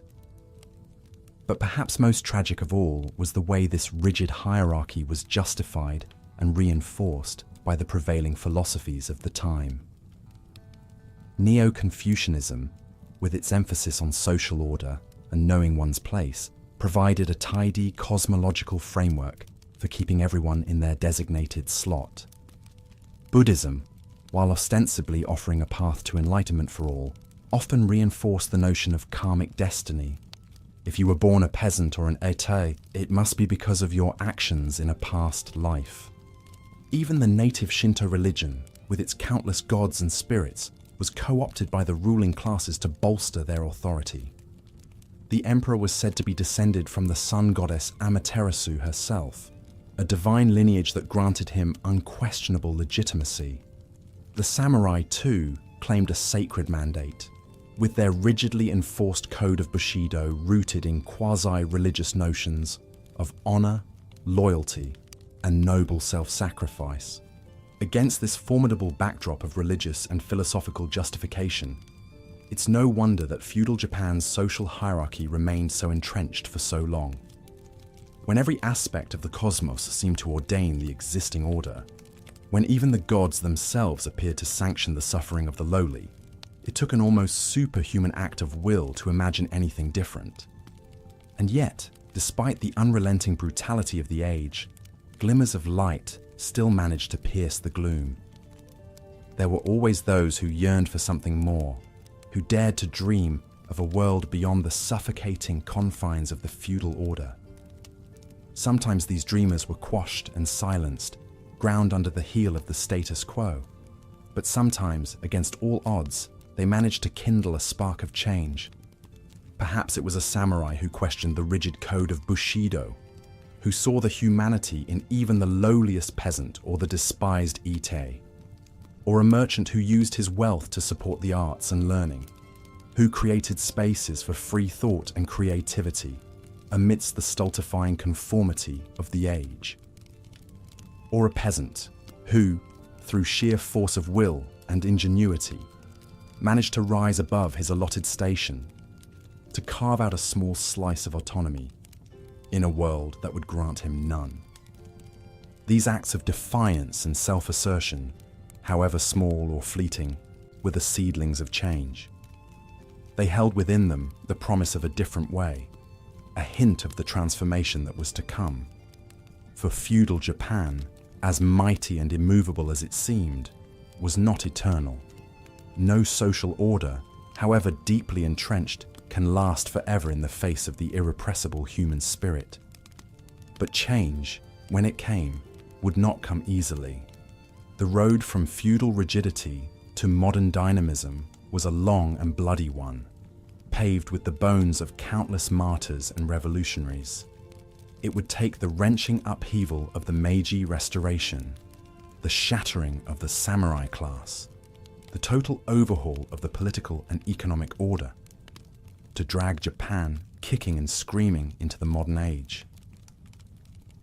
But perhaps most tragic of all was the way this rigid hierarchy was justified and reinforced by the prevailing philosophies of the time. Neo-Confucianism, with its emphasis on social order and knowing one's place, provided a tidy cosmological framework for keeping everyone in their designated slot. Buddhism, while ostensibly offering a path to enlightenment for all, often reinforced the notion of karmic destiny. If you were born a peasant or an Ite, it must be because of your actions in a past life. Even the native Shinto religion, with its countless gods and spirits, was co-opted by the ruling classes to bolster their authority. The emperor was said to be descended from the sun goddess Amaterasu herself, a divine lineage that granted him unquestionable legitimacy. The samurai, too, claimed a sacred mandate, with their rigidly enforced code of Bushido rooted in quasi-religious notions of honor, loyalty, and noble self-sacrifice. Against this formidable backdrop of religious and philosophical justification, it's no wonder that feudal Japan's social hierarchy remained so entrenched for so long. When every aspect of the cosmos seemed to ordain the existing order, when even the gods themselves appeared to sanction the suffering of the lowly, it took an almost superhuman act of will to imagine anything different. And yet, despite the unrelenting brutality of the age, glimmers of light still managed to pierce the gloom. There were always those who yearned for something more, who dared to dream of a world beyond the suffocating confines of the feudal order. Sometimes these dreamers were quashed and silenced, ground under the heel of the status quo. But sometimes, against all odds, they managed to kindle a spark of change. Perhaps it was a samurai who questioned the rigid code of Bushido, who saw the humanity in even the lowliest peasant or the despised Ite, or a merchant who used his wealth to support the arts and learning, who created spaces for free thought and creativity amidst the stultifying conformity of the age. Or a peasant who, through sheer force of will and ingenuity, managed to rise above his allotted station, to carve out a small slice of autonomy in a world that would grant him none. These acts of defiance and self-assertion, however small or fleeting, were the seedlings of change. They held within them the promise of a different way, a hint of the transformation that was to come. For feudal Japan, as mighty and immovable as it seemed, was not eternal. No social order, however deeply entrenched, can last forever in the face of the irrepressible human spirit. But change, when it came, would not come easily. The road from feudal rigidity to modern dynamism was a long and bloody one. paved with the bones of countless martyrs and revolutionaries. It would take the wrenching upheaval of the Meiji Restoration, the shattering of the samurai class, the total overhaul of the political and economic order, to drag Japan kicking and screaming into the modern age.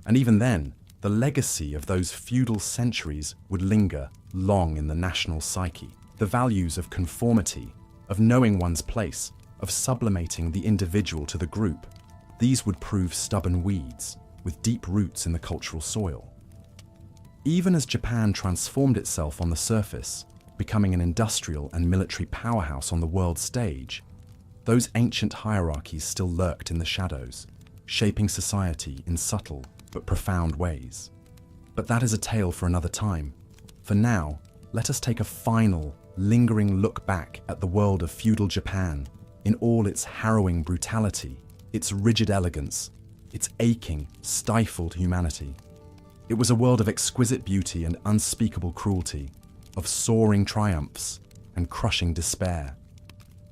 And even then, the legacy of those feudal centuries would linger long in the national psyche. The values of conformity, of knowing one's place, of sublimating the individual to the group, these would prove stubborn weeds with deep roots in the cultural soil. Even as Japan transformed itself on the surface, becoming an industrial and military powerhouse on the world stage, those ancient hierarchies still lurked in the shadows, shaping society in subtle but profound ways. But that is a tale for another time. For now, let us take a final, lingering look back at the world of feudal Japan in all its harrowing brutality, its rigid elegance, its aching, stifled humanity. It was a world of exquisite beauty and unspeakable cruelty, of soaring triumphs and crushing despair.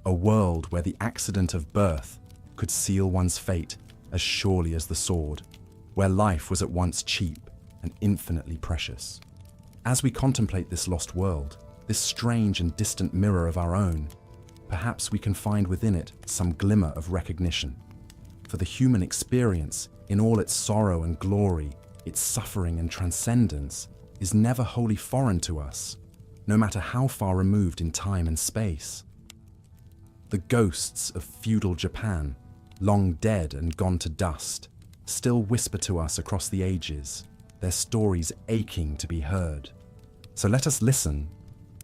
A world where the accident of birth could seal one's fate as surely as the sword, where life was at once cheap and infinitely precious. As we contemplate this lost world, this strange and distant mirror of our own, perhaps we can find within it some glimmer of recognition. For the human experience, in all its sorrow and glory, its suffering and transcendence, is never wholly foreign to us, no matter how far removed in time and space. The ghosts of feudal Japan, long dead and gone to dust, still whisper to us across the ages, their stories aching to be heard. So let us listen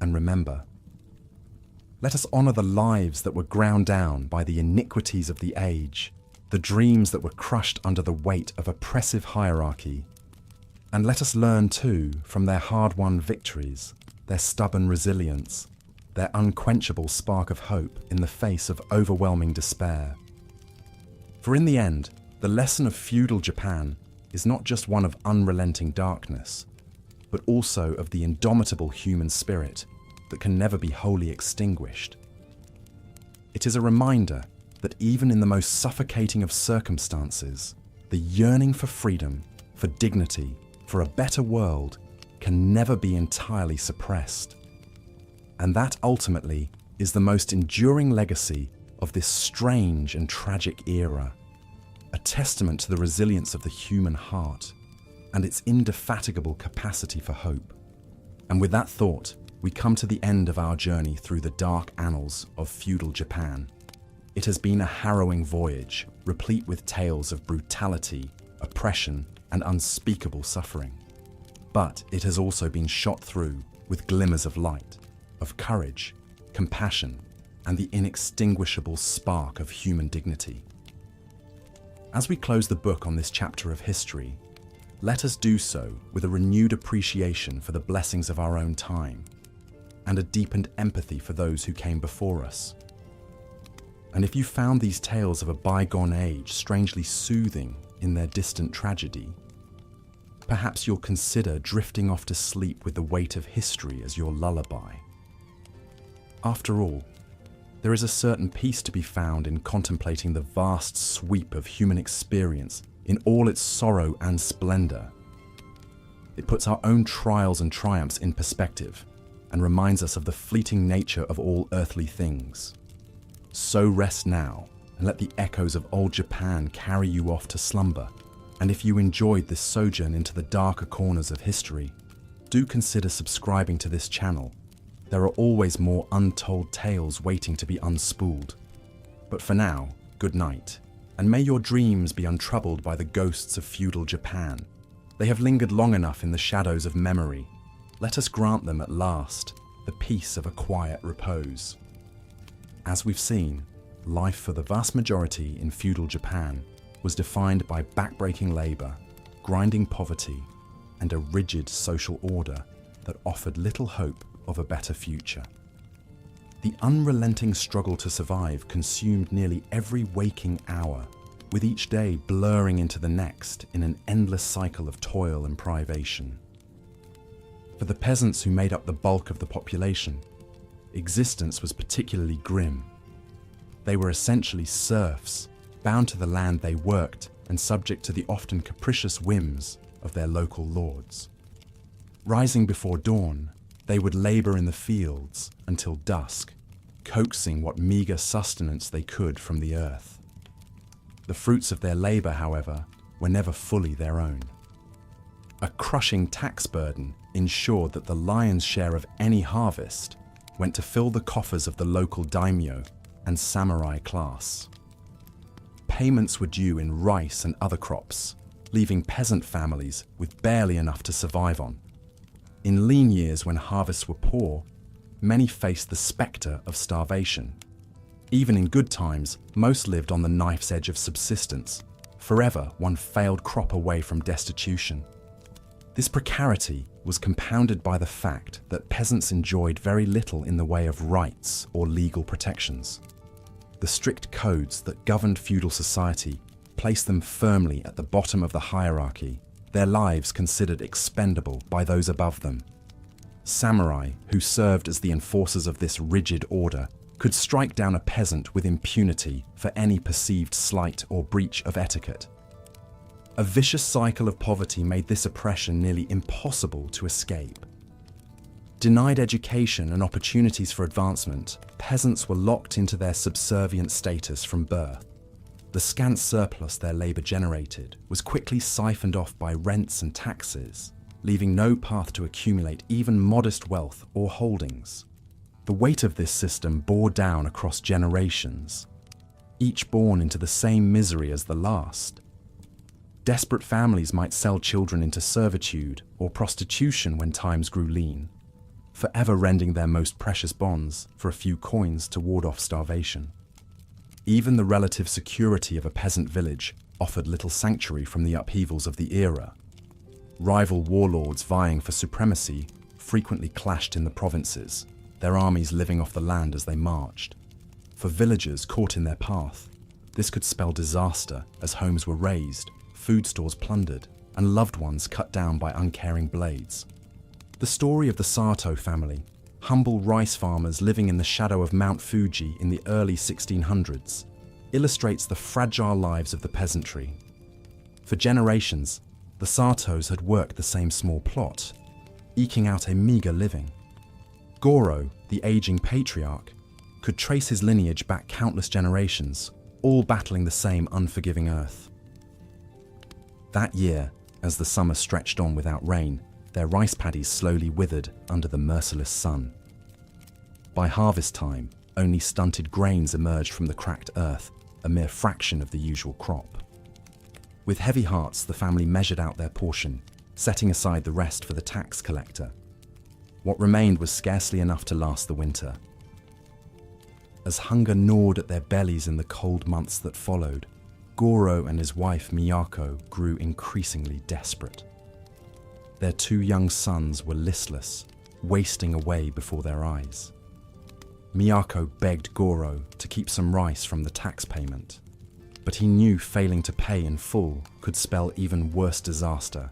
and remember. Let us honor the lives that were ground down by the iniquities of the age, the dreams that were crushed under the weight of oppressive hierarchy. And let us learn too from their hard-won victories, their stubborn resilience, their unquenchable spark of hope in the face of overwhelming despair. For in the end, the lesson of feudal Japan is not just one of unrelenting darkness, but also of the indomitable human spirit that can never be wholly extinguished. It is a reminder that even in the most suffocating of circumstances, the yearning for freedom, for dignity, for a better world can never be entirely suppressed. And that ultimately is the most enduring legacy of this strange and tragic era, a testament to the resilience of the human heart and its indefatigable capacity for hope. And with that thought, we come to the end of our journey through the dark annals of feudal Japan. It has been a harrowing voyage, replete with tales of brutality, oppression, and unspeakable suffering. But it has also been shot through with glimmers of light, of courage, compassion, and the inextinguishable spark of human dignity. As we close the book on this chapter of history, let us do so with a renewed appreciation for the blessings of our own time and a deepened empathy for those who came before us. And if you found these tales of a bygone age strangely soothing in their distant tragedy, perhaps you'll consider drifting off to sleep with the weight of history as your lullaby. After all, there is a certain peace to be found in contemplating the vast sweep of human experience in all its sorrow and splendor. It puts our own trials and triumphs in perspective and reminds us of the fleeting nature of all earthly things. So rest now and let the echoes of old Japan carry you off to slumber. And if you enjoyed this sojourn into the darker corners of history, do consider subscribing to this channel. There are always more untold tales waiting to be unspooled. But for now, good night, and may your dreams be untroubled by the ghosts of feudal Japan. They have lingered long enough in the shadows of memory. Let us grant them at last the peace of a quiet repose. As we've seen, life for the vast majority in feudal Japan was defined by backbreaking labor, grinding poverty, and a rigid social order that offered little hope of a better future. The unrelenting struggle to survive consumed nearly every waking hour, with each day blurring into the next in an endless cycle of toil and privation. For the peasants who made up the bulk of the population, existence was particularly grim. They were essentially serfs, bound to the land they worked and subject to the often capricious whims of their local lords. Rising before dawn, they would labor in the fields until dusk, coaxing what meager sustenance they could from the earth. The fruits of their labor, however, were never fully their own. A crushing tax burden ensured that the lion's share of any harvest went to fill the coffers of the local daimyo and samurai class. Payments were due in rice and other crops, leaving peasant families with barely enough to survive on. In lean years when harvests were poor, many faced the spectre of starvation. Even in good times, most lived on the knife's edge of subsistence, forever one failed crop away from destitution. This precarity was compounded by the fact that peasants enjoyed very little in the way of rights or legal protections. The strict codes that governed feudal society placed them firmly at the bottom of the hierarchy, their lives considered expendable by those above them. Samurai, who served as the enforcers of this rigid order, could strike down a peasant with impunity for any perceived slight or breach of etiquette. A vicious cycle of poverty made this oppression nearly impossible to escape. Denied education and opportunities for advancement, peasants were locked into their subservient status from birth. The scant surplus their labor generated was quickly siphoned off by rents and taxes, leaving no path to accumulate even modest wealth or holdings. The weight of this system bore down across generations, each born into the same misery as the last. Desperate families might sell children into servitude or prostitution when times grew lean, forever rending their most precious bonds for a few coins to ward off starvation. Even the relative security of a peasant village offered little sanctuary from the upheavals of the era. Rival warlords vying for supremacy frequently clashed in the provinces, their armies living off the land as they marched. For villagers caught in their path, this could spell disaster as homes were razed, food stores plundered, and loved ones cut down by uncaring blades. The story of the Sato family, humble rice farmers living in the shadow of Mount Fuji in the early 1600s, illustrates the fragile lives of the peasantry. For generations, the Satos had worked the same small plot, eking out a meager living. Goro, the aging patriarch, could trace his lineage back countless generations, all battling the same unforgiving earth. That year, as the summer stretched on without rain, their rice paddies slowly withered under the merciless sun. By harvest time, only stunted grains emerged from the cracked earth, a mere fraction of the usual crop. With heavy hearts, the family measured out their portion, setting aside the rest for the tax collector. What remained was scarcely enough to last the winter. As hunger gnawed at their bellies in the cold months that followed, Goro and his wife Miyako grew increasingly desperate. Their two young sons were listless, wasting away before their eyes. Miyako begged Goro to keep some rice from the tax payment, but he knew failing to pay in full could spell even worse disaster,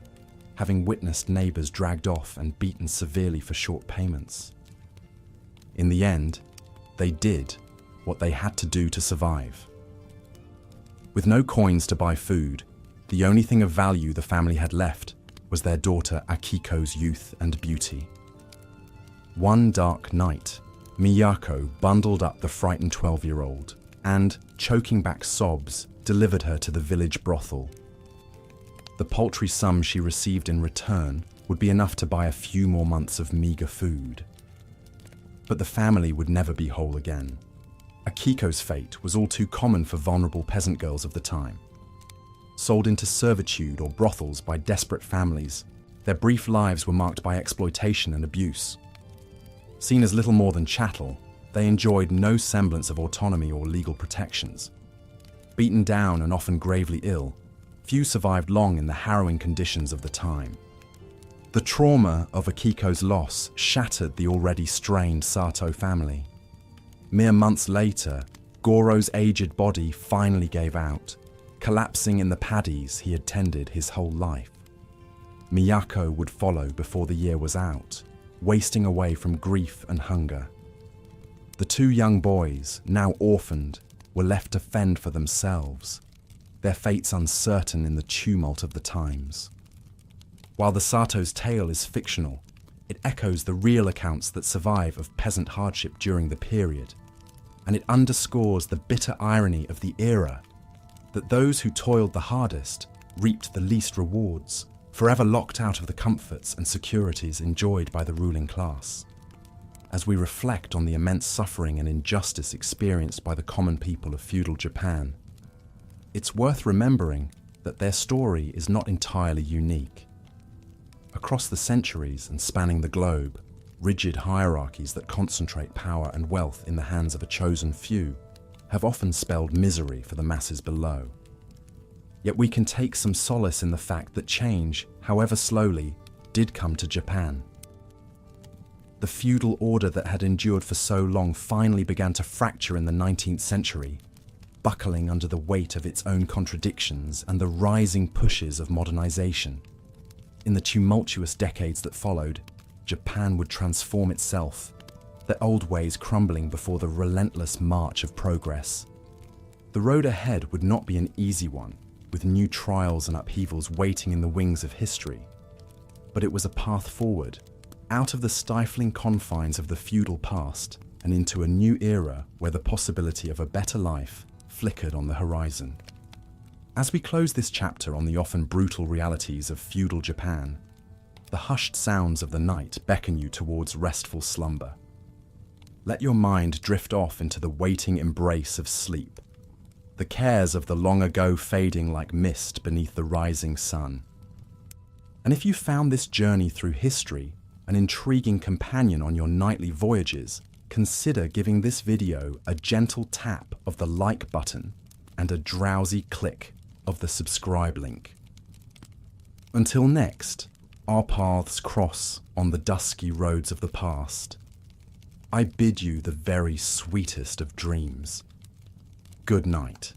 having witnessed neighbors dragged off and beaten severely for short payments. In the end, they did what they had to do to survive. With no coins to buy food, the only thing of value the family had left was their daughter Akiko's youth and beauty. One dark night, Miyako bundled up the frightened 12-year-old and, choking back sobs, delivered her to the village brothel. The paltry sum she received in return would be enough to buy a few more months of meager food. But the family would never be whole again. Akiko's fate was all too common for vulnerable peasant girls of the time. Sold into servitude or brothels by desperate families, their brief lives were marked by exploitation and abuse. Seen as little more than chattel, they enjoyed no semblance of autonomy or legal protections. Beaten down and often gravely ill, few survived long in the harrowing conditions of the time. The trauma of Akiko's loss shattered the already strained Sato family. Mere months later, Goro's aged body finally gave out, collapsing in the paddies he had tended his whole life. Miyako would follow before the year was out, wasting away from grief and hunger. The two young boys, now orphaned, were left to fend for themselves, their fates uncertain in the tumult of the times. While the Sato's tale is fictional, it echoes the real accounts that survive of peasant hardship during the period, and it underscores the bitter irony of the era, that those who toiled the hardest reaped the least rewards, forever locked out of the comforts and securities enjoyed by the ruling class. As we reflect on the immense suffering and injustice experienced by the common people of feudal Japan, it's worth remembering that their story is not entirely unique. Across the centuries and spanning the globe, rigid hierarchies that concentrate power and wealth in the hands of a chosen few have often spelled misery for the masses below. Yet we can take some solace in the fact that change, however slowly, did come to Japan. The feudal order that had endured for so long finally began to fracture in the 19th century, buckling under the weight of its own contradictions and the rising pushes of modernization. In the tumultuous decades that followed, Japan would transform itself, their old ways crumbling before the relentless march of progress. The road ahead would not be an easy one, with new trials and upheavals waiting in the wings of history. But it was a path forward, out of the stifling confines of the feudal past and into a new era where the possibility of a better life flickered on the horizon. As we close this chapter on the often brutal realities of feudal Japan, the hushed sounds of the night beckon you towards restful slumber. Let your mind drift off into the waiting embrace of sleep, the cares of the long ago fading like mist beneath the rising sun. And if you found this journey through history an intriguing companion on your nightly voyages, consider giving this video a gentle tap of the like button and a drowsy click of the subscribe link. Until next, our paths cross on the dusky roads of the past. I bid you the very sweetest of dreams. Good night.